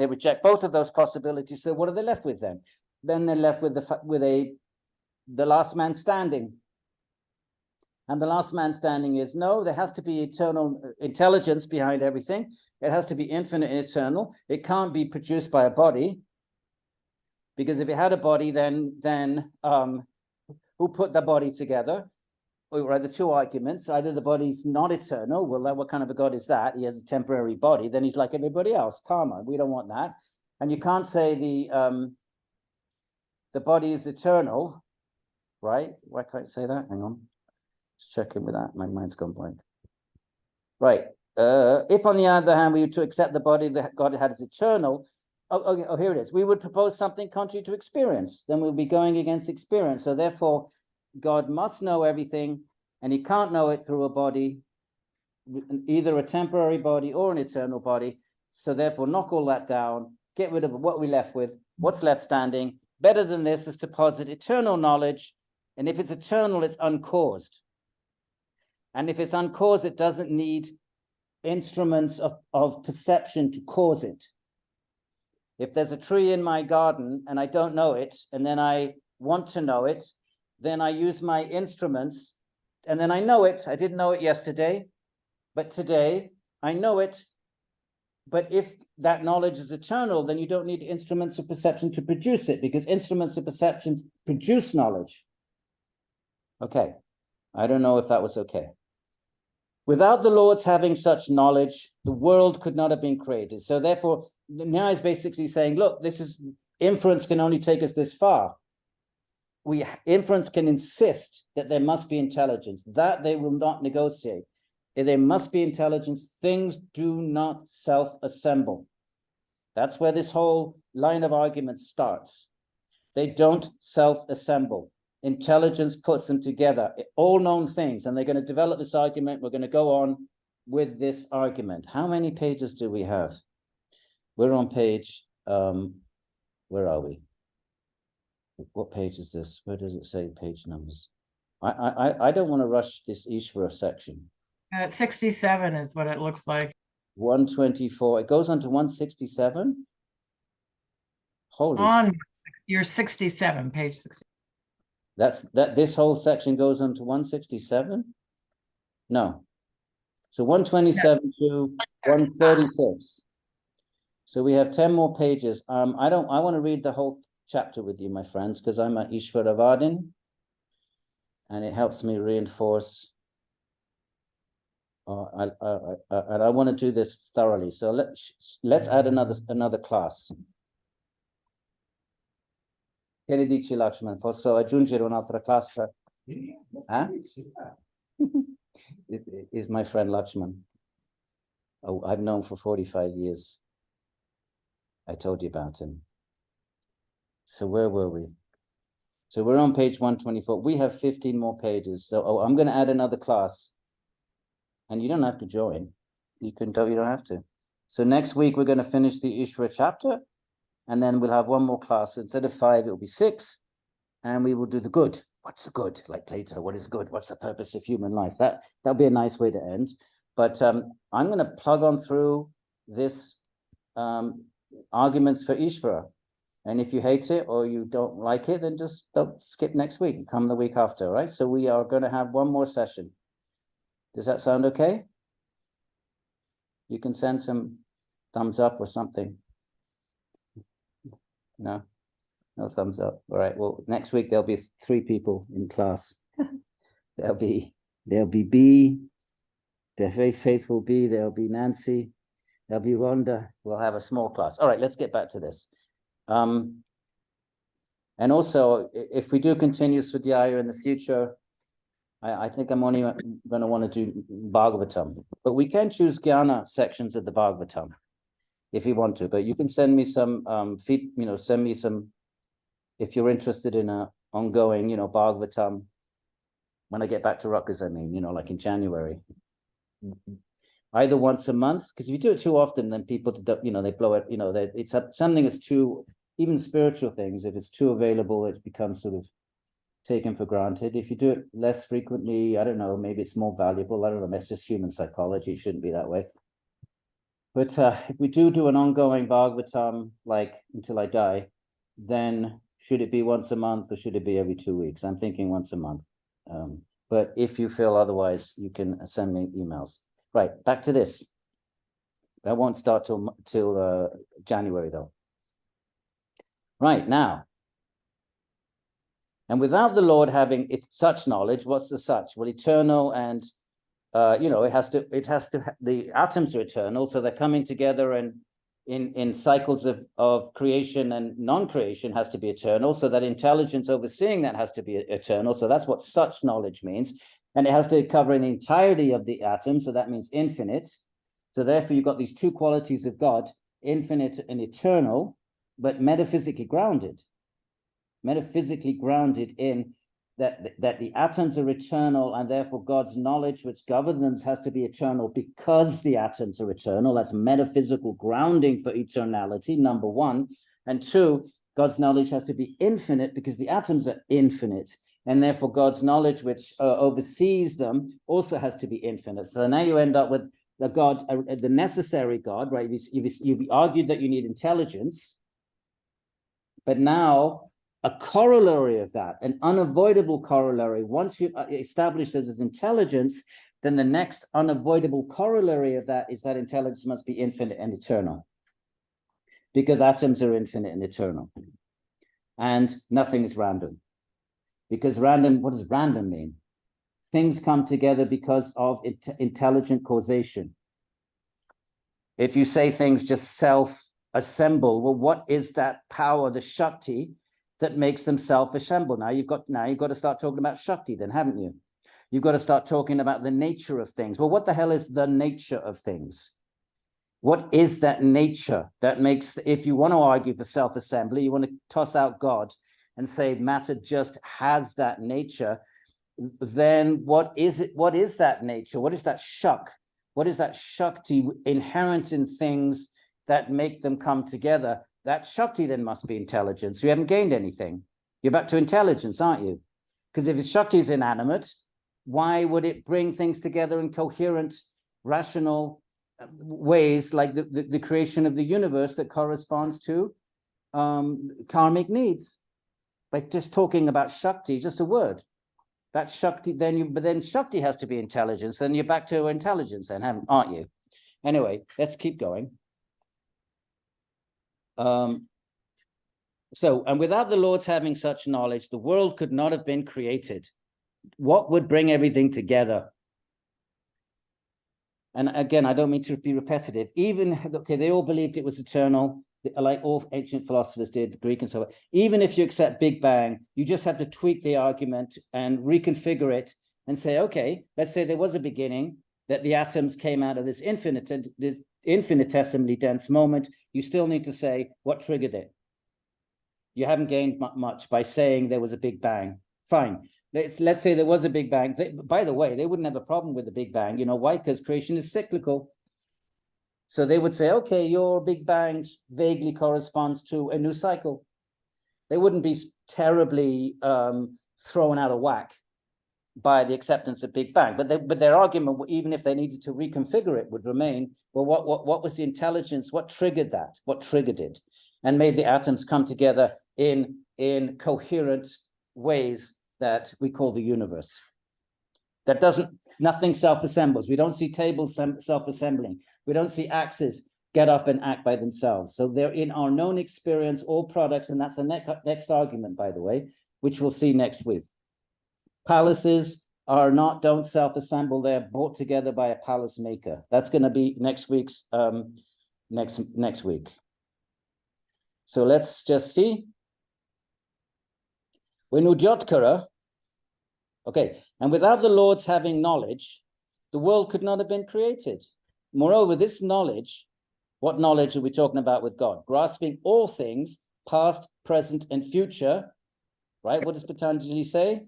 they reject both of those possibilities. So what are they left with then? Then they're left with the last man standing. And the last man standing is, no, there has to be eternal intelligence behind everything. It has to be infinite and eternal. It can't be produced by a body, because if it had a body, then who put the body together? Or the two arguments: either the body's not eternal. Well, what kind of a God is that? He has a temporary body. Then he's like everybody else, karma. We don't want that. And you can't say the body is eternal, right? Why can't I say that? Hang on. Just checking with that. My mind's gone blank. Right. If, on the other hand, we were to accept the body that God had as eternal, here it is. We would propose something contrary to experience. Then we'll be going against experience. So therefore, God must know everything, and he can't know it through a body, either a temporary body or an eternal body. So therefore, knock all that down, get rid of what we're left with. What's left standing? Better than this is to posit eternal knowledge. And if it's eternal, it's uncaused. And if it's uncaused, it doesn't need instruments of perception to cause it. If there's a tree in my garden and I don't know it, and then I want to know it, then I use my instruments, and then I know it. I didn't know it yesterday, but today I know it. But if that knowledge is eternal, then you don't need instruments of perception to produce it, because instruments of perception produce knowledge. Okay, I don't know if that was okay. Without the Lord's having such knowledge, the world could not have been created. So therefore, Nyaya is basically saying, look, inference can only take us this far. Inference can insist that there must be intelligence. That they will not negotiate. There must be intelligence. Things do not self-assemble. That's where this whole line of argument starts. They don't self-assemble. Intelligence puts them together, all known things, and they're going to develop this argument. We're going to go on with this argument. How many pages do we have? We're on page, where are we? What page is this? Where does it say page numbers? I don't want to rush this Īśvara section.
67 is what it looks like.
124. It goes on to 167. Holy.
You're 67, page 60.
This whole section goes on to 167? No. So 127 to 136. So we have 10 more pages. I want to read the whole chapter with you, my friends, because I'm at Īśvara, and it helps me reinforce. And I want to do this thoroughly. So let's add another class. Che ne dici, Lakshman? Posso aggiungere un'altra classe? Is my friend Lakshman. Oh, I've known for 45 years. I told you about him. So where were we? So we're on page 124. We have 15 more pages. So I'm going to add another class. And you don't have to join. You don't have to. So next week, we're going to finish the Īśvara chapter. And then we'll have one more class. Instead of 5, it'll be 6. And we will do the good. What's the good? Like Plato, what is good? What's the purpose of human life? That'll be a nice way to end. But I'm going to plug on through this arguments for Īśvara. And if you hate it or you don't like it, then just don't skip next week and come the week after, right? So we are going to have one more session. Does that sound okay? You can send some thumbs up or something. No? No thumbs up. All right. Well, next week there'll be 3 people in class. There'll be B, the very faithful B, there'll be Nancy, there'll be Rhonda. We'll have a small class. All right, let's get back to this. And also, if we do continue Swadhyaya in the future, I think I'm only going to want to do Bhagavatam. But we can choose Jnana sections of the Bhagavatam if you want to. But you can send me some, send me some, if you're interested in a ongoing, Bhagavatam, when I get back to Rutgers, I mean, like in January. Either once a month, because if you do it too often, then people, they blow it, it's something that's too, even spiritual things, if it's too available, it becomes sort of taken for granted. If you do it less frequently, I don't know, maybe it's more valuable. I don't know, that's just human psychology. It shouldn't be that way. But if we do an ongoing Bhagavatam, like until I die, then should it be once a month or should it be every 2 weeks? I'm thinking once a month. But if you feel otherwise, you can send me emails. Right, back to this. That won't start till January, though. Right, now. And without the Lord having such knowledge, what's the such? Well, eternal and, the atoms are eternal, so they're coming together and in cycles of creation and non-creation has to be eternal, so that intelligence overseeing that has to be eternal. So that's what such knowledge means. And it has to cover an entirety of the atom, so that means infinite. So therefore, you've got these 2 qualities of God, infinite and eternal, but metaphysically grounded. Metaphysically grounded in that the atoms are eternal, and therefore God's knowledge which governs has to be eternal because the atoms are eternal. That's metaphysical grounding for eternality, number 1. And 2, God's knowledge has to be infinite because the atoms are infinite. And therefore God's knowledge which oversees them also has to be infinite. So now you end up with the God, the necessary God, right? You've argued that you need intelligence, but now a corollary of that, an unavoidable corollary, once you establish this as intelligence, then the next unavoidable corollary of that is that intelligence must be infinite and eternal, because atoms are infinite and eternal, and nothing is random. Because random, what does random mean? Things come together because of intelligent causation. If you say things just self-assemble, well, what is that power, the Shakti, that makes them self-assemble? Now you've got to start talking about Shakti then, haven't you? You've got to start talking about the nature of things. Well, what the hell is the nature of things? What is that nature that makes, if you want to argue for self-assembly, you want to toss out God and say matter just has that nature, then what is it? What is that nature? What is that shak? What is that Shakti inherent in things that make them come together? That Shakti then must be intelligence. You haven't gained anything. You're back to intelligence, aren't you? Because if Shakti is inanimate, why would it bring things together in coherent, rational ways, like the creation of the universe that corresponds to karmic needs? By just talking about Shakti, just a word. That Shakti, but then Shakti has to be intelligence, then you're back to intelligence then, aren't you? Anyway, let's keep going. And without the Lord's having such knowledge, the world could not have been created. What would bring everything together? And again, I don't mean to be repetitive. They all believed it was eternal, like all ancient philosophers did, Greek and so on. Even if you accept Big Bang, you just have to tweak the argument and reconfigure it and say, okay, let's say there was a beginning, that the atoms came out of this infinitesimally dense moment. You still need to say what triggered it. You haven't gained much by saying there was a Big Bang. Fine. Let's say there was a Big Bang. By the way, they wouldn't have a problem with the Big Bang. You know why? Because creation is cyclical. So they would say, okay, your Big Bang vaguely corresponds to a new cycle. They wouldn't be terribly thrown out of whack by the acceptance of Big Bang. But their argument, even if they needed to reconfigure it, would remain, well, what was the intelligence? What triggered that? What triggered it? and made the atoms come together in coherent ways that we call the universe. That nothing self-assembles. We don't see tables self-assembling. We don't see axes get up and act by themselves. So they're in our known experience, all products, and that's the next argument, by the way, which we'll see next week. Palaces don't self-assemble, they're brought together by a palace maker. That's going to be next week's next week. So let's just see. Venudyodkara. Okay, and without the Lord's having knowledge, the world could not have been created. Moreover, this knowledge, what knowledge are we talking about with God? Grasping all things, past, present, and future, right? What does Patanjali say?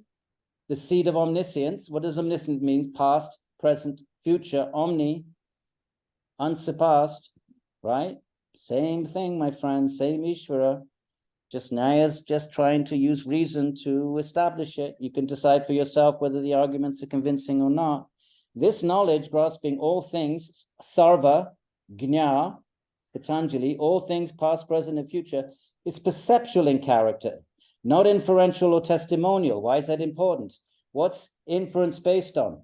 The seed of omniscience. What does omniscience mean? Past, present, future, omni, unsurpassed, right? Same thing, my friends, same Īśvara. Just Nyaya's just trying to use reason to establish it. You can decide for yourself whether the arguments are convincing or not. This knowledge, grasping all things, sarva, gnya, Patanjali, all things past, present, and future, is perceptual in character, not inferential or testimonial. Why is that important? What's inference based on?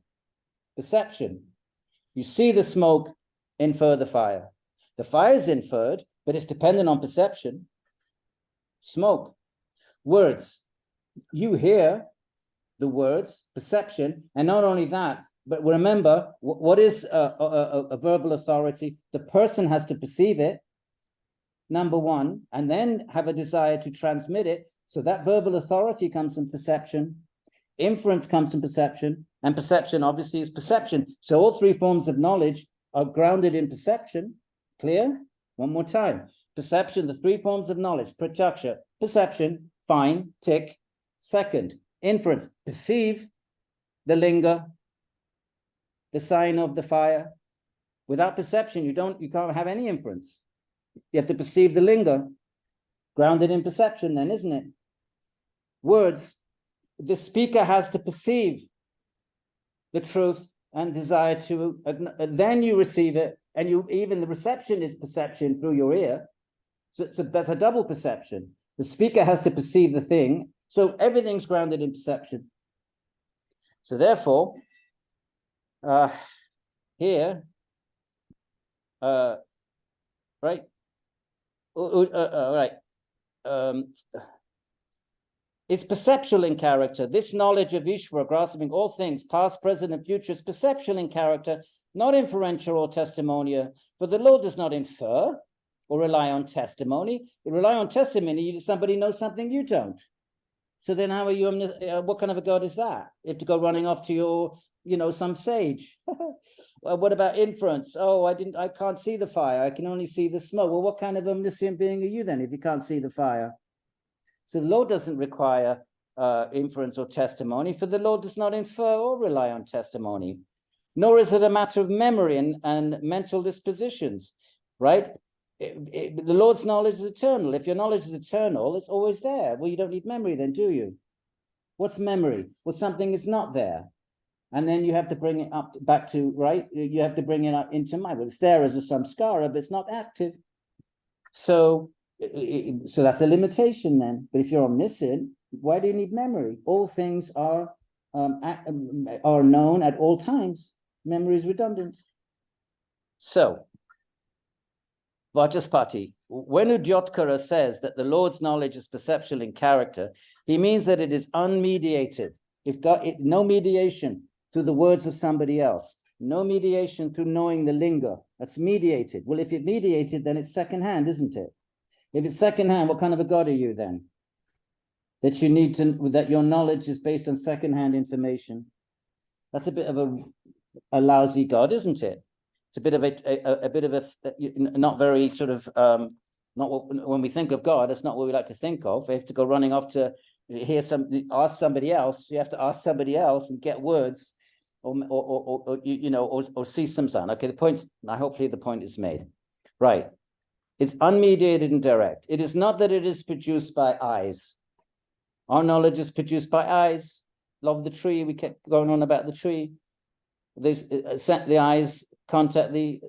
Perception. You see the smoke, infer the fire. The fire is inferred, but it's dependent on perception. Smoke. Words. You hear the words, perception, and not only that, but remember, what is a verbal authority? The person has to perceive it, number one, and then have a desire to transmit it. So that verbal authority comes from perception. Inference comes from perception, and perception obviously is perception. So all three forms of knowledge are grounded in perception. Clear? One more time. Perception, the three forms of knowledge. Pratyaksha, perception, fine, tick. Second, inference, perceive the linga, the sign of the fire. Without perception, you can't have any inference. You have to perceive the linga, grounded in perception then, isn't it? Words, the speaker has to perceive the truth and desire to, then you receive it, and even the reception is perception through your ear. So that's a double perception. The speaker has to perceive the thing, so everything's grounded in perception. So therefore, here, right, it's perceptual in character. This knowledge of Īśvara, grasping all things, past, present, and future, is perceptual in character, not inferential or testimonial. For the Lord does not infer or rely on testimony. You rely on testimony, somebody knows something you don't. So then how are you, what kind of a God is that? You have to go running off to your, some sage. Well, what about inference? Oh, I can't see the fire. I can only see the smoke. Well, what kind of omniscient being are you then if you can't see the fire? So the Lord doesn't require inference or testimony, for the Lord does not infer or rely on testimony. Nor is it a matter of memory and mental dispositions, right? The Lord's knowledge is eternal. If your knowledge is eternal, it's always there. Well, you don't need memory then, do you? What's memory? Well, something is not there. And then you have to bring it up back to, right? You have to bring it up into mind. Well, it's there as a samskara, but it's not active. So that's a limitation then. But if you're omniscient, why do you need memory? All things are known at all times. Memory is redundant. So, Vachaspati, when Venudyodkara says that the Lord's knowledge is perceptual in character, he means that it is unmediated. No mediation through the words of somebody else. No mediation through knowing the linga. That's mediated. Well, if it's mediated, then it's secondhand, isn't it? If it's secondhand, what kind of a God are you then? That your knowledge is based on secondhand information. That's a bit of a lousy God, isn't it? It's a bit of a not very sort of not what, when we think of God, that's not what we like to think of. We have to go running off to ask somebody else. You have to ask somebody else and get words, or see some sign. Okay, the point. Hopefully the point is made. Right. It's unmediated and direct. It is not that it is produced by eyes. Our knowledge is produced by eyes. Love the tree. We kept going on about the tree. The eyes contact the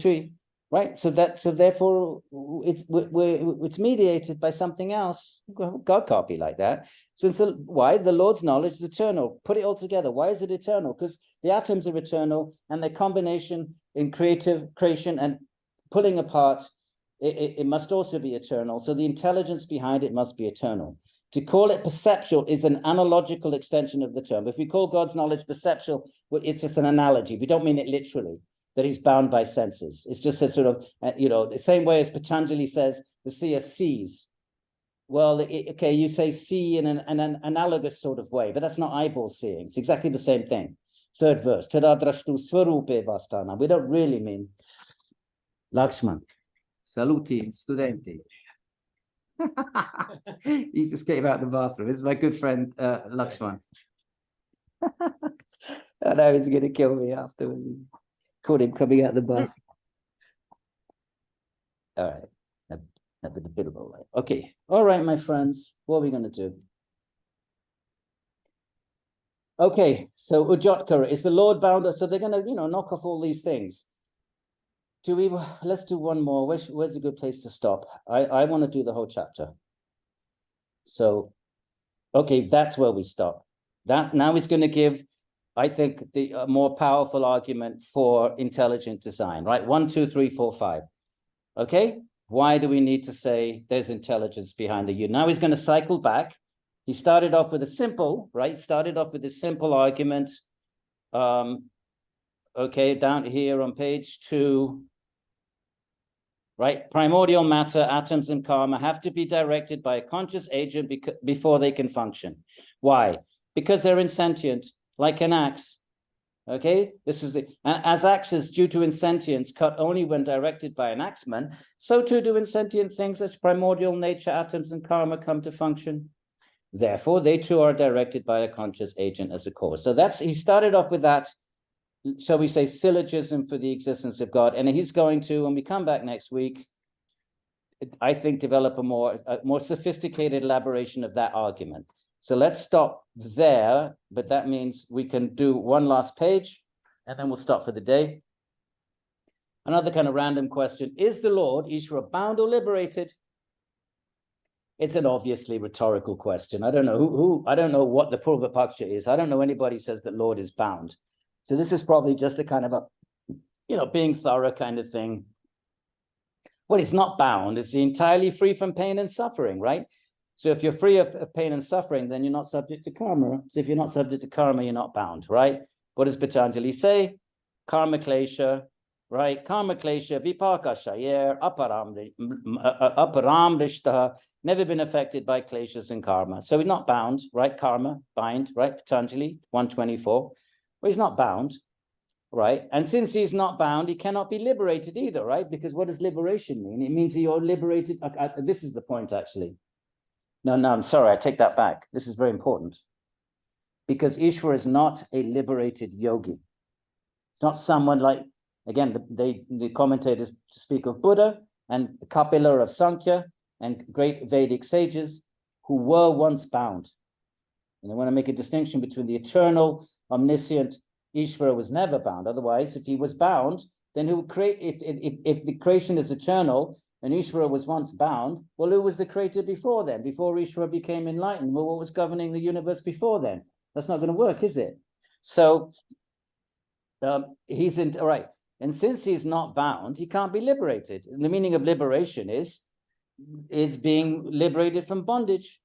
tree. right? So therefore it's mediated by something else. God can't be like that. So why? The Lord's knowledge is eternal. Put it all together. Why is it eternal? Because the atoms are eternal, and their combination in creation and pulling apart, it must also be eternal. So the intelligence behind it must be eternal. To call it perceptual is an analogical extension of the term. If we call God's knowledge perceptual, well, it's just an analogy. We don't mean it literally, that he's bound by senses. It's just a sort of, the same way as Patanjali says, the seer sees. Well, okay, you say see in an analogous sort of way, but that's not eyeball seeing. It's exactly the same thing. Third verse, Tadadrashtu swarupe vastana. We don't really mean Lakshman. Saluti, studenti. He just came out of the bathroom. This is my good friend, Lakshman. I know he's going to kill me afterwards. Caught him coming out of the bathroom. All right. A bit of a way. Okay. All right, my friends. What are we going to do? Okay. So Ujotkara, is the Lord bound? So they're going to, knock off all these things. Let's do one more. Where's a good place to stop? I want to do the whole chapter. So, okay, that's where we stop. Now he's going to give, I think, the more powerful argument for intelligent design, right? 1, 2, 3, 4, 5. Okay, why do we need to say there's intelligence behind the Now he's going to cycle back. He started off with a simple, right? Started off with a simple argument. Okay, down here on page 2. Right, primordial matter, atoms, and karma have to be directed by a conscious agent before they can function. Why? Because they're insentient, like an axe. Okay, this is as axes due to insentience cut only when directed by an axeman, so too do insentient things as primordial nature, atoms, and karma come to function. Therefore, they too are directed by a conscious agent as a cause. So he started off with that, shall we say, syllogism for the existence of God. And he's going to, when we come back next week, I think, develop a more sophisticated elaboration of that argument. So let's stop there, but that means we can do one last page, and then we'll stop for the day. Another kind of random question: is the Lord, Īśvara, bound or liberated? It's an obviously rhetorical question. I don't know I don't know what the Purva Paksha is. I don't know anybody who says that Lord is bound. So this is probably just a kind of a, being thorough kind of thing. Well, it's not bound. It's entirely free from pain and suffering, right? So if you're free of pain and suffering, then you're not subject to karma. So if you're not subject to karma, you're not bound, right? What does Patanjali say? Karma klesha, right? Karma klesha vipaka shayer aparamrishtaha, never been affected by kleshas and karma. So he's not bound, right? Karma, bind, right? Patanjali 124. Well, he's not bound. Right. And since he's not bound, he cannot be liberated either, right? Because what does liberation mean? It means that you're liberated. This is the point, actually. No, I'm sorry. I take that back. This is very important. Because Īśvara is not a liberated yogi. It's not someone like, again, the commentators speak of Buddha and Kapila of Sankhya and great Vedic sages who were once bound. And they want to make a distinction between the eternal, omniscient Īśvara was never bound. Otherwise, if he was bound, then who create? If the creation is eternal and Īśvara was once bound, well, who was the creator before then? Before Īśvara became enlightened, well, what was governing the universe before then? That's not going to work, is it? So he's in right, and since he's not bound, he can't be liberated. And the meaning of liberation is being liberated from bondage.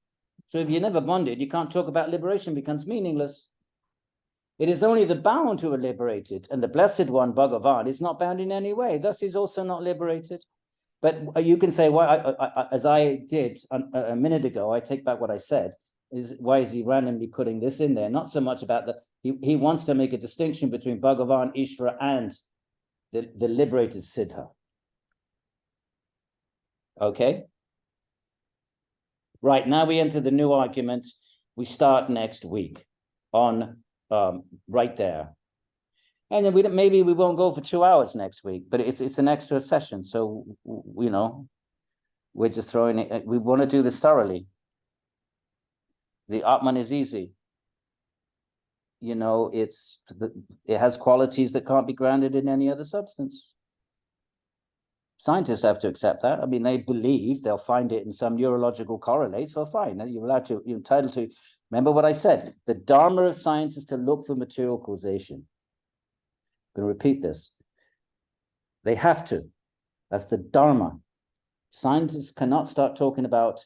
So if you're never bonded, you can't talk about liberation. Becomes meaningless. It is only the bound who are liberated, and the Blessed One, Bhagavan, is not bound in any way. Thus, he's also not liberated. But you can say, why, as I did a minute ago, I take back what I said, why is he randomly putting this in there? Not so much about he wants to make a distinction between Bhagavan, Īśvara, and the liberated Siddha. Okay? Right, now we enter the new argument. We start next week on right there, and then maybe we won't go for 2 hours next week, but it's an extra session, so we're just throwing it. We want to do this thoroughly. The Atman is easy. It has qualities that can't be granted in any other substance. Scientists have to accept that. I mean, they believe they'll find it in some neurological correlates. Well, fine. You're entitled to. Remember what I said. The dharma of science is to look for material causation. I'm going to repeat this. They have to. That's the dharma. Scientists cannot start talking about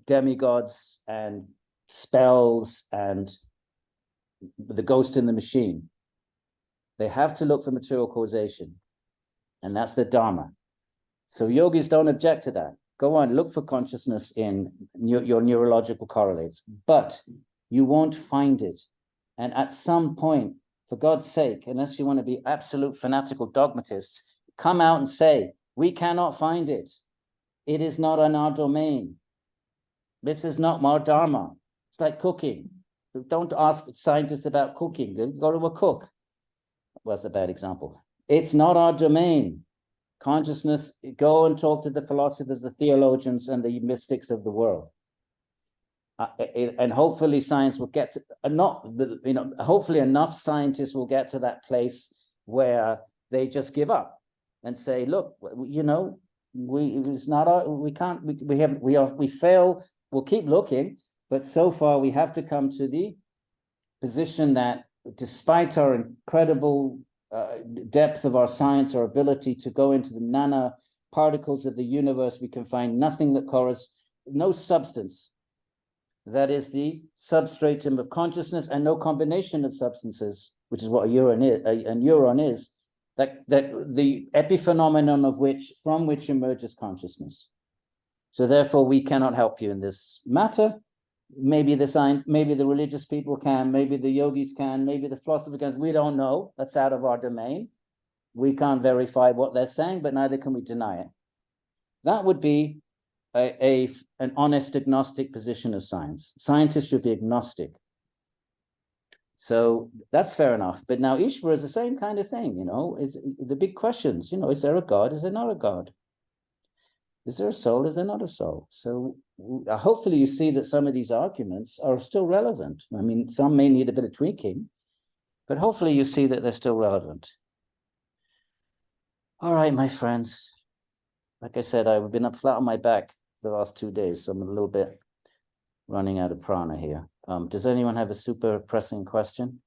demigods and spells and the ghost in the machine. They have to look for material causation, and that's the dharma. So yogis don't object to that. Go on, look for consciousness in your neurological correlates, but you won't find it. And at some point, for God's sake, unless you want to be absolute fanatical dogmatists, come out and say, we cannot find it. It is not in our domain. This is not our dharma. It's like cooking. Don't ask scientists about cooking. Go to a cook. Well, that's a bad example. It's not our domain. Consciousness, go and talk to the philosophers, the theologians, and the mystics of the world. And hopefully science will get to, hopefully enough scientists will get to that place where they just give up and say, look, we fail, we'll keep looking, but so far we have to come to the position that despite our incredible depth of our science, our ability to go into the nano particles of the universe, we can find nothing that no substance that is the substratum of consciousness, and no combination of substances, which is what a neuron is, that the epiphenomenon from which emerges consciousness. So therefore, we cannot help you in this matter. Maybe the religious people can, maybe the yogis can, maybe the philosopher can. We don't know. That's out of our domain. We can't verify what they're saying, but neither can we deny it. That would be an honest agnostic position of science. Scientists should be agnostic. So that's fair enough. But now Īśvara is the same kind of thing, it's the big questions, is there a God? Is there not a God? Is there a soul? Is there not a soul? So hopefully you see that some of these arguments are still relevant. I mean, some may need a bit of tweaking, but hopefully you see that they're still relevant. All right, my friends. Like I said, I've been up flat on my back the last 2 days, so I'm a little bit running out of prana here. Does anyone have a super pressing question?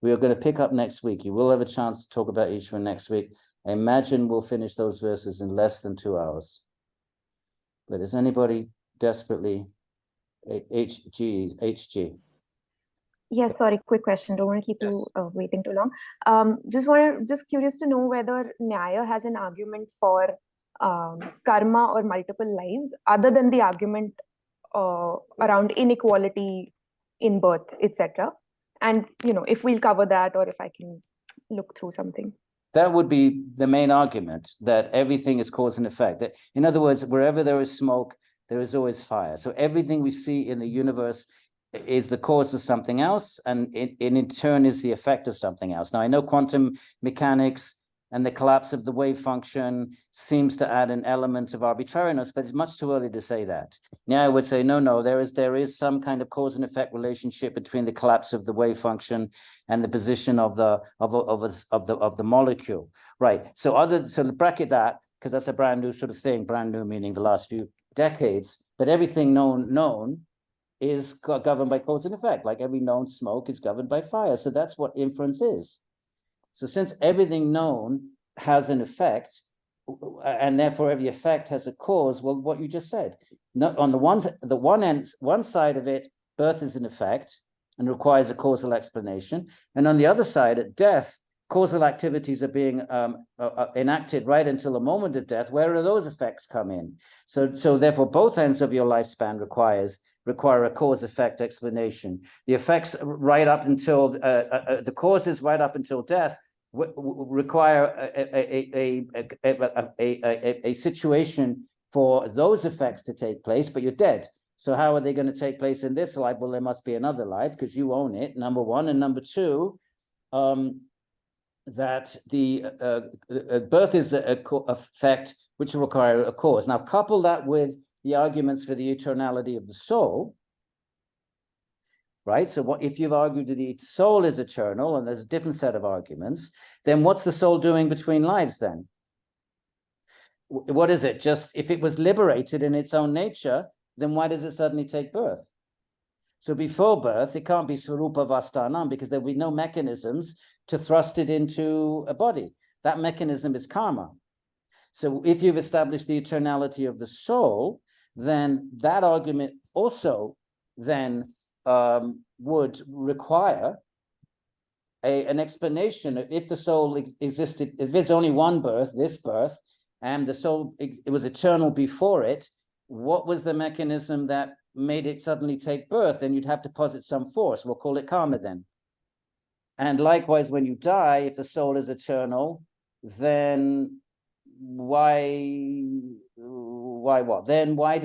We are going to pick up next week. You will have a chance to talk about Īśvara next week. I imagine we'll finish those verses in less than 2 hours. But is anybody desperately HG?
Yes, sorry, quick question. Don't want to keep you waiting too long. Just curious to know whether Nyaya has an argument for karma or multiple lives, other than the argument around inequality in birth, etc. And if we'll cover that, or if I can look through something.
That would be the main argument, that everything is cause and effect. That, in other words, wherever there is smoke, there is always fire. So everything we see in the universe is the cause of something else, and in turn is the effect of something else. Now, I know quantum mechanics and the collapse of the wave function seems to add an element of arbitrariness, but it's much too early to say that. Now, I would say, no, there is some kind of cause and effect relationship between the collapse of the wave function and the position of the molecule, right? So to bracket that, because that's a brand new sort of thing, brand new meaning the last few decades, but everything known is governed by cause and effect, like every known smoke is governed by fire. So that's what inference is. So since everything known has an effect, and therefore every effect has a cause, well, what you just said, on one side of it, birth is an effect and requires a causal explanation. And on the other side, at death, causal activities are being enacted right until the moment of death. Where do those effects come in? So therefore, both ends of your lifespan require a cause-effect explanation. The effects right up until the causes right up until death require a situation for those effects to take place, but you're dead. So how are they going to take place in this life? Well, there must be another life because you own it, number one. And number two, that the birth is a effect which require a cause. Now, couple that with the arguments for the eternality of the soul, right? So what if you've argued that the soul is eternal, and there's a different set of arguments, then what's the soul doing between lives then? What is it? Just if it was liberated in its own nature, then why does it suddenly take birth? So before birth, it can't be Swarupa Vastanam because there will be no mechanisms to thrust it into a body. That mechanism is karma. So if you've established the eternality of the soul, then that argument also then would require an explanation of if the soul existed, if there's only one birth, this birth, and the soul, it was eternal before it, what was the mechanism that made it suddenly take birth? And you'd have to posit some force. We'll call it karma then. And likewise, when you die, if the soul is eternal, then why what? Then why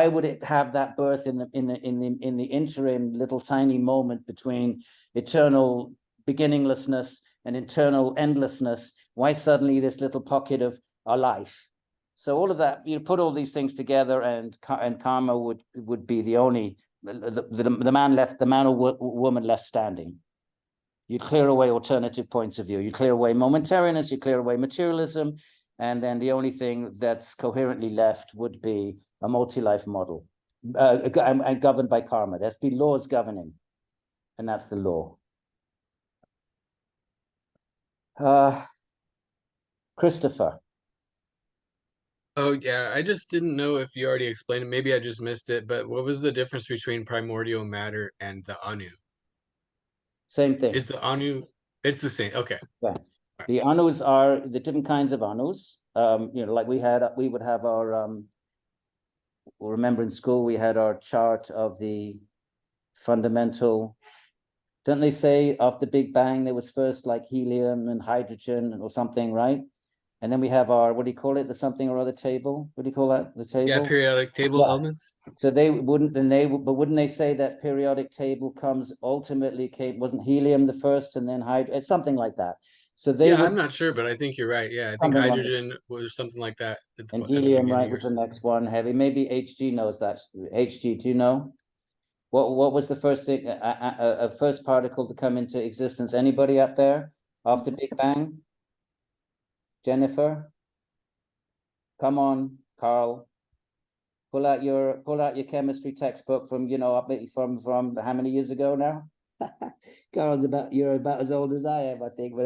would it have that birth in the interim little tiny moment between eternal beginninglessness and eternal endlessness? Why suddenly this little pocket of our life? So all of that, you put all these things together, and karma would be the only the man or woman left standing. You clear away alternative points of view. You clear away momentariness. You clear away materialism, and then the only thing that's coherently left would be a multi-life model, and governed by karma. There'd be laws governing, and that's the law. Christopher.
Oh, yeah, I just didn't know if you already explained it. Maybe I just missed it, but what was the difference between primordial matter and the Anu?
Same thing.
Is the Anu, it's the same, okay.
Yeah. The Anus are the different kinds of Anus. Like we would have our, remember in school, we had our chart of the fundamental, don't they say after Big Bang, there was first like helium and hydrogen or something, right? And then we have our, what do you call it? The something or other table. What do you call that? The table?
Yeah, periodic table elements.
So wouldn't they say that periodic table comes ultimately wasn't helium the first and then hydrogen? It's something like that. So
I'm not sure, but I think you're right. Yeah, I think
Something like
hydrogen was something like that.
and helium, right, was the next one. Heavy. Maybe HG knows that. HG, do you know? What was the first thing, a first particle to come into existence? Anybody up there after Big Bang? Jennifer? Come on, Carl. Pull out your chemistry textbook from from how many years ago now? Carl's you're about as old as I am, I think. We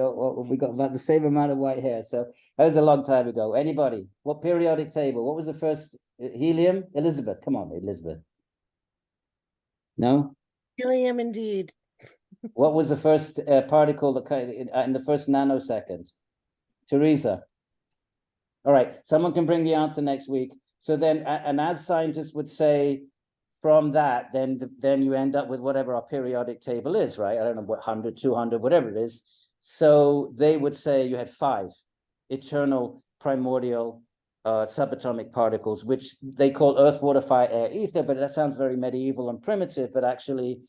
got about the same amount of white hair, so that was a long time ago. Anybody? What periodic table? What was the first? Helium? Elizabeth, come on, Elizabeth. No?
Helium, indeed.
What was the first particle in the first nanosecond? Teresa. All right, someone can bring the answer next week. So then, and as scientists would say, from that, then you end up with whatever our periodic table is, right? I don't know what 100, 200, whatever it is. So they would say you had 5 eternal primordial subatomic particles, which they call earth, water, fire, air, ether, but that sounds very medieval and primitive, but actually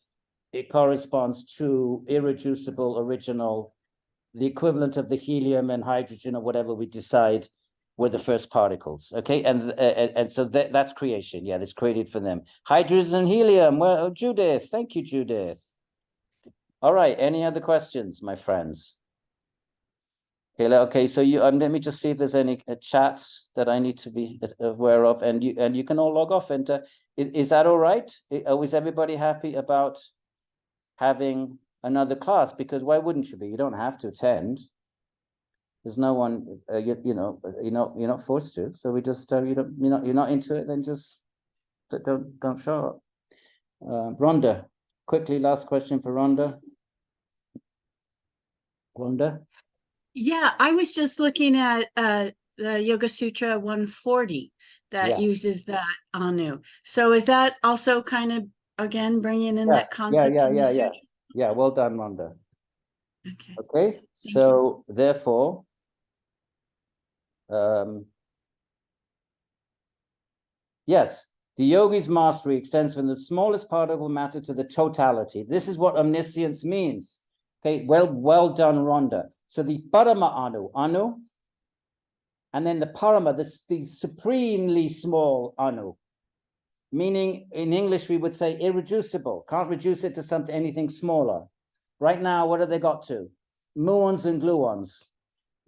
it corresponds to irreducible, original, the equivalent of the helium and hydrogen or whatever we decide were the first particles. Okay, and so that's creation. Yeah, that's created for them. Hydrogen and helium. Well, Judith, thank you, Judith. All right, any other questions, my friends? Okay, so let me just see if there's any chats that I need to be aware of, and you can all log off. And is that all right? Is everybody happy about having another class? Because why wouldn't you be? You don't have to attend. There's no one, you're not forced to. So we just you're not into it, then just don't show up. Rhonda, quickly, last question for Rhonda. Rhonda.
Yeah, I was just looking at the Yoga Sutra 140 that uses that Anu. So is that also kind of, again, bringing in that concept?
Yeah, well done, Rhonda.
Okay.
So therefore, yes, the yogi's mastery extends from the smallest particle matter to the totality. This is what omniscience means. Okay, well done, Rhonda. So the Parama Anu, and then the Parama, the supremely small Anu. meaning in English we would say irreducible. Can't reduce it to anything smaller. Right now, what have they got to? Muons and gluons.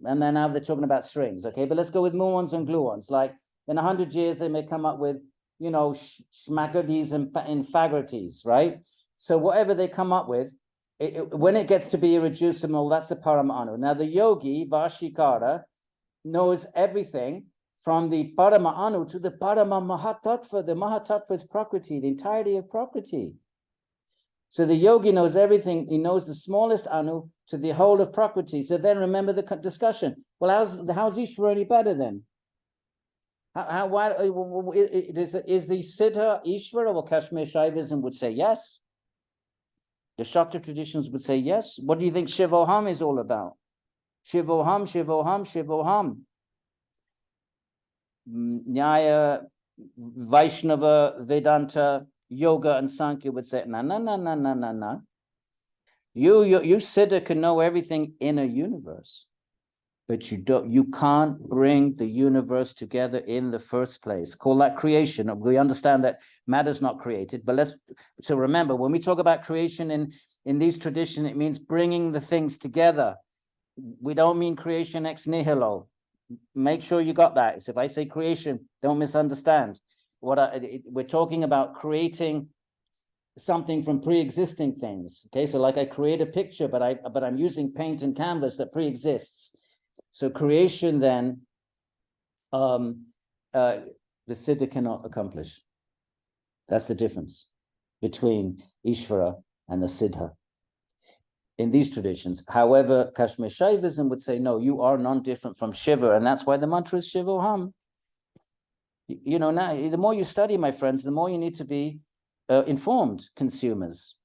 And then now they're talking about strings, okay? But let's go with muons and gluons. Like in 100 years, they may come up with, you know, schmaggerties and infagrities, right? So whatever they come up with, when it gets to be irreducible, that's the Paramanu. Now the yogi, Vashikara, knows everything from the Paramanu to the Parama Mahatattva. The Mahatattva is Prakriti, the entirety of Prakriti. So the yogi knows everything. He knows the smallest anu to the whole of Prakriti. So then remember the discussion. Well, how's Īśvara any better then? Is the Siddha Īśvara? Well, Kashmir Shaivism would say yes. The Shakta traditions would say yes. What do you think Shivoham is all about? Shivoham, Shivoham, Shivoham. Nyaya, Vaishnava, Vedanta, Yoga, and Sankhya would say, no. You Siddha can know everything in a universe, but you can't bring the universe together in the first place. Call that creation. We understand that matter's not created, but so remember, when we talk about creation in these traditions, it means bringing the things together. We don't mean creation ex nihilo. Make sure you got that. So if I say creation, don't misunderstand. We're talking about creating something from pre-existing things. Okay, so like I create a picture, but I'm using paint and canvas that pre-exists. So creation then, the Siddha cannot accomplish. That's the difference between Īśvara and the Siddha in these traditions. However, Kashmir Shaivism would say, no, you are non-different from Shiva, and that's why the mantra is Shivoham. You know, now, the more you study, my friends, the more you need to be informed consumers.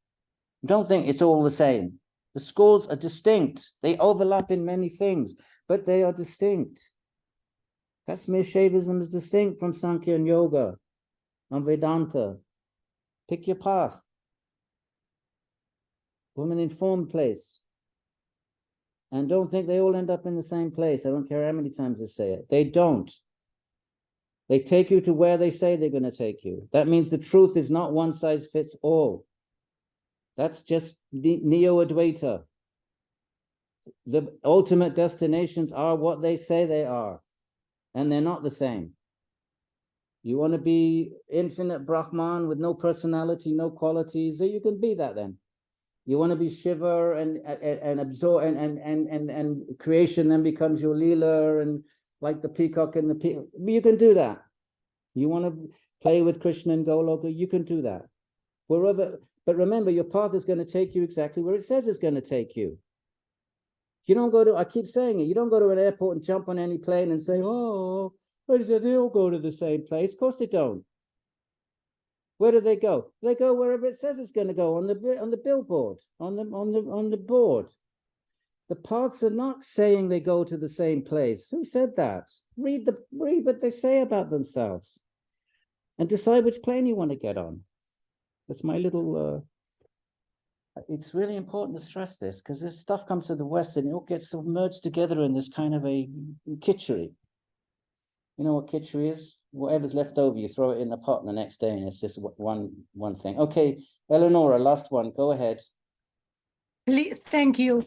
Don't think it's all the same. The schools are distinct. They overlap in many things, but they are distinct. Kashmir Shaivism is distinct from Sankhya and Yoga and Vedanta. Pick your path. From an informed place. And don't think they all end up in the same place. I don't care how many times they say it. They don't. They take you to where they say they're going to take you. That means the truth is not one size fits all. That's just Neo-Advaita. The ultimate destinations are what they say they are. And they're not the same. You want to be infinite Brahman with no personality, no qualities, so you can be that then. You want to be Shiva and absorb and creation then becomes your Leela and like the peacock and the peacock. You can do that. You want to play with Krishna and Goloka, you can do that. Wherever, but remember, your path is going to take you exactly where it says it's going to take you. You don't go to, I keep saying it, you don't go to an airport and jump on any plane and say, oh, they all go to the same place. Of course they don't. Where do they go? They go wherever it says it's going to go on the billboard, on the board. The paths are not saying they go to the same place. Who said that? Read what they say about themselves, and decide which plane you want to get on. That's my little. It's really important to stress this because this stuff comes to the West and it all gets merged together in this kind of a kitchery. You know what kitchery is? Whatever's left over, you throw it in the pot the next day, and it's just one thing. Okay, Eleonora, last one. Go ahead.
Thank you.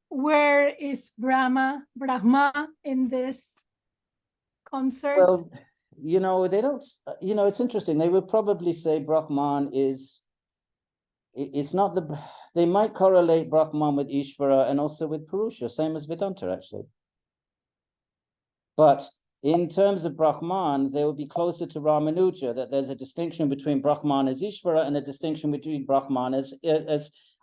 Where is Brahma in this concert?
Well, you know, they don't. You know, it's interesting. They would probably say Brahman is. It's not the. They might correlate Brahman with Īśvara and also with Purusha, same as Vedanta actually. But in terms of Brahman, they will be closer to Ramanuja, that there's a distinction between Brahman as Īśvara and a distinction between Brahman as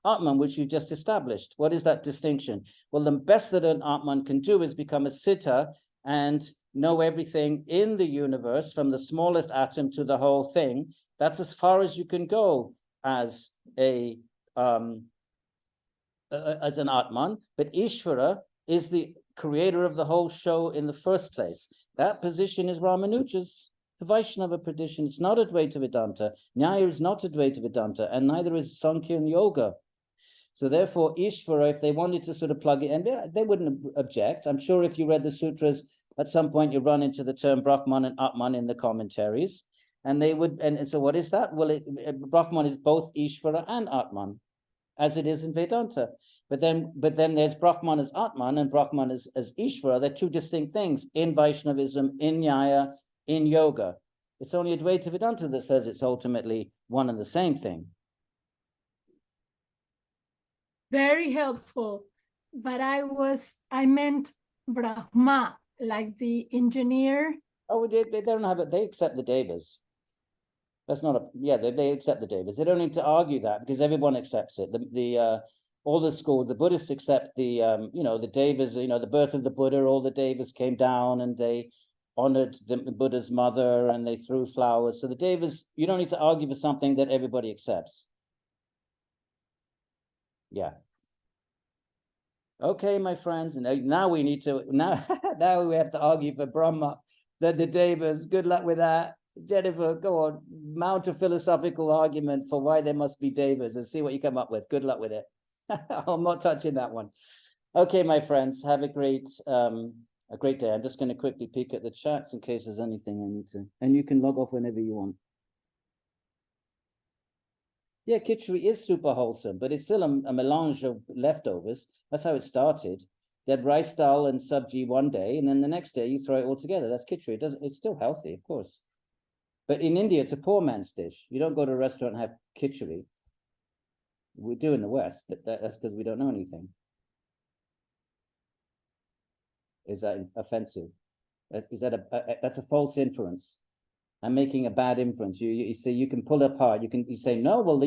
Atman, which you've just established. What is that distinction? Well, the best that an Atman can do is become a Siddha and know everything in the universe, from the smallest atom to the whole thing. That's as far as you can go as an Atman. But Īśvara is the creator of the whole show in the first place. That position is Ramanuja's, the Vaishnava tradition. It's not Advaita Vedanta. Nyaya is not Advaita Vedanta, and neither is Sankhya and Yoga. So therefore, Īśvara, if they wanted to sort of plug it in, they wouldn't object. I'm sure if you read the sutras, at some point you run into the term Brahman and Atman in the commentaries. And they would, and so what is that? Well, Brahman is both Īśvara and Atman, as it is in Vedanta. But then there's Brahman as Atman and Brahman as Īśvara. They're two distinct things in Vaishnavism, in Nyaya, in yoga. It's only Advaita Vedanta that says it's ultimately one and the same thing.
Very helpful. But I meant Brahma, like the engineer.
Oh, they don't have it. They accept the devas. That's not a, yeah, they accept the devas. They don't need to argue that because everyone accepts it. All the schools, the Buddhists accept the, the devas, the birth of the Buddha, all the devas came down and they honored the Buddha's mother and they threw flowers. So the devas, you don't need to argue for something that everybody accepts. Yeah. Okay, my friends, and now we need to, now we have to argue for Brahma, the devas. Good luck with that. Jennifer, go on, mount a philosophical argument for why there must be devas and see what you come up with. Good luck with it. I'm not touching that one. Okay, my friends, have a great day. I'm just going to quickly peek at the chats in case there's anything I need to, and you can log off whenever you want. Yeah, khichdi is super wholesome, but it's still a melange of leftovers. That's how it started. They had rice dal and sabji one day, and then the next day you throw it all together. That's khichdi. It's still healthy, of course. But in India, it's a poor man's dish. You don't go to a restaurant and have khichdi. We do in the West, but that's because we don't know anything. Is that offensive? Is that that's a false inference? I'm making a bad inference. You say you can pull apart. You say no. Well,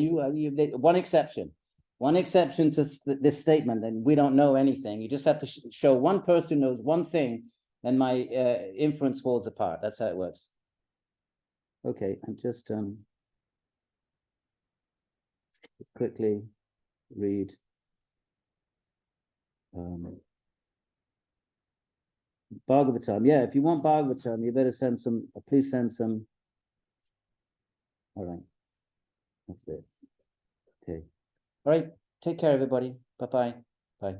one exception to this statement, and we don't know anything. You just have to show one person knows one thing, and my inference falls apart. That's how it works. Okay, I'm just quickly read. Bhagavatam. Yeah, if you want Bhagavatam, you better send some. Please send some. All right. That's it. Okay. All right. Take care, everybody. Bye-bye. Bye.